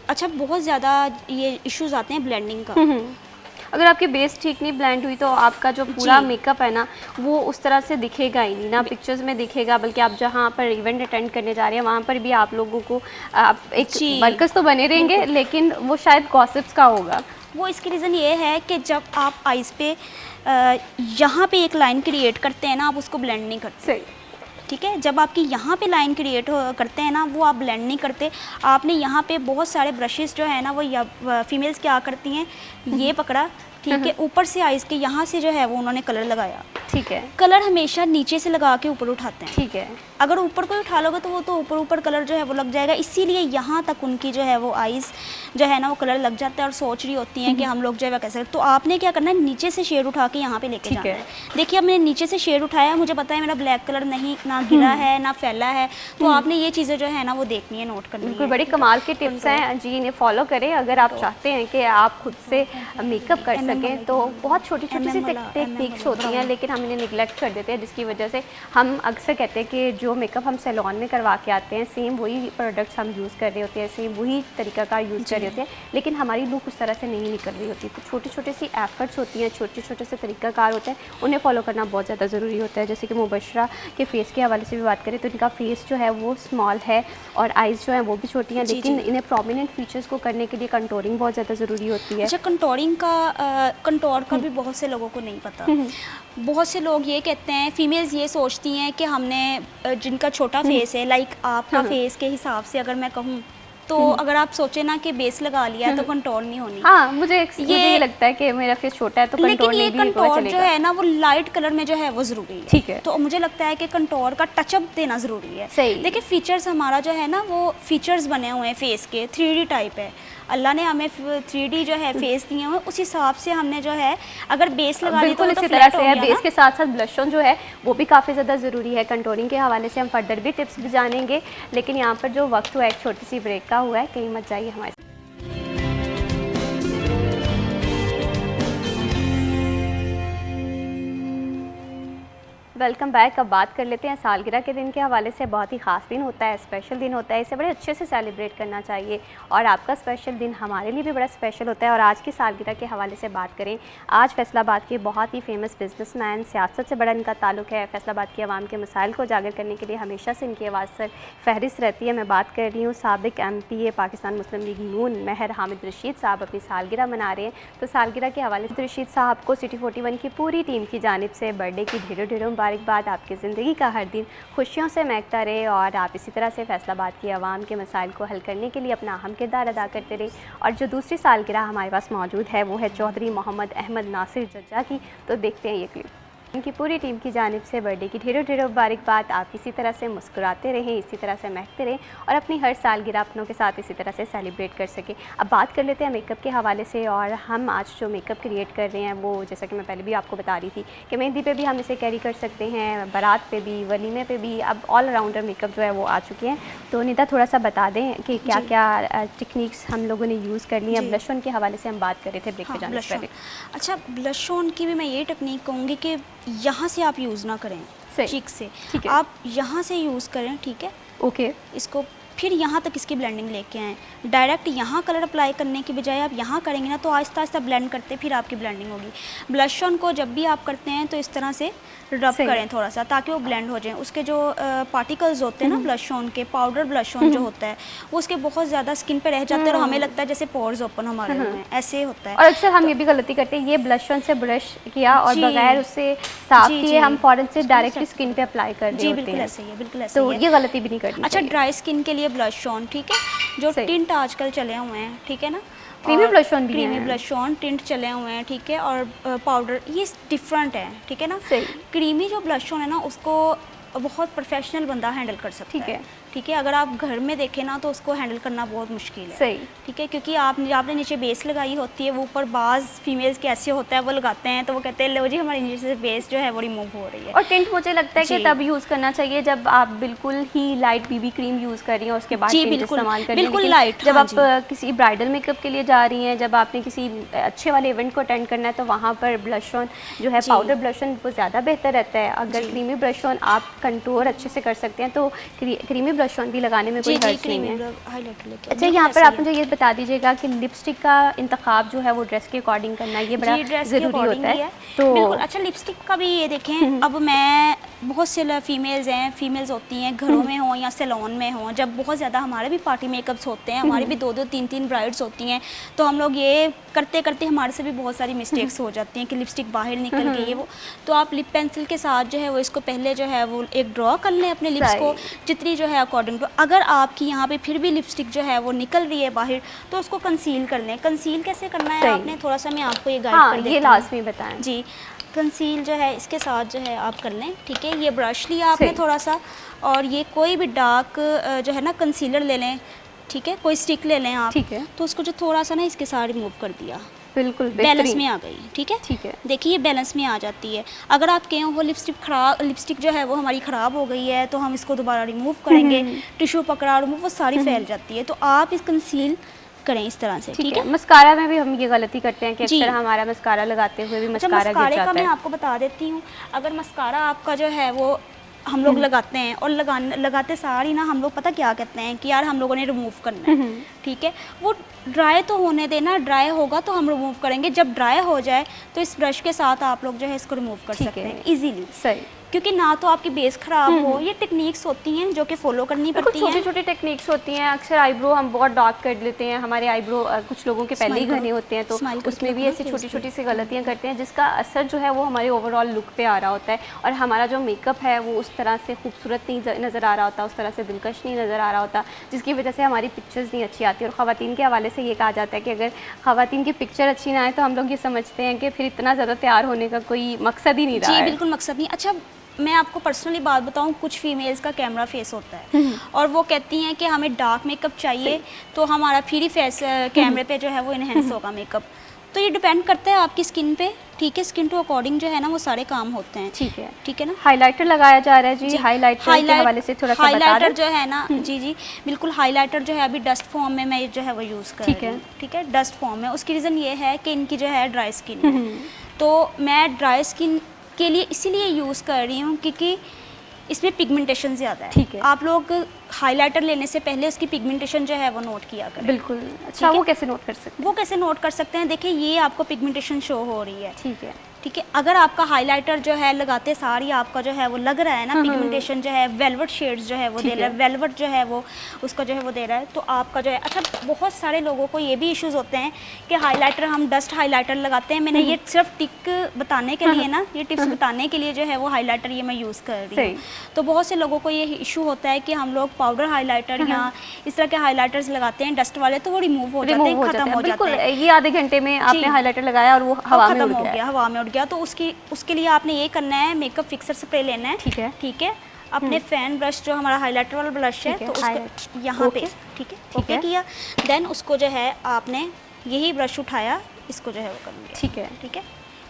अच्छा, बहुत ज़्यादा ये इश्यूज आते हैं ब्लेंडिंग का। अगर आपकी बेस ठीक नहीं ब्लेंड हुई तो आपका जो पूरा जी। मेकअप है ना वो उस तरह से दिखेगा ही नहीं, ना पिक्चर्स में दिखेगा, बल्कि आप जहाँ पर इवेंट अटेंड करने जा रहे हैं वहाँ पर भी आप लोगों को आप एक जी। वर्कर्स तो बने रहेंगे लेकिन वो शायद गॉसिप्स का होगा। वो इसकी रीज़न ये है कि जब आप आइज़ पे यहाँ पे एक लाइन क्रिएट करते हैं ना, आप उसको ब्लेंड नहीं करते। सही। ठीक है, जब आपकी यहाँ पे लाइन क्रिएट करते हैं ना, वो आप ब्लेंड नहीं करते। आपने यहाँ पे बहुत सारे ब्रशेस जो है ना वो फीमेल्स क्या करती हैं, ये पकड़ा, ठीक है, ऊपर से आइज़ के यहाँ से जो है वो उन्होंने कलर लगाया। ठीक है। कलर हमेशा नीचे से लगा के ऊपर उठाते हैं। ठीक है। अगर ऊपर कोई उठा लोगे तो वो तो ऊपर कलर जो है वो लग जाएगा, इसीलिए यहाँ तक उनकी जो है वो आइज़ जो है ना वो कलर लग जाता है और सोच रही होती हैं कि हम लोग जो है कैसे। तो आपने क्या करना है, नीचे से शेड उठा के यहाँ पे लेके ठीक जाना है। है। देखिए अब मैंने नीचे से शेड उठाया, मुझे पता है मेरा ब्लैक कलर नहीं ना गिरा है ना फैला है, तो आपने ये चीज़ें जो है ना वो देखनी है, नोट करनी बिल्कुल, है। बड़ी कमाल के टिप्स हैं जी, इन्हें फॉलो करें अगर आप चाहते हैं कि आप खुद से मेकअप कर सकें। तो बहुत छोटी छोटी सी टेक्निक्स होती हैं लेकिन हम इन्हें निगलेक्ट कर देते हैं, जिसकी वजह से हम अक्सर कहते हैं कि जो मेकअप हम सैलून में करवा के आते हैं सेम वही प्रोडक्ट्स हम यूज़ कर रहे होते हैं, सेम वही तरीका का यूज़ कर रहे होते हैं, लेकिन हमारी लुक उस तरह से नहीं निकल रही होती। तो छोटी छोटी सी एफर्ट्स होती हैं, छोटे छोटे से तरीकाकार होते हैं, उन्हें फॉलो करना बहुत ज़्यादा ज़रूरी होता है। जैसे कि मुबशरा के फेस के हवाले से भी बात करें तो इनका फेस जो है वो स्मॉल है और आइज़ जो है वो भी छोटी हैं, लेकिन इन्हें प्रोमिनेंट फीचर्स को करने के लिए कंटूरिंग बहुत ज़्यादा ज़रूरी होती है। अच्छा, कंटोरिंग का कंटोर का भी बहुत से लोगों को नहीं पता। बहुत से लोग ये कहते हैं, फीमेल्स ये सोचती हैं कि हमने जिनका छोटा फेस है, लाइक आपका फेस के हिसाब से अगर मैं कहूँ तो अगर आप सोचे ना कि बेस लगा लिया तो कंटोर नहीं होनी। हाँ, मुझे ये लगता है कि मेरा फेस छोटा है तो कंटोर लेकिन ये नहीं भी कंटोर चलेगा। जो है ना वो लाइट कलर में जो है वो ज़रूरी है। ठीक है। तो मुझे लगता है कि कंटोर का टचअप देना ज़रूरी है। सही। लेकिन फीचर्स हमारा जो है ना वो फीचर्स बने हुए हैं फेस के, 3D टाइप है। अल्लाह ने हमें 3D जो है फेस दिए हुए, उस हिसाब से हमने जो है अगर बेस लगा दी तो बिल्कुल वो तो इसी तरह flat से हो है। गया बेस ना। के साथ साथ ब्लश ऑन जो है वो भी काफ़ी ज़्यादा ज़रूरी है। कंटोरिंग के हवाले से हम फर्दर भी टिप्स भी जानेंगे, लेकिन यहाँ पर जो वक्त हुआ है एक छोटी सी ब्रेक का हुआ है, कहीं मत जाइए हमारे साथ। Welcome back. अब बात कर लेते हैं सालगिरह के दिन के हवाले से। बहुत ही ख़ास दिन होता है, स्पेशल दिन होता है, इसे बड़े अच्छे से सेलिब्रेट करना चाहिए और आपका स्पेशल दिन हमारे लिए भी बड़ा स्पेशल होता है। और आज की सालगिरह के हवाले से बात करें, आज फैसलाबाद के बहुत ही फेमस बिजनेसमैन, सियासत से बड़ा इनका ताल्लुक है। फैसलाबाद के अवाम के मसाइल को उजागर करने के लिए हमेशा से इनकी आवाज़ सर फहरिस्त रहती है। मैं बात कर रही हूँ साबिक MPA पाकिस्तान मुस्लिम लीग नून महर हामिद रशीद साहब अपनी सालगिरह मना रहे हैं। तो सालगिरह के हवाले से रशीद साहब को सिटी 41 की पूरी टीम की जानिब से बर्थडे की ढेरों ढेरों मुबारकबाद। आपकी ज़िंदगी का हर दिन खुशियों से महकता रहे और आप इसी तरह से फैसलाबाद की आवाम के मसाइल को हल करने के लिए अपना अहम किरदार अदा करते रहे। और जो दूसरी सालगिरह हमारे पास मौजूद है वो है चौधरी मोहम्मद अहमद नासिर जज्जा की। तो देखते हैं ये क्लिप। इनकी पूरी टीम की जानिब से बर्थडे की ढेरों ढेरों मुबारकबाद। आप इसी तरह से मुस्कुराते रहें, इसी तरह से महकते रहें और अपनी हर सालगिरह अपनों के साथ इसी तरह से सेलिब्रेट कर सकें। अब बात कर लेते हैं मेकअप के हवाले से। और हम आज जो मेकअप क्रिएट कर रहे हैं वो, जैसा कि मैं पहले भी आपको बता रही थी कि मेहंदी पे भी हम इसे कैरी कर सकते हैं, बारात पे भी, वलीमे पे भी। अब ऑल राउंडर मेकअप जो है वो आ चुके हैं। तो निदा थोड़ा सा बता दें कि क्या क्या टेक्निक्स हम लोगों ने यूज़ कर ली हैं। ब्लश ऑन के हवाले से हम बात कर रहे थे ब्रेक पे जाने से पहले। अच्छा, ब्लश ऑन की भी मैं ये टेक्निक कहूँगी कि यहाँ से आप यूज़ ना करें, चीक से आप यहाँ से यूज़ करें, ठीक है। ओके। इसको फिर यहाँ तक इसकी ब्लेंडिंग लेके आएँ। डायरेक्ट यहाँ कलर अप्लाई करने की बजाय आप यहाँ करेंगे ना तो आहिस्ता आहिस्ता ब्लेंड करते फिर आपकी ब्लेंडिंग होगी। ब्लश ऑन को जब भी आप करते हैं तो इस तरह से रब करें थोड़ा सा, ताकि वो ब्लेंड हो जाए। उसके जो पार्टिकल्स होते हैं ना ब्लश ऑन के, पाउडर ब्लश ऑन जो होता है वो उसके बहुत ज़्यादा स्किन पे रह जाते हैं और हमें लगता है जैसे पोर्स ओपन हमारे हुए हैं, ऐसे होता है। और अक्सर हम ये भी गलती करते हैं, ये ब्लश ऑन से ब्रश किया और बगैर उससे साफ किए हम फौरन से डायरेक्टली स्किन पे अप्लाई कर देते हैं। जी बिल्कुल ऐसे ही है, बिल्कुल ऐसे तो ही है। ये गलती भी नहीं करनी अच्छा, ड्राई स्किन के लिए ब्लश ऑन, ठीक है, जो टिंट आजकल चले हुए हैं, ठीक है ना, क्रीमी ब्लश ऑन भी है, क्रीमी ब्लश ऑन टिंट चले हुए हैं, ठीक है, और पाउडर, ये डिफरेंट है, ठीक है ना। सही। क्रीमी जो ब्लश ऑन है ना उसको बहुत प्रोफेशनल बंदा हैंडल कर सकता है, ठीक है। ठीक है। अगर आप घर में देखें ना तो उसको हैंडल करना बहुत मुश्किल है। सही। ठीक है, क्योंकि आपने नीचे बेस लगाई होती है, वो ऊपर बाज़ फीमेल्स के ऐसे होता है वो लगाते हैं तो वो कहते हैं लो जी हमारे नीचे से बेस जो है वो रिमूव हो रही है। और टिंट मुझे लगता है कि जी। तब यूज़ करना चाहिए जब आप बिल्कुल ही लाइट बीबी क्रीम यूज़ कर रही हैं, उसके बाद जी, टिंट बिल्कुल, इस्तेमाल कर रही हैं। बिल्कुल लेकिन लाइट, जब हाँ आप किसी ब्राइडल मेकअप के लिए जा रही हैं, जब आपने किसी अच्छे वाले इवेंट को अटेंड करना है तो वहाँ पर ब्लश ऑन जो है, जी। पाउडर ब्लश ऑन वो ज़्यादा बेहतर रहता है। अगर जी। क्रीमी ब्लश ऑन आप कंटूर अच्छे से कर सकते हैं तो क्रीमी ब्लश ऑन भी लगाने में कोई जी, हर्ज नहीं है। हाईलाइटर लेके अच्छा, यहाँ पर आप मुझे ये बता दीजिएगा कि लिपस्टिक का इंतखाब जो है वो ड्रेस के अकॉर्डिंग करना, ये बड़ा ज़रूरी होता है। तो बिल्कुल। अच्छा, लिपस्टिक का भी ये देखें, अब मैं बहुत से फीमेल्स होती हैं घरों में हों या सैलून में हों, जब बहुत ज़्यादा हमारे भी पार्टी मेकअप्स होते हैं, हमारी भी 2-2 3-3 ब्राइड्स होती हैं, तो हम लोग ये करते करते हमारे से भी बहुत सारी मिस्टेक्स हो जाती हैं कि लिपस्टिक बाहर निकल गई है वो। तो आप लिप पेंसिल के साथ जो है वो इसको पहले जो है वो एक ड्रॉ कर लें अपने लिप्स को, जितनी जो है अकॉर्डिंग टू। अगर आपकी यहाँ पे फिर भी लिपस्टिक जो है वो निकल रही है बाहर तो उसको कंसील कर लें। कंसील कैसे करना है आपने, थोड़ा सा मैं आपको ये गाइड कर देती हूँ। ये लाजमी बताएं जी। कंसील जो है इसके साथ जो है आप कर लें, ठीक है। ये ब्रश लिया आपने थोड़ा सा, और ये कोई भी डार्क जो है ना कंसीलर ले लें, ठीक है। कोई स्टिक ले लें आप, ठीक है। तो उसको जो थोड़ा सा ना इसके साथ रिमूव कर दिया, बिल्कुल बैलेंस में आ गई, ठीक है। ठीक है। देखिए ये बैलेंस में आ जाती है। अगर आप कहें वो लिपस्टिक जो है वो हमारी ख़राब हो गई है तो हम इसको दोबारा रिमूव करेंगे, टिश्यू पकड़ा रिमूव, वो सारी फैल जाती है। तो आप इस कंसील करें इस तरह से, ठीक है। मस्कारा में भी हम ये गलती करते हैं कि जी। अक्सर हमारा मस्कारा लगाते हुए भी अच्छा, मस्कारा गिर मस्कारे का जाता मैं है। आपको बता देती हूँ। अगर मस्कारा आपका जो है वो हम लोग लगाते हैं और लगाते सार ही ना हम लोग पता क्या कहते हैं कि यार हम लोगों ने रिमूव करना है, ठीक है। वो ड्राई तो होने देना, ड्राई होगा तो हम रिमूव करेंगे। जब ड्राई हो जाए तो इस ब्रश के साथ आप लोग जो है इसको रिमूव कर सकते हैं इजीली। सही। क्योंकि ना तो आपकी बेस ख़राब हो, ये टेक्निक्स होती हैं जो कि फॉलो करनी पड़ती हैं। छोटी छोटी टेक्निक्स होती हैं। अक्सर आईब्रो हम बहुत डार्क कर लेते हैं, हमारे आईब्रो कुछ लोगों के पहले ही घने होते हैं, तो उसमें भी ऐसी छोटी छोटी सी गलतियां करते हैं जिसका असर जो है वो हमारे ओवरऑल लुक पे आ रहा होता है, और हमारा जो मेकअप है वो उस तरह से खूबसूरत नहीं नज़र आ रहा होता, उस तरह से दिलकश नहीं नज़र आ रहा होता, जिसकी वजह से हमारी पिक्चर्स नहीं अच्छी आती। और ख़वातीन के हवाले से ये कहा जाता है कि अगर ख़वातीन की पिक्चर अच्छी ना आए तो हम लोग ये समझते हैं कि फिर इतना ज़्यादा तैयार होने का कोई मकसद ही नहीं रहा है। जी बिल्कुल मकसद नहीं। अच्छा, मैं आपको पर्सनली बात बताऊं, कुछ फीमेल्स का कैमरा फेस होता है और वो कहती हैं कि हमें डार्क मेकअप चाहिए तो हमारा फिर ही फेस कैमरे पे जो है वो इन्हेंस होगा मेकअप। तो ये डिपेंड करता है आपकी स्किन पे, ठीक है। स्किन टू अकॉर्डिंग जो है ना वो सारे काम होते हैं, ठीक है ना। हाइलाइटर लगाया जा रहा है जी, हाइलाइटर के हवाले से थोड़ा सा बता दें। हाइलाइटर जो है ना, जी बिल्कुल, हाइलाइटर जो है अभी डस्ट फॉर्म में मैं जो है वो यूज़ कर रही हूँ, ठीक है। डस्ट फॉर्म में उसकी रीज़न ये है कि इनकी जो है ड्राई स्किन है, तो मैं ड्राई स्किन के लिए इसीलिए यूज़ कर रही हूँ क्योंकि इसमें पिगमेंटेशन ज़्यादा है, ठीक है। आप लोग हाइलाइटर लेने से पहले उसकी पिगमेंटेशन जो है वो नोट किया करें। बिल्कुल। अच्छा, वो कैसे नोट कर सकते हैं? वो कैसे नोट कर सकते हैं, देखिए ये आपको पिगमेंटेशन शो हो रही है, ठीक है। ठीक है। अगर आपका हाइलाइटर जो है लगाते सार ही आपका जो है वो लग रहा है ना पिगमेंटेशन जो है वेलवेट शेड्स जो है वो दे रहा है, वेलवेट जो है वो उसका जो है वो दे रहा है, तो आपका जो है। अच्छा, बहुत सारे लोगों को ये भी इश्यूज होते हैं कि हाइलाइटर हम डस्ट हाइलाइटर लगाते हैं। मैंने ये सिर्फ टिक बताने के लिए ना, ये टिप्स बताने के लिए जो है वो हाइलाइटर ये मैं यूज़ कर रही हूँ। तो बहुत से लोगों को ये इशू होता है कि हम लोग पाउडर हाइलाइटर या इस तरह के हाइलाइटर्स लगाते हैं डस्ट वाले, तो वो रिमूव हो जाते हैं, खत्म हो जाते हैं। ये आधे घंटे में आपने हाइलाइटर लगाया और वो हवा में उड़ गया, हवा में उड़ गया। तो उसके लिए आपने ये करना है, मेकअप फिक्सर स्प्रे लेना है, ठीक है। अपने फैन ब्रश जो हमारा हाइलाइटर वाला ब्रश है तो उसको यहाँ पे, ठीक है, ओके किया। देन उसको जो है आपने यही ब्रश उठाया, इसको जो है वो कर लिया, ठीक है।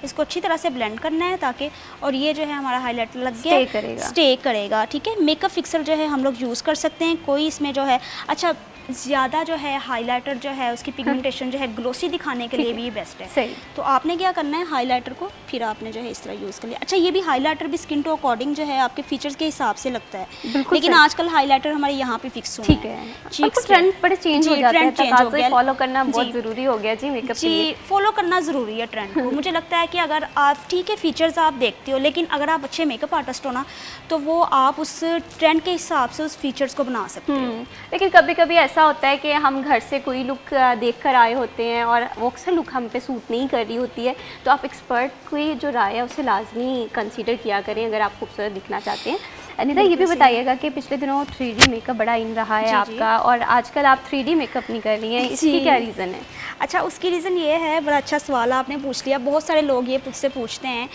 इसको अच्छी तरह से ब्लेंड करना है ताकि, और ये जो है हमारा हाइलाइटर लग गया, स्टे करेगा, ठीक है। मेकअप फिक्सर जो है हम लोग यूज़ कर सकते हैं, कोई इसमें जो है। अच्छा, ज़्यादा जो है हाइलाइटर जो है उसकी पिगमेंटेशन जो है ग्लोसी दिखाने के लिए भी ये बेस्ट है, सही। तो आपने क्या करना है, हाइलाइटर को फिर आपने जो है इस तरह यूज़ कर लिया। अच्छा, ये भी हाइलाइटर भी स्किन टू अकॉर्डिंग जो है आपके फीचर्स के हिसाब से लगता है, लेकिन आजकल हाइलाइटर हमारे यहाँ पे फिक्स हुए हैं, ठीक है। ट्रेंड बड़े चेंज हो जाते हैं, तो फॉलो करना बहुत ज़रूरी हो गया जी मेकअप के लिए। फॉलो करना ज़रूरी है ट्रेंड को। मुझे लगता है कि अगर आप, ठीक है, फीचर्स आप देखते हो, लेकिन अगर आप अच्छे मेकअप आर्टिस्ट हो ना तो वो आप उस ट्रेंड के हिसाब से उस फीचर्स को बना सकते हो। लेकिन कभी कभी ऐसा होता है कि हम घर से कोई लुक देख कर आए होते हैं और वो अक्सर लुक हम पे सूट नहीं कर रही होती है, तो आप एक्सपर्ट की जो राय है उसे लाजमी कंसीडर किया करें अगर आप खूबसूरत दिखना चाहते हैं। निदा ये भी बताइएगा कि पिछले दिनों 3D मेकअप बड़ा इन रहा है जी, जी। आपका, और आजकल आप 3D मेकअप नहीं कर रही हैं, इसकी जी। क्या रीज़न है? अच्छा, उसकी रीज़न ये है, बड़ा अच्छा सवाल आपने पूछ लिया। बहुत सारे लोग ये मुझसे पूछते हैं।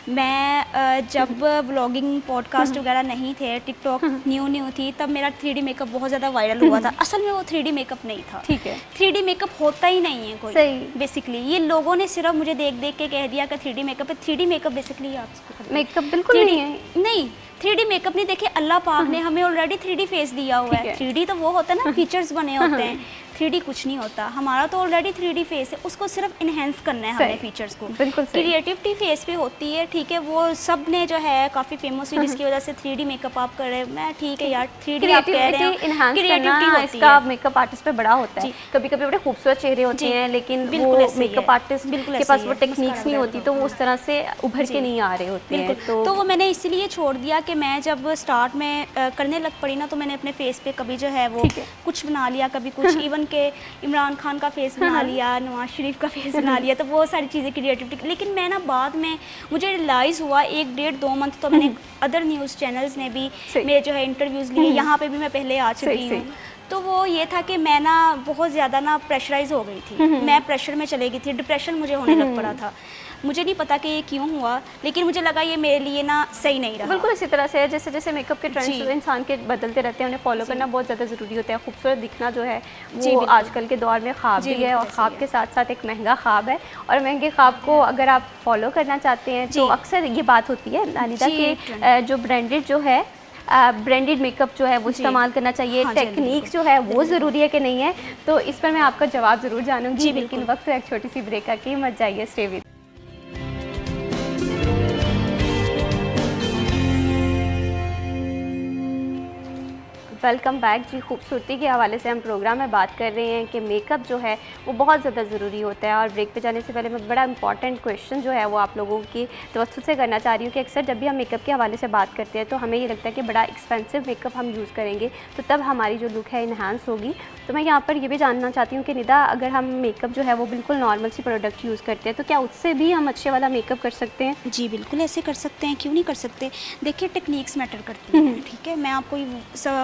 मैं जब व्लॉगिंग पॉडकास्ट वगैरह नहीं थे, टिकटॉक न्यू थी, तब मेरा 3D मेकअप बहुत ज़्यादा वायरल हुआ था। असल में वो 3D मेकअप नहीं था। ठीक है। 3D मेकअप होता ही नहीं है कोई। सही। बेसिकली ये लोगों ने सिर्फ मुझे देख देख के कह दिया कि 3D मेकअप है। 3D मेकअप बेसिकली आप मेकअप बिल्कुल नहीं है। नहीं, 3D मेकअप नहीं। देखिए, अल्लाह पाक ने हमें ऑलरेडी 3D फेस दिया हुआ ठीक है। है। 3D तो वो होता है ना, फीचर्स बने होते हैं। 3D कुछ नहीं होता, हमारा तो ऑलरेडी 3D फेस है, उसको सिर्फ इन्हेंस करना है हमने सही। फीचर्स को। बिल्कुल सही। क्रिएटिविटी फेस पे होती है, ठीक है। वो सब ने जो है काफ़ी फेमस हुई, जिसकी वजह से 3D मेकअप आप कर रहे हैं। मैं ठीक है यार, 3D आप कह रहे क्रिएटिविटी हैं, इन्हांस क्रिएटिविटी करना होती इसका है। मेकअप आर्टिस्ट पे बड़ा होता है। जी। कभी-कभी बड़े खूबसूरत चेहरे होते जी। हैं, लेकिन बिल्कुल वो ऐसे ही मेकअप है। आर्टिस्ट बिल्कुल के ऐसे पास ही वो है। टेक्निक्स मस्कारा नहीं वगैरह होती, तो वो उस तरह से उभर के जी। नहीं आ रहे होते हैं। बिल्कुल। तो वो मैंने इसीलिए छोड़ दिया कि मैं जब स्टार्ट में करने लग पड़ी ना, तो मैंने अपने फेस पे कभी जो है वो ठीक है। कुछ बना लिया, कभी कुछ, इवन के इमरान खान का फेस बना लिया, नवाज शरीफ का फेस बना लिया, तो वो सारी चीज़ें क्रिएटिविटी। लेकिन मैं ना बाद में मुझे रियलाइज़ हुआ 1-1.5-2 मंथ, तो मैंने अदर न्यूज़ चैनल्स ने भी सही। मेरे जो है इंटरव्यूज़ लिए, यहाँ पे भी मैं पहले आ चुकी सही, हूँ। तो वो ये था कि मैं ना बहुत ज़्यादा ना प्रेशराइज़ हो गई थी। मैं प्रेशर में चली गई थी, डिप्रेशन मुझे होने लग पड़ा था। मुझे नहीं पता कि ये क्यों हुआ, लेकिन मुझे लगा ये मेरे लिए ना सही नहीं रहा। बिल्कुल इसी तरह से है, जैसे जैसे मेकअप के जी। ट्रेंड्स इंसान के बदलते रहते हैं, उन्हें फॉलो करना बहुत ज़्यादा ज़रूरी होता है। खूबसूरत दिखना जो है जी, वो बिल्कुल। आजकल के दौर में ख्वाब जी, भी है, बिल्कुल और ऐसे ख्वाब ही के साथ साथ एक महंगा ख्वाब है। और महंगे ख्वाब को अगर आप फॉलो करना चाहते हैं, तो जी। अक्सर ये बात होती है नानिदा जी, कि ट्रेंड। जो ब्रांडेड जो है ब्रांडेड मेकअप जो है वो जी। इस्तेमाल करना चाहिए। हाँ जी, टेक्निक बिल्कुल। जो है वो ज़रूरी है कि नहीं है, तो इस पर मैं आपका जवाब ज़रूर जानूंगी। जी, लेकिन बिल्कुल। वक्त है एक छोटी सी ब्रेक का, कि मत जाइए, स्टे विद। वेलकम बैक जी। खूबसूरती के हवाले से हम प्रोग्राम में बात कर रहे हैं कि मेकअप जो है वो बहुत ज़्यादा ज़रूरी होता है। और ब्रेक पे जाने से पहले मैं बड़ा इंपॉर्टेंट क्वेश्चन जो है वो आप लोगों की तवज्जो से करना चाह रही हूँ कि अक्सर जब भी हम मेकअप के हवाले से बात करते हैं, तो हमें ये लगता है कि बड़ा एक्सपेंसिव मेकअप हम यूज़ करेंगे तो तब हमारी जो लुक है इन्हांस होगी। तो मैं यहाँ पर ये भी जानना चाहती हूँ कि निदा, अगर हम मेकअप जो है वो बिल्कुल नॉर्मल सी प्रोडक्ट यूज़ करते हैं, तो क्या उससे भी हम अच्छे वाला मेकअप कर सकते हैं? जी बिल्कुल, ऐसे कर सकते हैं, क्यों नहीं कर सकते। देखिए, टेक्निक्स मैटर करती हैं, ठीक है। मैं आपको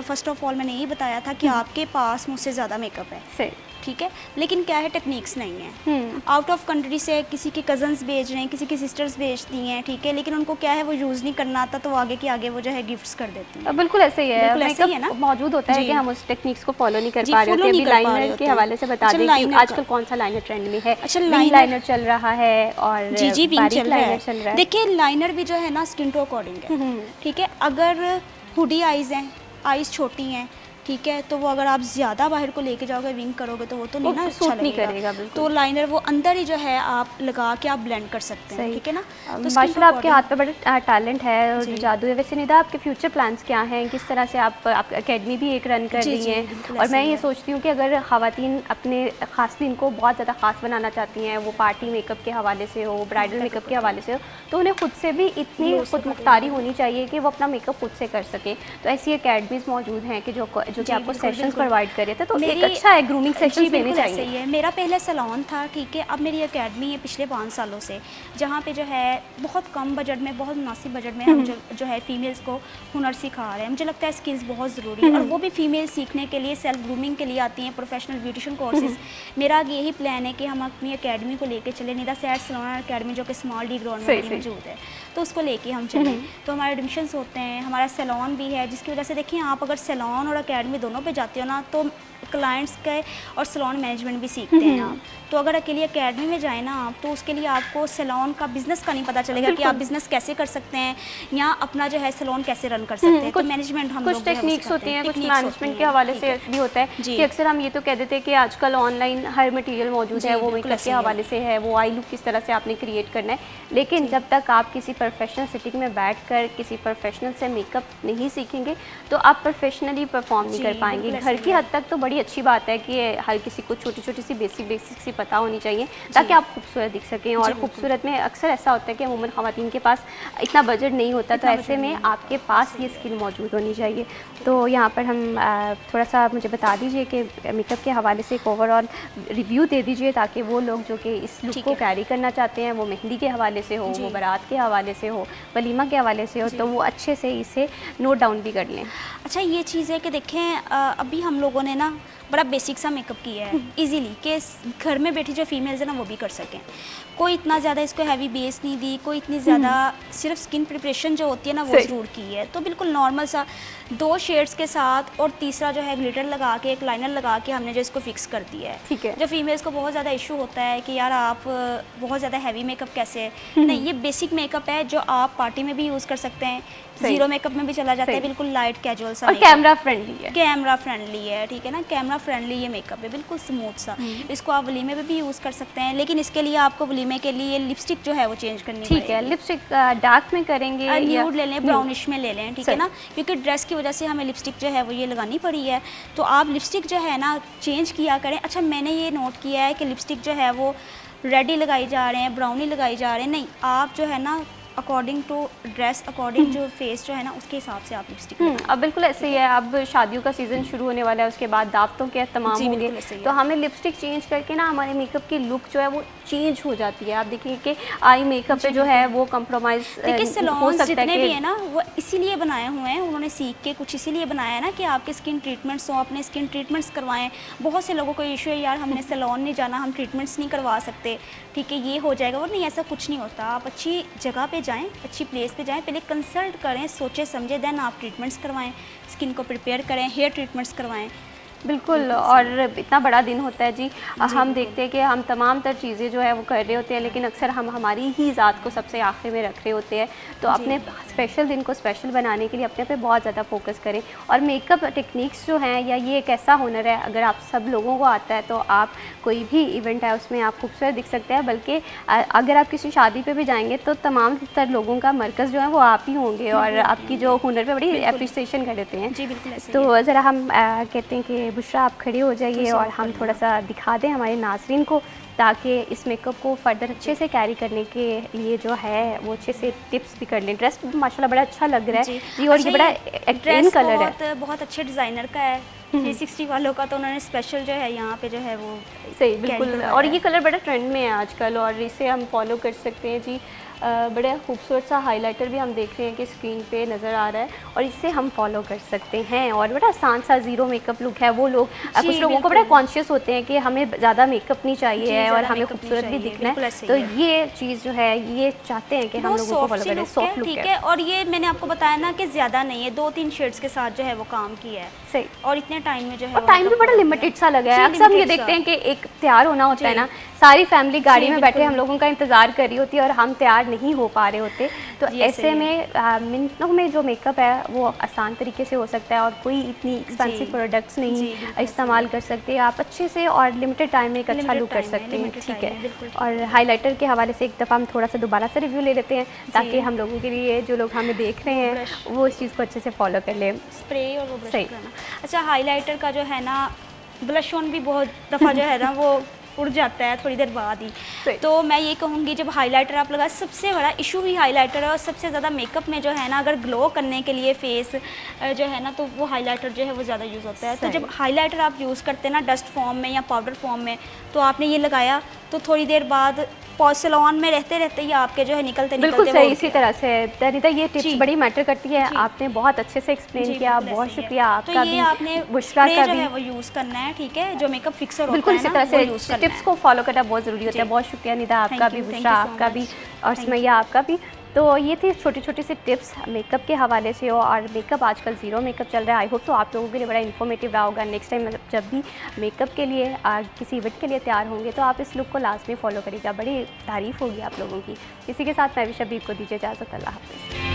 फर्स्ट ऑफ ऑल मैंने यही बताया था कि आपके पास मुझसे ज़्यादा मेकअप है, सही। ठीक है, लेकिन क्या है, टेक्निक्स नहीं है। आउट ऑफ कंट्री से किसी के कज़न्स भेज रहे हैं, किसी की सिस्टर्स भेजती हैं, ठीक है, लेकिन उनको क्या है वो यूज़ नहीं करना आता, तो आगे के आगे वो जो है गिफ्ट्स कर देती हैं। बिल्कुल ऐसे ही है। बिल्कुल ऐसे ही है मेकअप ना। मौजूद होता है जी। कि हम उस टेक्निक्स को फॉलो नहीं कर जी, पा रहे follow होते। नहीं अभी कर पा रहे लाइनर होते के हैं। हवाले से बता अच्छा, दें कि लाइनर आजकल का। कौन सा लाइनर ट्रेंड में है। अच्छा, विंग लाइनर। लाइनर चल रहा है, और जी जी, विंग बारीक चल रहा लाइनर चल रहा है। है। देखिए, लाइनर भी जो है ना स्किन टू अकॉर्डिंग है, ठीक है। अगर हुडी आइज़ हैं, आइज़ छोटी हैं, ठीक है, तो वो अगर आप ज़्यादा बाहर को लेके जाओगे, विंग करोगे, तो वो तो नहीं वो ना तो अच्छा सूट नहीं लगेगा। करेगा, बिल्कुल। तो लाइनर वो अंदर ही जो है आप लगा के आप ब्लेंड कर सकते हैं, सही। ठीक है ना। तो skin to माशाल्लाह आपके according- हाथ पे बड़ा टैलेंट है और जी। जादू है। वैसे निदा, आपके फ्यूचर प्लान्स क्या हैं? किस तरह से आप एकेडमी भी एक रन कर जी, रही जी, हैं? बिल्कुल और ऐसे मैं ही ये है। सोचती हूँ कि अगर ख़वातीन अपने ख़ास दिन को बहुत ज़्यादा ख़ास बनाना चाहती हैं, वो पार्टी मेकअप के हवाले से हो, ब्राइडल मेकअप के हवाले से हो, तो उन्हें खुद से भी इतनी खुद मुख्तारी होनी चाहिए कि वो अपना मेकअप खुद से कर सके। तो ऐसी एकेडमीज़ मौजूद हैं कि जो कि जी, आपको बिल्कुल, सेशंस बिल्कुल। प्रोवाइड कर रहे थे, तो एक मेरी- अच्छा है, ग्रूमिंग जी सेशंस लेने बिल्कुल ऐसे चाहिए। ही है। मेरा पहले सैलून था, ठीक है। अब मेरी एकेडमी है पिछले 5 सालों से, जहाँ पे जो है बहुत कम बजट में, बहुत मुनासिब बजट में हम जो है फीमेल्स को हुनर सिखा रहे हैं। मुझे लगता है स्किल्स बहुत ज़रूरी है, और वो भी फीमेल सीखने के लिए, सेल्फ ग्रूमिंग के लिए आती हैं, प्रोफेशनल ब्यूटिशियन कोर्सेज। मेरा आगे यही प्लान है कि हम अपनी एकेडमी को लेके चले, निदा सैड सैलून एकेडमी, जो कि स्मॉल डी ग्राउंड सही, में सही। मौजूद है, तो उसको लेके हम चलें। तो हमारे एडमिशन्स होते हैं, हमारा सैलून भी है, जिसकी वजह से देखिए, आप अगर सैलून और एकेडमी दोनों पे जाते हो ना, तो क्लाइंट्स के और सैलून मैनेजमेंट भी सीखते हैं आप। तो अगर अकेली एकेडमी में जाए ना आप, तो उसके लिए आपको सैलून का बिज़नेस का नहीं पता चलेगा कि आप बिज़नेस कैसे कर सकते हैं, या अपना जो है सैलून कैसे रन कर सकते हैं। तो मैनेजमेंट हम कुछ लोग जो है वो टेक्निक्स सिखाते होती हैं, कुछ टेक्निक्स होती मैनेजमेंट के हैं, हवाले ठीक से है। भी होता है जी। कि अक्सर हम ये तो कह देते हैं कि आजकल ऑनलाइन हर मटेरियल मौजूद जी, है, वो बिल्कुल मेकअप ऐसे के ही है। हवाले से है, वो आई लुक किस तरह से आपने क्रिएट करना है। लेकिन जब तक आप किसी प्रोफेशनल सिटिंग में बैठकर किसी प्रोफेशनल से मेकअप नहीं सीखेंगे, तो आप प्रोफेशनली परफॉर्म नहीं जी, कर पाएंगे। बिल्कुल घर ऐसे की ही है। हद तक तो बड़ी अच्छी बात है कि हर किसी को छोटी छोटी सी बेसिक सी पता होनी चाहिए ताकि आप खूबसूरत दिख सकें। और खूबसूरत में अक्सर ऐसा होता है कि अमूमन ख़वातीन के पास इतना बजट नहीं होता, तो ऐसे में आपके पास ये स्किल मौजूद होनी चाहिए। तो यहाँ पर हम थोड़ा सा मुझे बता दीजिए कि मेकअप के हवाले से एक ओवरऑल रिव्यू दे दीजिए ताकि वो लोग जो कि इस लुक को कैरी करना चाहते हैं, वो मेहंदी के हवाले से हो, वो बारात के हवाले से हो, वलीमा के हवाले से हो, तो वो अच्छे से इसे नोट डाउन भी कर लें। अच्छा, ये चीज़ है कि देखें अभी हम लोगों ने ना बड़ा बेसिक सा मेकअप किया है इजीली कि घर में बैठी जो फीमेल्स है ना वो भी कर सकें। कोई इतना ज़्यादा इसको हैवी बेस नहीं दी, कोई इतनी ज़्यादा सिर्फ स्किन प्रिपरेशन जो होती है ना वो ज़रूर की है। तो बिल्कुल नॉर्मल सा 2 शेड्स के साथ और तीसरा जो है ग्लिटर लगा के, एक लाइनर लगा के हमने जो इसको फिक्स कर दिया है। ठीक है। जो फीमेल्स को बहुत ज़्यादा इशू होता है कि यार आप बहुत ज़्यादा हैवी मेकअप कैसे, नहीं, ये बेसिक मेकअप है जो आप पार्टी में भी यूज़ कर सकते हैं, जीरो मेकअप में भी चला जाता है, बिल्कुल लाइट कैजुअल सा, और कैमरा फ्रेंडली है। कैमरा फ्रेंडली है, ठीक है ना, कैमरा फ्रेंडली ये मेकअप है, बिल्कुल स्मूथ सा। इसको आप वलीमे में भी यूज़ कर सकते हैं, लेकिन इसके लिए आपको वलीमे के लिए लिपस्टिक जो है वो चेंज करनी पड़ेगी। ठीक है, लिपस्टिक डार्क में करेंगे, न्यूड ले लें, ब्राउनिश में ले लें, ठीक है ना, क्योंकि ड्रेस की वजह से हमें लिपस्टिक जो है वो ये लगानी पड़ी है, तो आप लिपस्टिक जो है ना चेंज किया करें। अच्छा, मैंने ये नोट किया है कि लिपस्टिक जो है वो रेड ही लगाई जा रहे हैं, ब्राउन ही लगाई जा रहे हैं, नहीं, आप जो है ना अकॉर्डिंग टू ड्रेस, अकॉर्डिंग जो फेस जो है ना उसके हिसाब से आप लिपस्टिक अब बिल्कुल ऐसे ही है। अब शादियों का सीज़न शुरू होने वाला है, उसके बाद दावतों के तमाम होंगे, तो हमें लिपस्टिक चेंज करके ना हमारे मेकअप की लुक जो है वो चेंज हो जाती है। आप देखिए कि आई मेकअप पे जो है वो कंप्रोमाइज़ देखिए सैलून जितने भी है ना वो इसीलिए बनाए हुए हैं, उन्होंने सीख के कुछ इसीलिए बनाया है ना कि आपके स्किन ट्रीटमेंट्स हो, अपने स्किन ट्रीटमेंट्स करवाएं। बहुत से लोगों को इशू है यार हमने सैलून नहीं जाना, हम ट्रीटमेंट्स नहीं करवा सकते, ठीक है, ये हो जाएगा वो, नहीं, ऐसा कुछ नहीं होता। आप अच्छी जगह पे जाएं, अच्छी प्लेस पे जाएं, पहले कंसल्ट करें, सोचे समझे, देन आप ट्रीटमेंट्स करवाएं, स्किन को प्रिपेयर करें, हेयर ट्रीटमेंट्स करवाएं। बिल्कुल। और इतना बड़ा दिन होता है जी, हम देखते हैं कि हम तमाम तर चीज़ें जो है वो कर रहे होते हैं, लेकिन अक्सर हम हमारी ही ज़ात को सबसे आखिर में रख रहे होते हैं। तो अपने स्पेशल दिन को स्पेशल बनाने के लिए अपने पे बहुत ज़्यादा फोकस करें। और मेकअप टेक्निक्स जो हैं, या ये एक ऐसा हुनर है, अगर आप सब लोगों को आता है तो आप कोई भी इवेंट है उसमें आप खूबसूरत दिख सकते हैं। बल्कि अगर आप किसी शादी पे भी जाएंगे तो तमाम तर लोगों का मरकज़ जो है वो आप ही होंगे और आपकी जो हुनर पे बड़ी अप्रिसिएशन कर देते हैं। जी बिल्कुल। तो ज़रा हम कहते हैं कि बुशरा आप खड़े हो जाइए और हम थोड़ा सा दिखा दें हमारे नाज़रीन को, ताकि इस मेकअप को फर्दर अच्छे से कैरी करने के लिए जो है वो अच्छे से टिप्स भी कर लें। ड्रेस माशाल्लाह बड़ा अच्छा लग रहा है जी, और ये बड़ा एक्ट्रेन कलर है, बहुत अच्छे डिज़ाइनर का है, 360 वालों का, तो उन्होंने स्पेशल जो है यहाँ पे जो है वो सही बिल्कुल। और ये कलर बड़ा ट्रेंड में है आजकल और इसे हम फॉलो कर सकते हैं जी। बड़ा खूबसूरत सा हाइलाइटर भी हम देख रहे हैं कि स्क्रीन पे नज़र आ रहा है और इसे हम फॉलो कर सकते हैं। और बड़ा आसान सा ज़ीरो मेकअप लुक है। वो लोग कुछ लोगों को बड़ा कॉन्शियस होते हैं कि हमें ज़्यादा मेकअप नहीं चाहिए और हमें खूबसूरत भी दिखना है, तो ये चीज़ जो है ये चाहते हैं कि हम लोगों को फॉलो करें, सॉफ्ट लुक है। और ये मैंने आपको बताया ना कि ज़्यादा नहीं है, 2-3 शेड्स के साथ जो है वो काम किया है सही, और इतने टाइम में जो है और टाइम भी बड़ा लिमिटेड सा लगा है। अक्सर हम ये देखते हैं कि एक तैयार होना होता है ना, सारी फैमिली गाड़ी में बैठे हम लोगों का इंतज़ार कर रही होती है और हम तैयार नहीं हो पा रहे होते। तो ऐसे में मिनटों में जो मेकअप है वो आसान तरीके से हो सकता है और कोई इतनी एक्सपेंसिव प्रोडक्ट्स नहीं इस्तेमाल कर सकते। आप अच्छे से और लिमिटेड टाइम में एक अच्छा लुक कर सकते हैं, ठीक है। और हाइलाइटर के हवाले से एक दफ़ा हम थोड़ा सा दोबारा से रिव्यू ले लेते हैं ताकि हम लोगों के लिए जो लोग हमें देख रहे हैं वो इस चीज़ को अच्छे से फॉलो कर लें। स्प्रे और वो ब्रश करना। अच्छा, हाइलाइटर का जो है ना ब्लश ऑन भी बहुत दफ़ा जो है ना वो उड़ जाता है थोड़ी देर बाद ही। तो मैं ये कहूँगी जब हाइलाइटर आप लगा, सबसे बड़ा इशू ही हाइलाइटर है और सबसे ज़्यादा मेकअप में जो है ना अगर ग्लो करने के लिए फेस जो है ना तो वो हाइलाइटर जो है वो ज़्यादा यूज़ होता है। तो जब हाइलाइटर आप यूज़ करते हैं ना डस्ट फॉर्म में या पाउडर फॉर्म में, तो आपने ये लगाया तो थोड़ी देर बाद सैलून में रहते रहते ही आपके जो है निकलते बिल्कुल सही। इसी तरह से तनीता ये टिप्स बड़ी मैटर करती है, आपने बहुत अच्छे से एक्सप्लेन किया, बहुत शुक्रिया आपका भी। आपने बुशरा का भी वो यूज़ करना है, ठीक है, जो मेकअप फिक्सर होता है बिल्कुल इसी तरह से टिप्स को फॉलो करना बहुत ज़रूरी होता है। बहुत शुक्रिया निदा आपका भी, बुशरा आपका भी और सुमैया आपका भी। तो ये थी छोटी छोटी सी टिप्स मेकअप के हवाले से हो। और मेकअप आजकल ज़ीरो मेकअप चल रहा है। आई होप तो आप लोगों के लिए बड़ा इन्फॉर्मेटिव रहा होगा। नेक्स्ट टाइम जब भी मेकअप के लिए किसी इवेंट के लिए तैयार होंगे तो आप इस लुक को लास्ट में फॉलो करिएगा, बड़ी तारीफ़ होगी आप लोगों की। इसी के साथ मैं भी शबीब को दीजिए इजाज़त, अल्लाह हाफ़िज़।